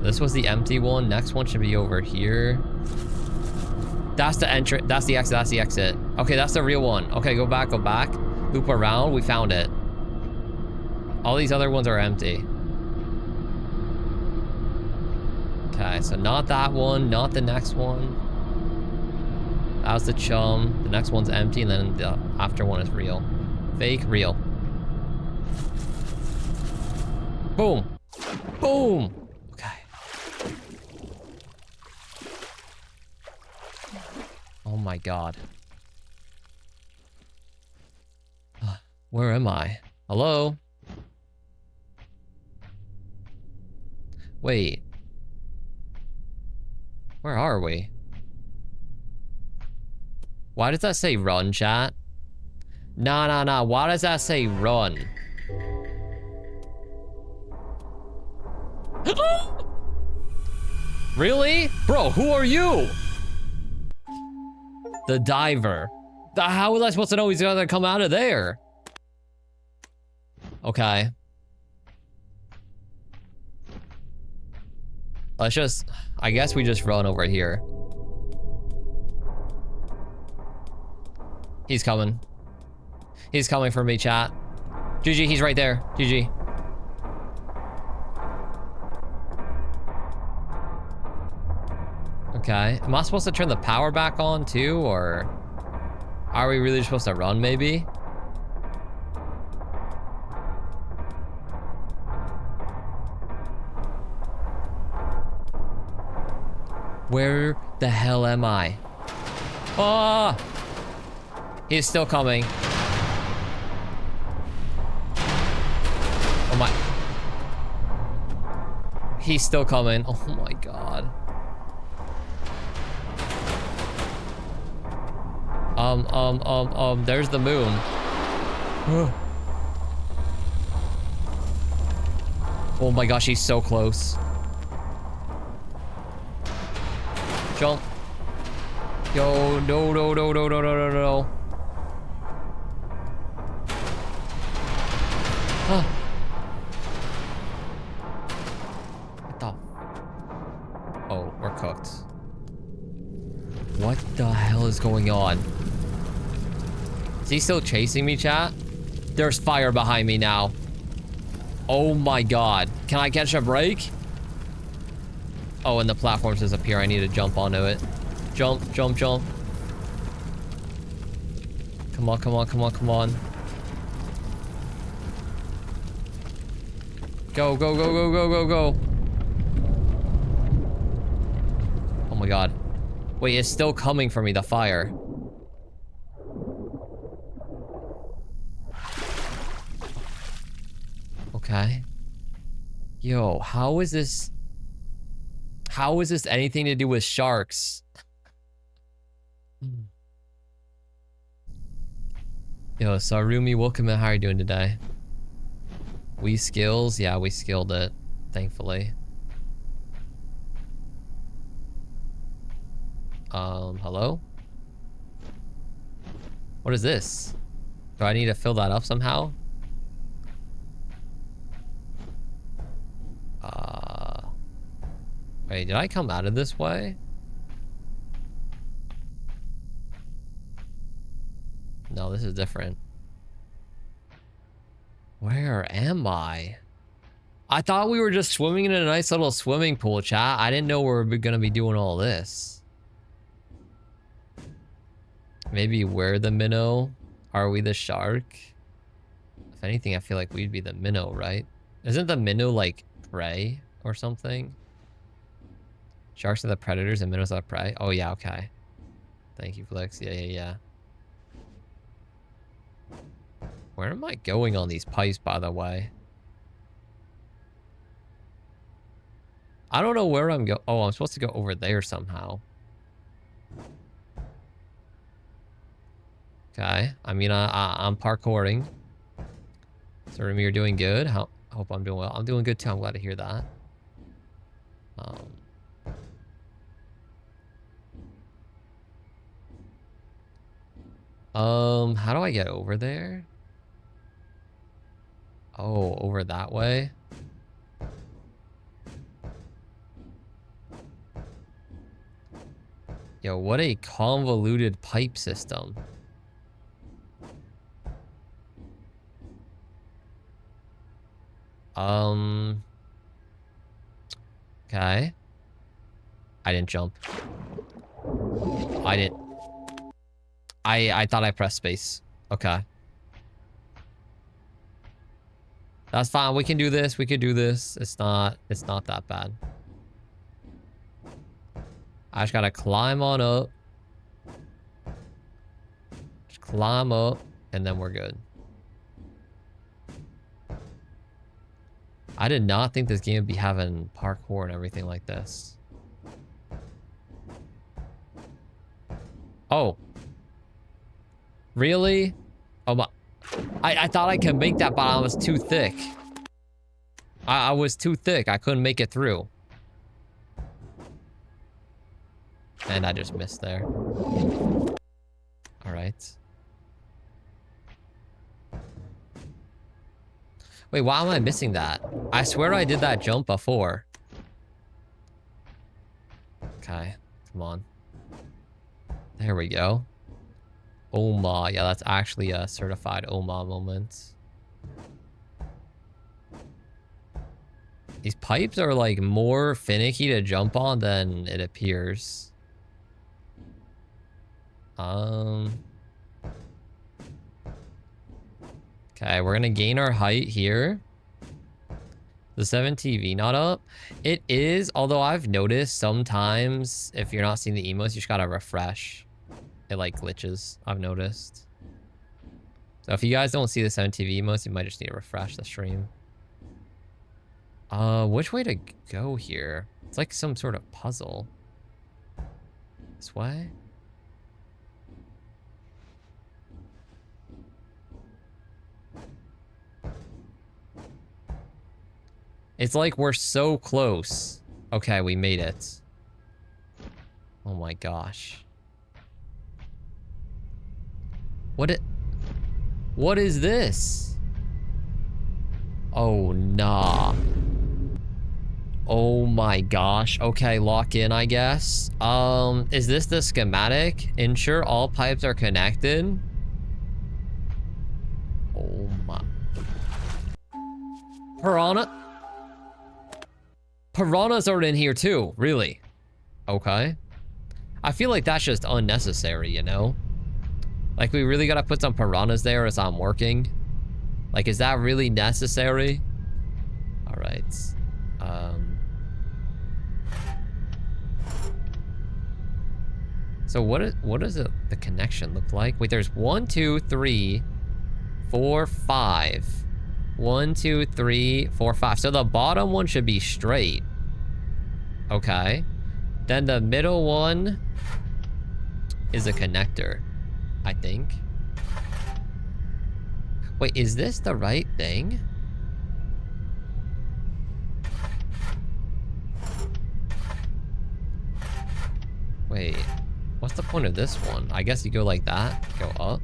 This was the empty one. Next one should be over here. That's the entrance. That's the exit. That's the exit. Okay, that's the real one. Okay, go back, go back. Loop around. We found it. All these other ones are empty. Okay, so not that one, not the next one. That was the chum. The next one's empty, and then the after one is real. Fake, real. Boom. Boom. Okay. Oh my god. Where am I? Hello? Wait. Where are we? Why does that say run, chat? Nah. Why does that say run? Really? Bro, who are you? The diver. How was I supposed to know he's gonna come out of there? Okay. Let's just... I guess we just run over here. He's coming. He's coming for me, chat. GG, he's right there. GG. Okay. Am I supposed to turn the power back on too, or... Are we really supposed to run, maybe? Where the hell am I? Oh! He's still coming. Oh my... He's still coming. Oh my god. There's the moon. Oh my gosh, he's so close. Jump. Yo, no. Huh. What the? Oh, we're cooked. What the hell is going on? Is he still chasing me, chat? There's fire behind me now. Oh my god. Can I catch a break? Oh, and the platforms disappear. I need to jump onto it. Jump, jump, jump. Come on, come on, come on, come on. Go, go, go, go, go, go, go. Oh my god. Wait, it's still coming for me, the fire. Okay. Yo, how is this anything to do with sharks? Yo, Sarumi, welcome in. How are you doing today? We skills? Yeah, we skilled it, thankfully. Hello? What is this? Do I need to fill that up somehow? Wait, did I come out of this way? No, this is different. Where am I? I thought we were just swimming in a nice little swimming pool, chat. I didn't know we were gonna be doing all this. Maybe we're the minnow? Are we the shark? If anything, I feel like we'd be the minnow, right? Isn't the minnow like prey or something? Sharks are the predators and minnows are prey? Oh yeah, okay. Thank you, Flex. Yeah, yeah, yeah. Where am I going on these pipes, by the way? I don't know where I'm going. Oh, I'm supposed to go over there somehow. Okay. I mean, I'm parkouring. So, Remy, you're doing good. I hope I'm doing well. I'm doing good, too. I'm glad to hear that. How do I get over there? Oh, over that way? Yo, what a convoluted pipe system. Okay. I didn't jump. I didn't. I thought I pressed space. Okay. That's fine. We can do this. We could do this. It's not that bad. I just gotta climb on up. Just climb up, and then we're good. I did not think this game would be having parkour and everything like this. Oh. Really? Oh my. I thought I could make that, but I was too thick. I was too thick. I couldn't make it through. And I just missed there. Alright. Wait, why am I missing that? I swear I did that jump before. Okay, come on. There we go. Oma, yeah, that's actually a certified Oma moment. These pipes are like more finicky to jump on than it appears. Okay, we're gonna gain our height here. The 7TV not up. It is, although I've noticed sometimes if you're not seeing the emotes, you just gotta refresh. It like glitches, I've noticed. So if you guys don't see the 7TV emotes, you might just need to refresh the stream. Which way to go here? It's like some sort of puzzle. This way? It's like we're so close. Okay, we made it. Oh my gosh. What is this? Oh, nah. Oh my gosh. Okay, lock in, I guess. Is this the schematic? Ensure all pipes are connected. Oh my. Piranha. Piranhas are in here too, really? Okay. I feel like that's just unnecessary, you know? Like, we really gotta put some piranhas there as I'm working. Like, is that really necessary? All right. So what does the connection look like? Wait, there's 1, 2, 3, 4, 5. 1, 2, 3, 4, 5. So the bottom one should be straight. Okay. Then the middle one is a connector, I think. Wait, is this the right thing? Wait, what's the point of this one? I guess you go like that, go up.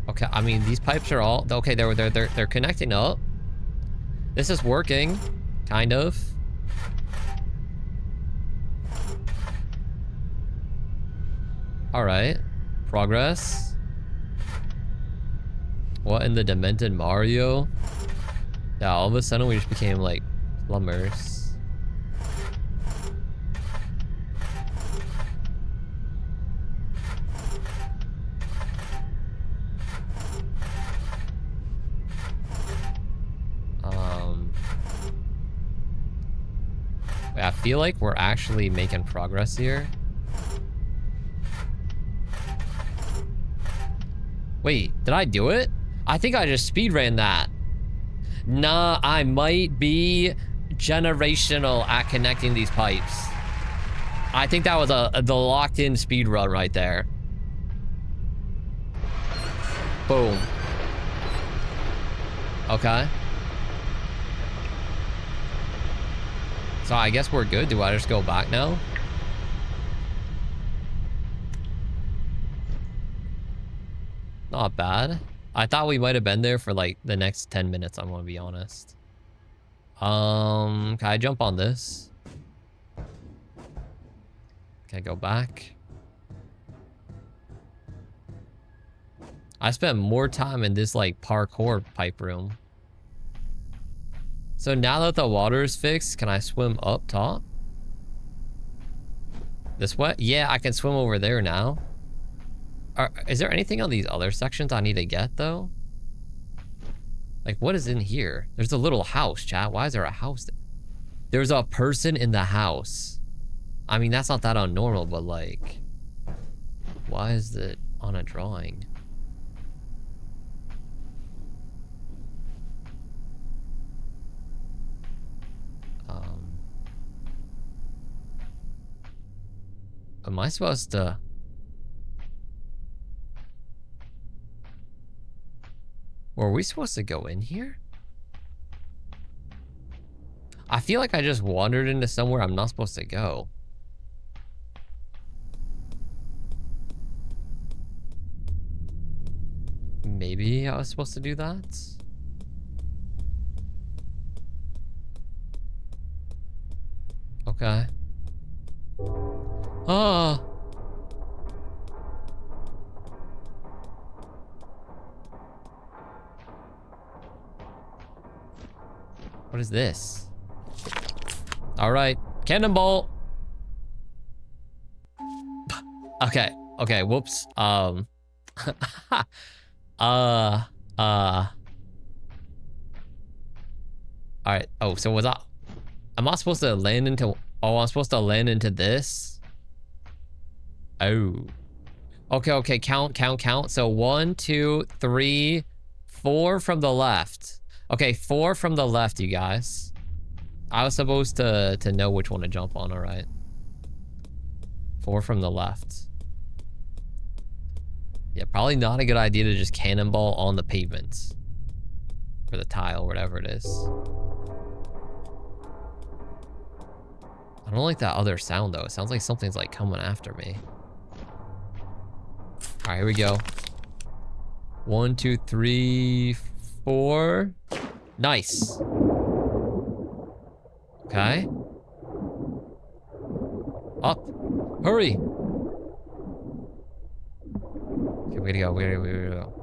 Okay, I mean, these pipes are all, okay, they're connecting up. This is working, kind of. All right, progress. What in the demented Mario? Yeah, all of a sudden we just became like plumbers. I feel like we're actually making progress here. Wait, did I do it? I think I just speed ran that. Nah, I might be generational at connecting these pipes. I think that was the locked in speed run right there. Boom. Okay. So I guess we're good. Do I just go back now? Not bad. I thought we might have been there for like the next 10 minutes, I'm gonna be honest. Can I jump on this? Can I go back? I spent more time in this like parkour pipe room. So now that the water is fixed, can I swim up top? This way? Yeah, I can swim over there now. Is there anything on these other sections I need to get, though? Like, what is in here? There's a little house, chat. Why is there a house? There's a person in the house. I mean, that's not that unnormal, but, like... Why is it on a drawing? Am I supposed to... Were we supposed to go in here? I feel like I just wandered into somewhere I'm not supposed to go. Maybe I was supposed to do that? Okay. Ah. What is this? All right, cannonball. Okay, okay, whoops. All right. Oh, so was I? Am I supposed to land into? Oh, I'm supposed to land into this. Oh. Okay, okay. Count, count, count. So 1, 2, 3, 4 from the left. Okay, 4 from the left, you guys. I was supposed to know which one to jump on, all right. 4 from the left. Yeah, probably not a good idea to just cannonball on the pavement. Or the tile, whatever it is. I don't like that other sound, though. It sounds like something's, like, coming after me. All right, here we go. 1, 2, 3, 4. Nice. Okay. Up. Hurry. Okay, way to go. Way to go.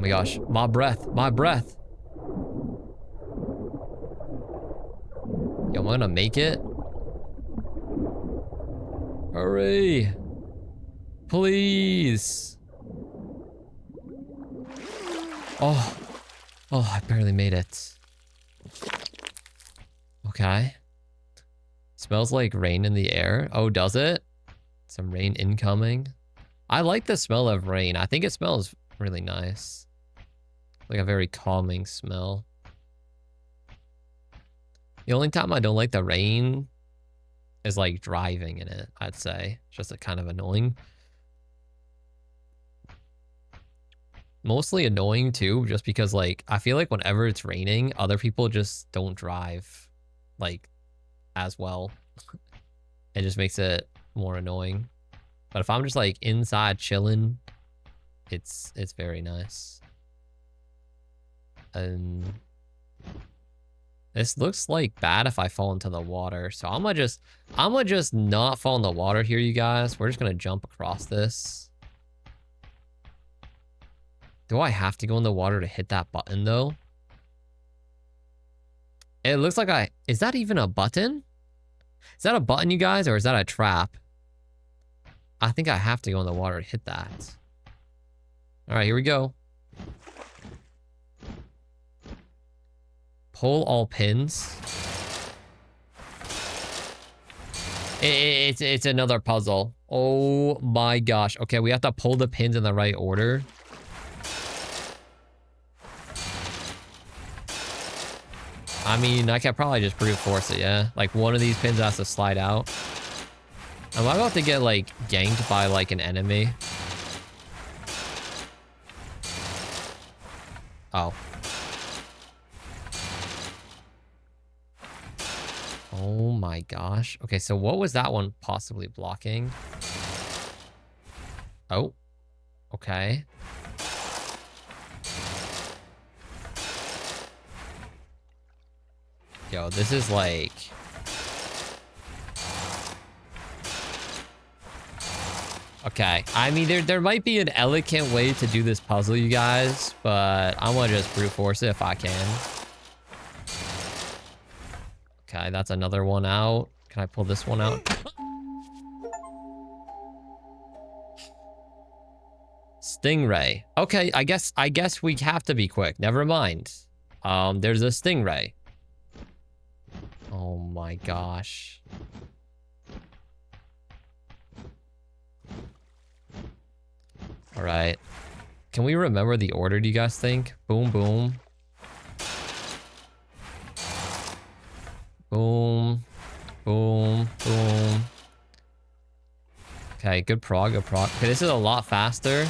my gosh. My breath. My breath. Yo, am I gonna make it? Hurry. Please. Oh. Oh, I barely made it. Okay. Smells like rain in the air. Oh, does it? Some rain incoming. I like the smell of rain. I think it smells really nice. Like a very calming smell. The only time I don't like the rain is like driving in it, I'd say. It's just kind of annoying. Mostly annoying too, just because like I feel like whenever it's raining, other people just don't drive like as well. It just makes it more annoying. But if I'm just like inside chilling, it's very nice. And this looks like bad if I fall into the water. So I'm gonna just not fall in the water here, you guys. We're just gonna jump across this. Do I have to go in the water to hit that button though? It looks like is that even a button? Is that a button, you guys, or is that a trap? I think I have to go in the water to hit that. All right, here we go. Pull all pins. It's another puzzle. Oh my gosh. Okay, we have to pull the pins in the right order. I mean, I could probably just brute force it, yeah? Like, one of these pins has to slide out. Am I about to get, like, ganked by, like, an enemy? Oh. Oh my gosh. Okay, so what was that one possibly blocking? Oh. Okay. Yo, this is like... Okay, I mean, there might be an elegant way to do this puzzle, you guys, but I'm gonna just brute force it if I can. Okay, that's another one out. Can I pull this one out? Stingray. Okay, I guess we have to be quick. Never mind. There's a stingray. Oh my gosh. All right. Can we remember the order, do you guys think? Boom, boom. Boom. Boom. Boom. Okay, good prog, good prog. Okay, this is a lot faster.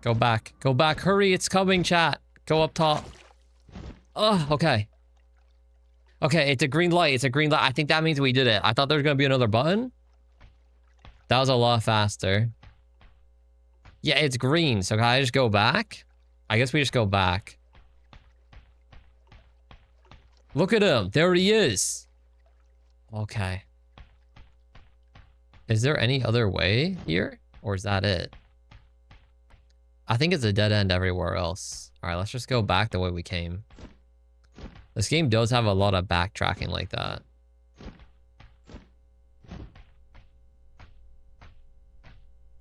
Go back. Go back. Hurry, it's coming, chat. Go up top. Oh, okay. Okay, it's a green light. It's a green light. I think that means we did it. I thought there was going to be another button. That was a lot faster. Yeah, it's green. So can I just go back? I guess we just go back. Look at him. There he is. Okay. Is there any other way here? Or is that it? I think it's a dead end everywhere else. All right, let's just go back the way we came. This game does have a lot of backtracking like that.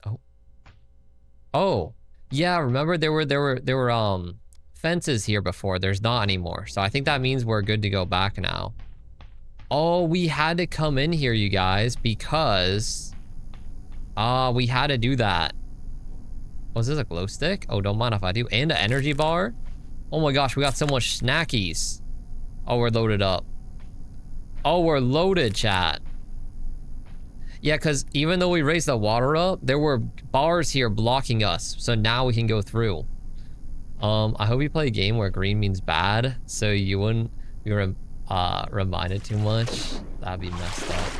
Oh. Oh. Yeah, remember there were fences here before. There's not anymore. So I think that means we're good to go back now. Oh, we had to come in here, you guys, because we had to do that. Was this a glow stick? Oh, don't mind if I do. And an energy bar. Oh my gosh, we got so much snackies. Oh, we're loaded up. Oh, we're loaded, chat. Yeah, because even though we raised the water up, there were bars here blocking us. So now we can go through. I hope you play a game where green means bad. So you wouldn't... reminded too much, that'd be messed up.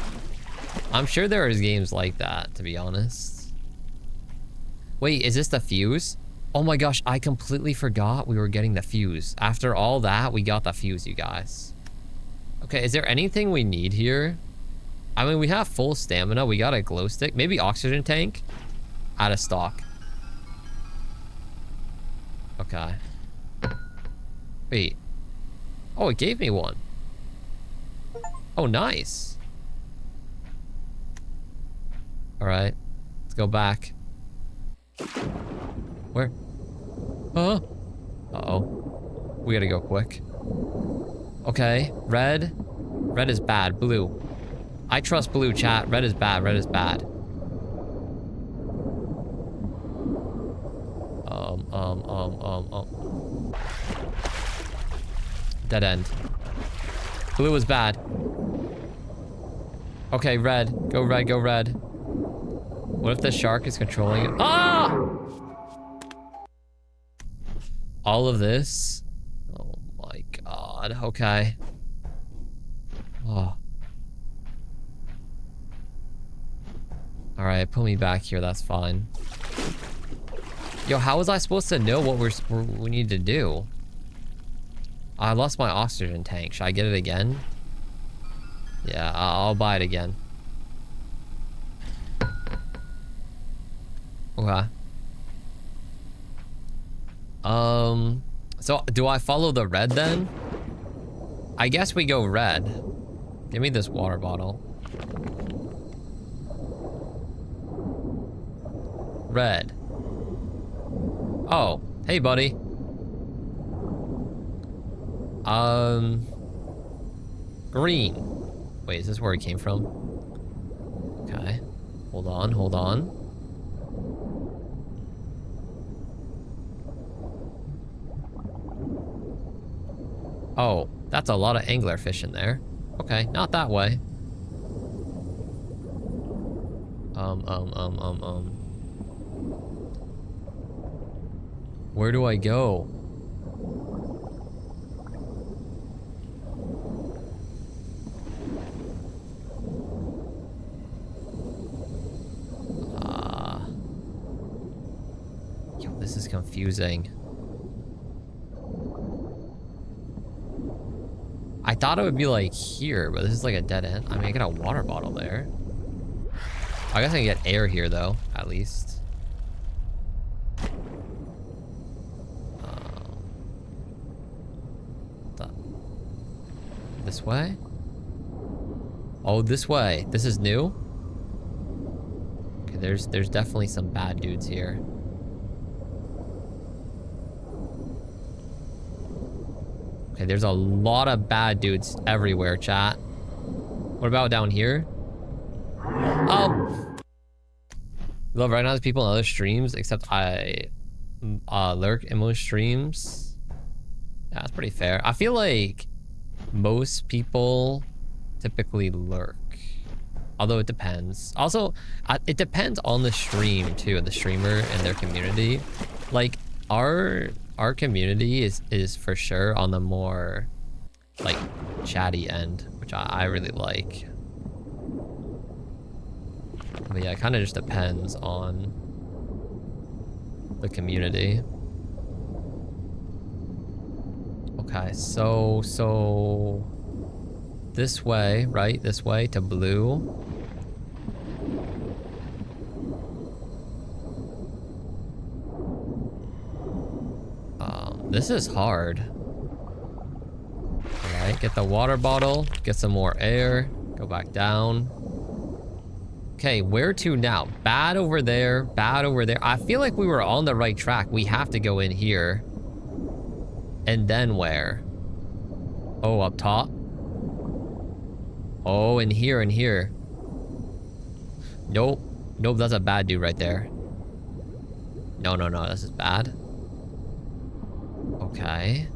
I'm sure there is games like that, to be honest. Wait, is this the fuse? Oh my gosh, I completely forgot we were getting the fuse. After all that, we got the fuse, you guys. Okay, is there anything we need here? I mean, we have full stamina. We got a glow stick. Maybe oxygen tank. Out of stock. Okay. Wait. Oh, it gave me one. Oh, nice. All right. Let's go back. Where? Huh? Uh-oh. We gotta go quick. Okay. Red. Red is bad. Blue. I trust blue, chat. Red is bad. Red is bad. Dead end. Blue is bad. Okay, red. Go red, go red. What if the shark is controlling it? Ah! All of this? Oh my god. Okay. Oh. Alright, put me back here. That's fine. Yo, how was I supposed to know what we need to do? I lost my oxygen tank. Should I get it again? Yeah, I'll buy it again. Okay. So do I follow the red then? I guess we go red. Give me this water bottle. Red. Oh, hey buddy. Green. Wait, is this where it came from? Okay. Hold on, hold on. Oh, that's a lot of anglerfish in there. Okay, not that way. Where do I go? Yo, this is confusing. I thought it would be like here, but this is like a dead end. I mean, I got a water bottle there. I guess I can get air here though, at least. This way? Oh, this way. This is new? Okay, there's definitely some bad dudes here. Okay, there's a lot of bad dudes everywhere, chat. What about down here? Oh! Love recognize people in other streams, except I lurk in most streams. Yeah, that's pretty fair. I feel like most people typically lurk. Although it depends. Also, it depends on the stream too, the streamer and their community. Like, our community is for sure on the more like chatty end, which I really like. But yeah, it kind of just depends on the community. Okay, so this way, right? This way to blue. This is hard. Alright, get the water bottle, get some more air, go back down. Okay, where to now? Bad over there, bad over there. I feel like we were on the right track. We have to go in here. And then where? Oh, up top? Oh, in here, in here. Nope. Nope, that's a bad dude right there. No, no, no, this is bad. Okay.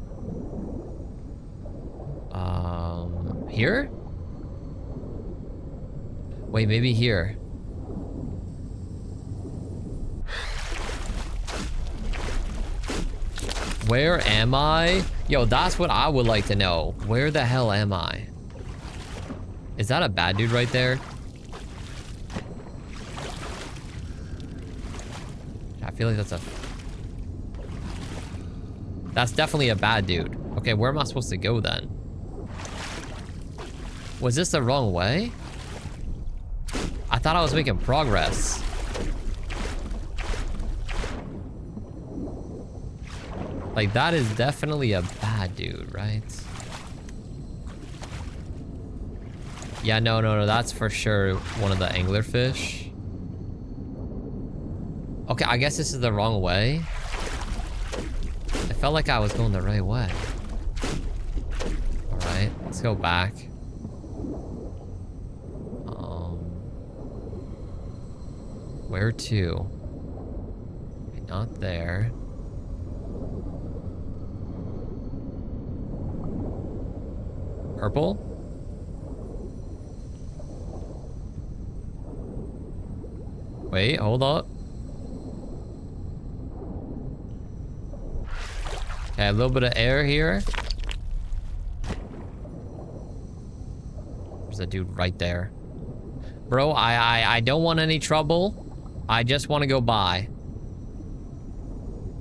Here? Wait, maybe here. Where am I? Yo, that's what I would like to know. Where the hell am I? Is that a bad dude right there? I feel like that's definitely a bad dude. Okay, where am I supposed to go then? Was this the wrong way? I thought I was making progress. Like, that is definitely a bad dude, right? Yeah, no, that's for sure one of the anglerfish. Okay, I guess this is the wrong way. It felt like I was going the right way. All right, let's go back. Where to? Okay, not there. Purple? Wait, hold up. Okay, a little bit of air here. There's a dude right there. Bro, I don't want any trouble. I just want to go by.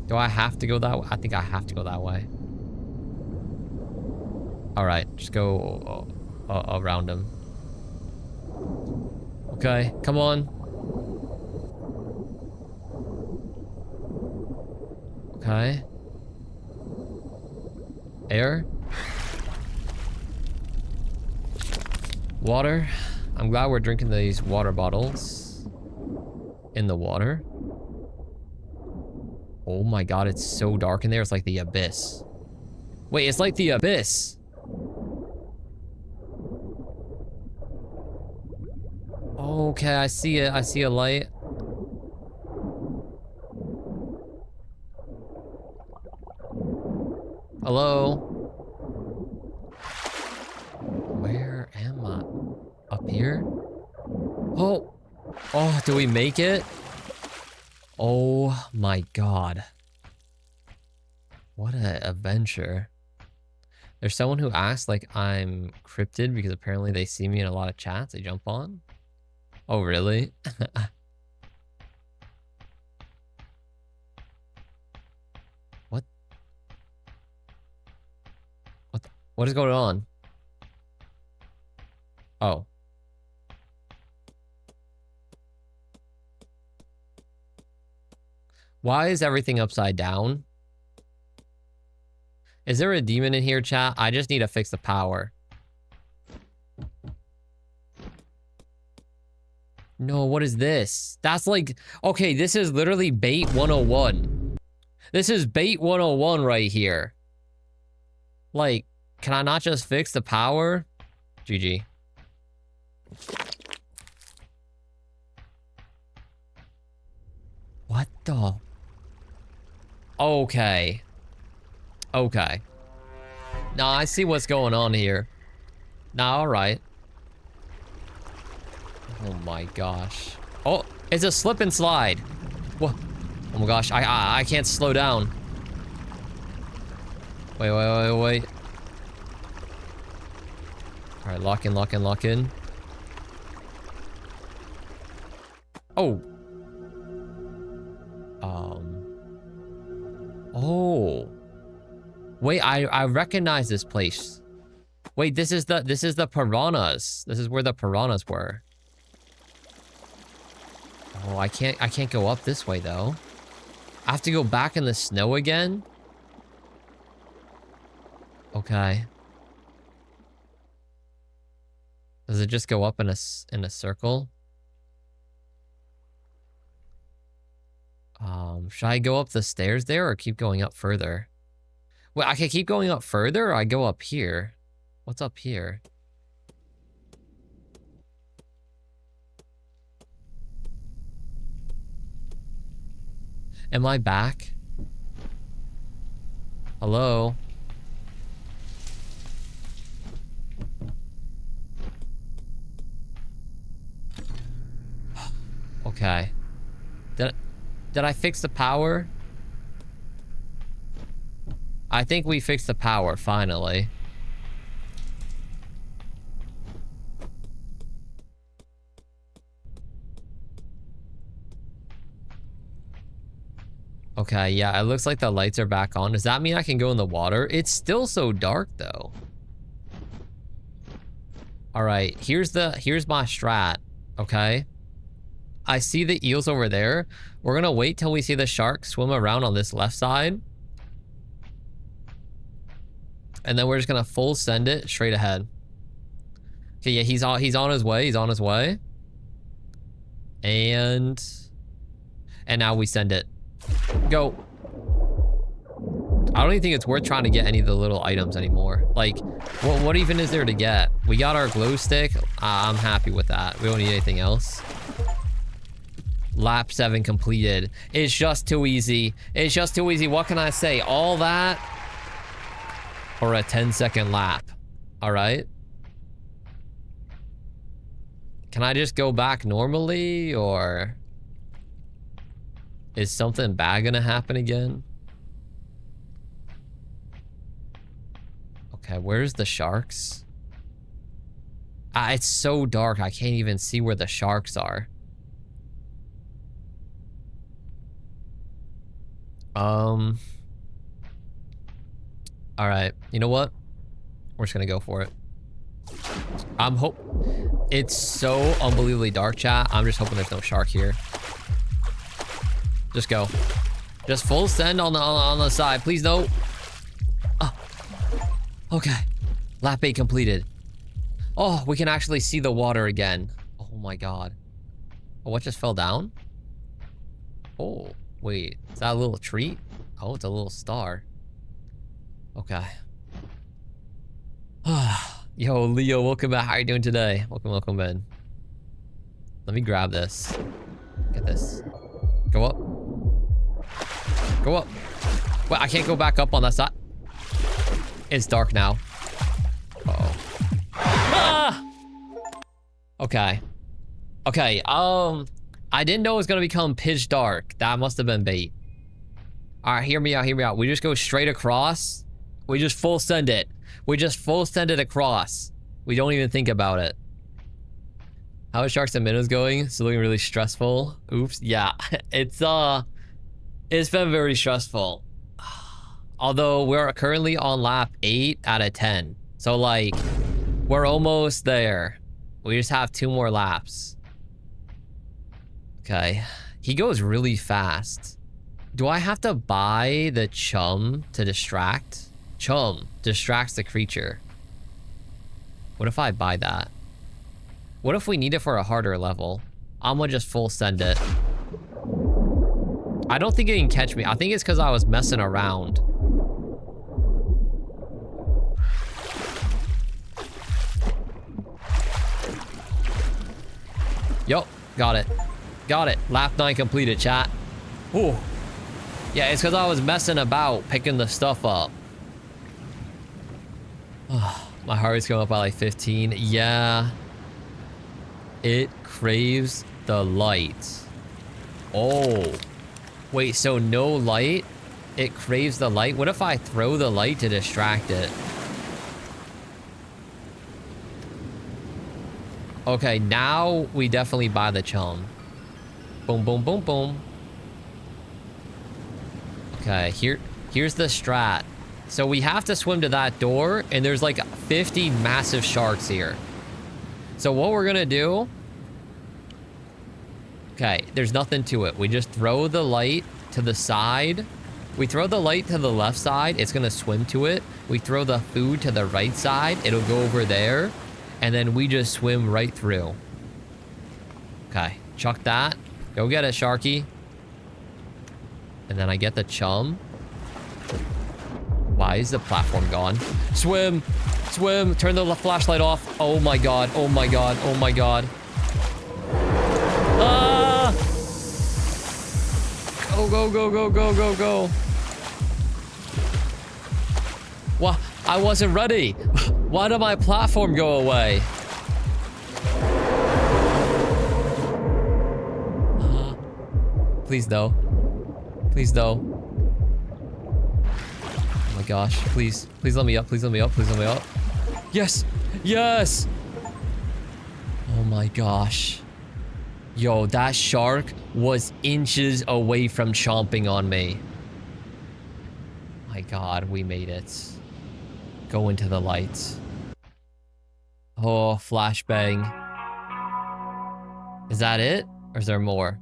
Do I have to go that way? I think I have to go that way. All right, just go around him. Okay, come on. Okay. Air. Water. I'm glad we're drinking these water bottles. In the water. Oh my god, it's so dark in there. It's like the abyss. Wait, it's like the abyss. Okay, I see it. I see a light. Hello? Where am I? Up here? Oh! Oh, do we make it? Oh my god. What an adventure. There's someone who asked like I'm cryptid because apparently they see me in a lot of chats they jump on. Oh, really? What? What is going on? Oh. Why is everything upside down? Is there a demon in here, chat? I just need to fix the power. No, what is this? That's like... Okay, this is literally bait 101. This is bait 101 right here. Like, can I not just fix the power? GG. What the... Okay. Okay. Nah, I see what's going on here. Nah, alright. Oh my gosh. Oh, it's a slip and slide. What? Oh my gosh, I can't slow down. Wait. Alright, lock in. Oh. Oh. Wait, I recognize this place. Wait, this is the piranhas. This is where the piranhas were. Oh, I can't go up this way though. I have to go back in the snow again? Okay. Does it just go up in a circle? Should I go up the stairs there or keep going up further? Wait, I can keep going up further or I go up here? What's up here? Am I back? Hello? Okay. Did I fix the power? I think we fixed the power, finally. Okay, yeah, it looks like the lights are back on. Does that mean I can go in the water? It's still so dark, though. All right, here's my strat, okay? I see the eels over there. We're gonna wait till we see the shark swim around on this left side. And then we're just gonna full send it straight ahead. Okay, yeah, he's on his way. He's on his way. And now we send it. Go. I don't even think it's worth trying to get any of the little items anymore. Like, what even is there to get? We got our glow stick. I'm happy with that. We don't need anything else. Lap 7 completed. It's just too easy. It's just too easy. What can I say? All that or a 10-second lap. All right. Can I just go back normally, or is something bad gonna happen again? Okay, where's the sharks? It's so dark, I can't even see where the sharks are. All right, you know what? We're just gonna go for it. It's so unbelievably dark, chat. I'm just hoping there's no shark here. Just go. Just full send on the side. Please no. Oh. Okay. Lap 8 completed. Oh, we can actually see the water again. Oh my god. Oh, what just fell down? Oh, wait. Is that a little treat? Oh, it's a little star. Okay. Yo, Leo, welcome back. How are you doing today? Welcome in. Let me grab this. Get this. Go up. Go up. Wait, I can't go back up on that side. It's dark now. Uh-oh. Ah! Okay. Okay, I didn't know it was gonna become pitch dark. That must have been bait. Alright, hear me out. We just go straight across. We just full send it. We just full send it across. We don't even think about it. How is Sharks and Minnows going? It's looking really stressful. Oops. Yeah, it's been very stressful. Although we're currently on lap 8 out of 10. So like, we're almost there. We just have 2 more laps. Okay. He goes really fast. Do I have to buy the chum to distract? Chum distracts the creature. What if I buy that? What if we need it for a harder level? I'm gonna just full send it. I don't think it can catch me. I think it's because I was messing around. Yup, got it. Got it. Lap 9 completed, chat. Ooh. Yeah, it's because I was messing about picking the stuff up. My heart is going up by like 15. Yeah. It craves the light. Oh. Wait, so no light? It craves the light? What if I throw the light to distract it? Okay, now we definitely buy the chum. Boom, boom, boom, boom. Okay, here's the strat. So we have to swim to that door, and there's like 50 massive sharks here. So what we're gonna do... Okay, there's nothing to it. We just throw the light to the side. We throw the light to the left side, it's gonna swim to it. We throw the food to the right side, it'll go over there. And then we just swim right through. Okay, chuck that. Go get it, Sharky. And then I get the chum. Why is the platform gone? Swim! Swim! Turn the flashlight off. Oh my god, oh my god, oh my god. Ah! Go, go, go, go, go, go, go. What? I wasn't ready. Why did my platform go away? Please no. Please no. Oh my gosh. Please. Please let me up. Please let me up. Please let me up. Yes. Yes. Oh my gosh. Yo, that shark was inches away from chomping on me. My God, we made it. Go into the lights. Oh, flashbang. Is that it? Or is there more?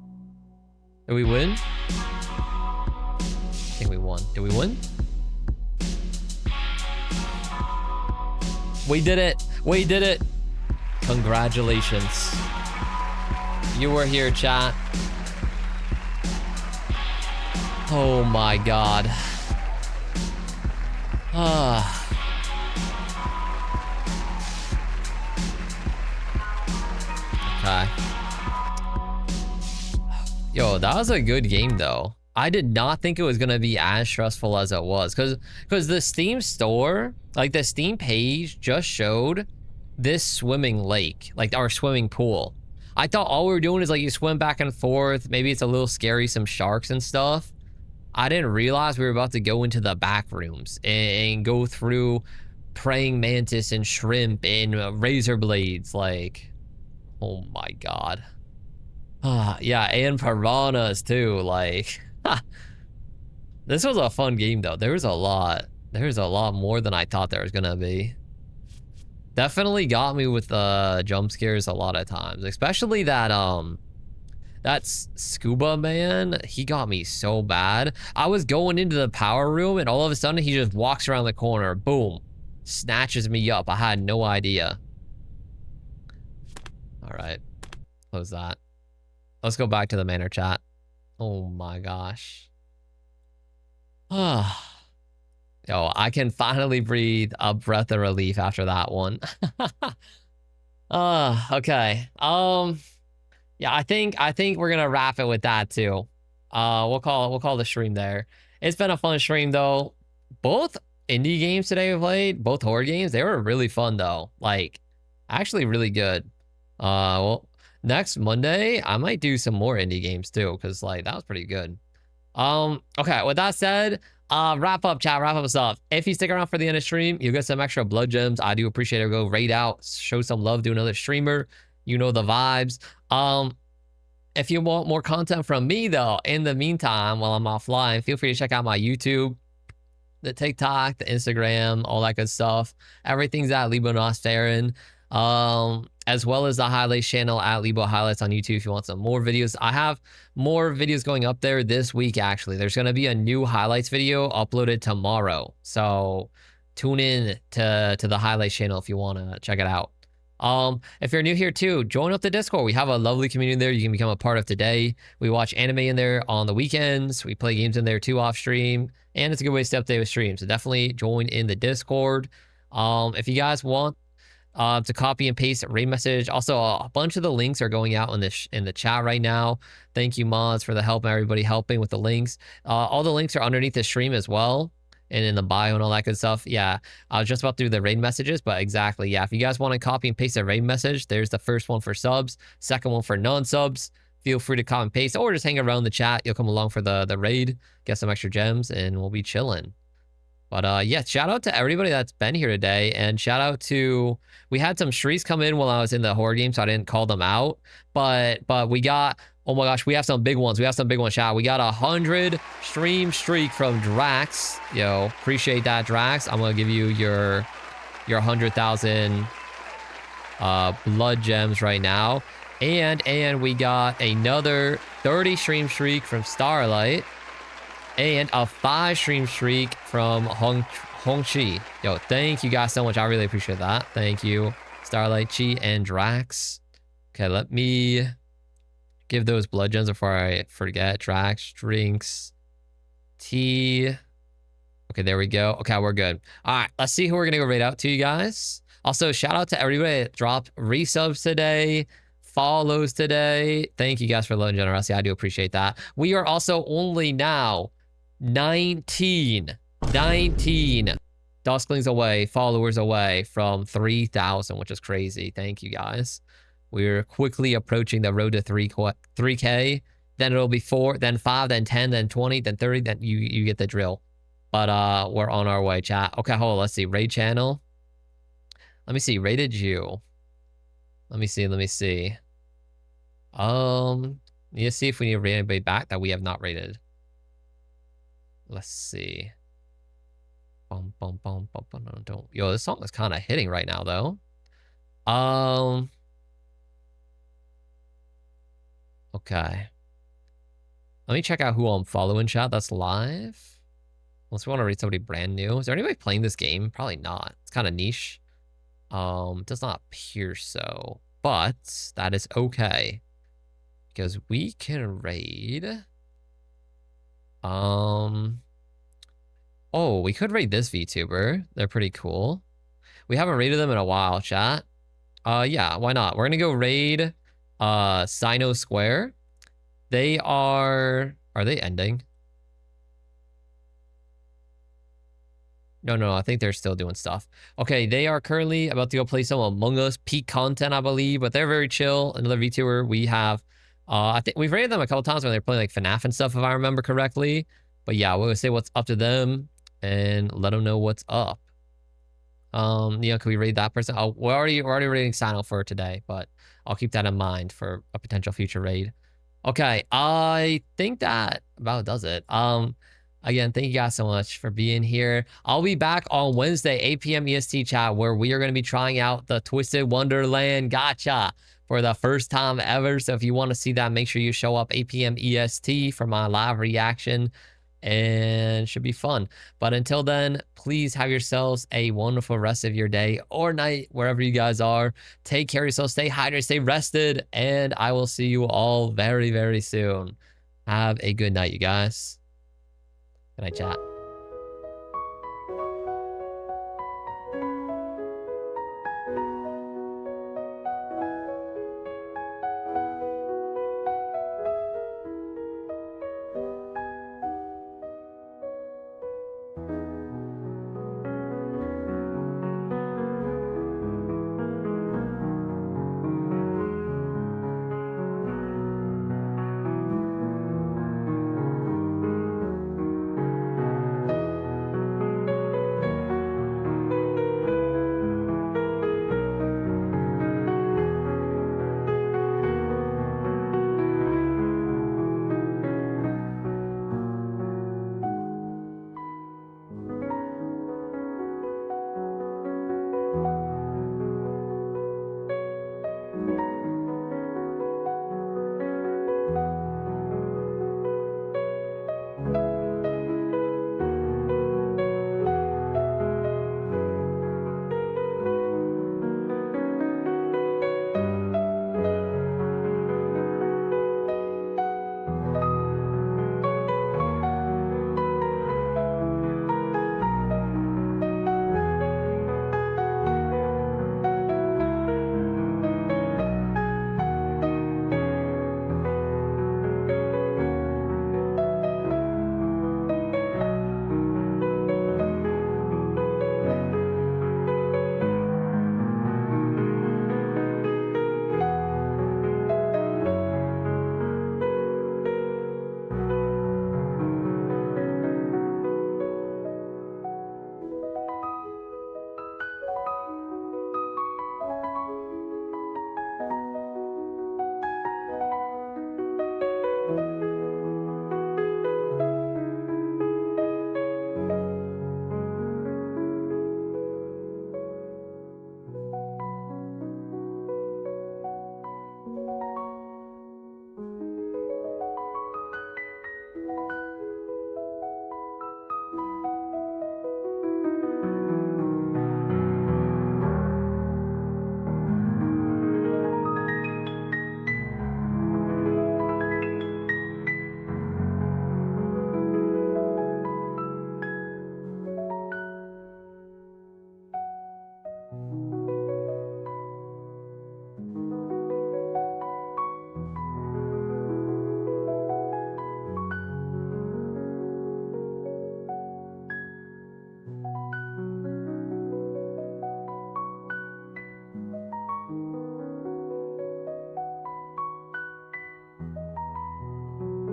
Did we win? I think we won. Did we win? We did it. We did it. Congratulations. You were here, chat. Oh my God. Ah. Okay. Yo, that was a good game though. I did not think it was gonna be as stressful as it was, because the Steam store, like the Steam page, just showed this swimming lake, like our swimming pool. I thought all we were doing is like you swim back and forth. Maybe it's a little scary, some sharks and stuff. I didn't realize we were about to go into the back rooms and go through praying mantis and shrimp and razor blades. Like, oh my God. Yeah, and piranhas too. Like, this was a fun game though. There was a lot more than I thought there was gonna be. Definitely got me with jump scares a lot of times, especially that scuba man. He got me so bad. I was going into the power room and all of a sudden he just walks around the corner, boom, snatches me up. I had no idea. All right, close that. Let's go back to the manor chat. Oh my gosh. Yo, I can finally breathe a breath of relief after that one. Okay. Yeah, I think we're gonna wrap it with that too. We'll call the stream there. It's been a fun stream though. Both indie games today we played, both horror games, they were really fun though. Like, actually really good. Well, next Monday I might do some more indie games too, because like that was pretty good. Okay, with that said, wrap up chat, wrap up stuff. If you stick around for the end of stream, you'll get some extra blood gems. I do appreciate it. Go raid out, show some love to another streamer. You know the vibes. If you want more content from me though, in the meantime, while I'm offline, feel free to check out my YouTube, the TikTok, the Instagram, all that good stuff. Everything's at libonosfaron. As well as the highlights channel at Libo Highlights on YouTube if you want some more videos. I have more videos going up there this week, actually. There's going to be a new highlights video uploaded tomorrow. So tune in to the highlights channel if you want to check it out. If you're new here too, join up the Discord. We have a lovely community there you can become a part of today. We watch anime in there on the weekends. We play games in there too off stream. And it's a good way to stay updated with streams. So definitely join in the Discord. If you guys want to copy and paste a raid message. Also, a bunch of the links are going out in the chat right now. Thank you, mods, for the help and everybody helping with the links. All the links are underneath the stream as well, and in the bio and all that good stuff. Yeah, I was just about to do the raid messages, but exactly, yeah. If you guys want to copy and paste a raid message, there's the first one for subs, second one for non-subs. Feel free to copy and paste, or just hang around the chat. You'll come along for the raid, get some extra gems, and we'll be chilling. But yeah, shout out to everybody that's been here today, and shout out to, we had some streaks come in while I was in the horror game, so I didn't call them out. But we got, oh my gosh, we have some big ones. We have some big ones. Shout out. We got 100 stream streak from Drax. Yo, appreciate that, Drax. I'm gonna give you your 100,000 blood gems right now. And we got another 30 stream streak from Starlight. And a 5 stream streak from Hong Chi. Yo, thank you guys so much. I really appreciate that. Thank you, Starlight, Chi, and Drax. Okay, let me give those blood gems before I forget. Drax, drinks, tea. Okay, there we go. Okay, we're good. All right, let's see who we're going to go raid out to, you guys. Also, shout out to everybody that dropped resubs today, follows today. Thank you guys for the love and generosity. I do appreciate that. We are also only now 19 Dusklings away, followers away from 3,000, which is crazy. Thank you guys. We're quickly approaching the road to 3K. Then it'll be 4, then 5, then 10, then 20, then 30. Then you get the drill. But we're on our way, chat. Okay, hold on. Let's see. Raid channel. Let me see. Rated you. Let me see. Let me see. Need to see if we need to raid anybody back that we have not rated. Let's see. Bum, bum, bum, bum, bum, bum, don't. Yo, this song is kind of hitting right now, though. Okay. Let me check out who I'm following, chat. That's live. Unless we want to read somebody brand new. Is there anybody playing this game? Probably not. It's kind of niche. Does not appear so. But that is okay. Because we can raid. Oh, we could raid this VTuber. They're pretty cool. We haven't raided them in a while, chat. Yeah, why not? We're gonna go raid Sino Square. They are they ending? No, I think they're still doing stuff. Okay, they are currently about to go play some Among Us peak content, I believe, but they're very chill. Another VTuber we have, I think we've rated them a couple times when they're playing like FNAF and stuff, if I remember correctly. But yeah, we'll say what's up to them and let them know what's up. Can we raid that person? Oh, we're already raiding Sino for today, but I'll keep that in mind for a potential future raid. Okay, I think that about does it. Again, thank you guys so much for being here. I'll be back on Wednesday, 8 p.m. EST, chat, where we are going to be trying out the Twisted Wonderland gacha for the first time ever. So if you want to see that, make sure you show up 8 p.m. EST for my live reaction, and should be fun. But until then, please have yourselves a wonderful rest of your day or night, wherever you guys are. Take care of yourselves, stay hydrated, stay rested, and I will see you all very, very soon. Have a good night, you guys. Good night, chat.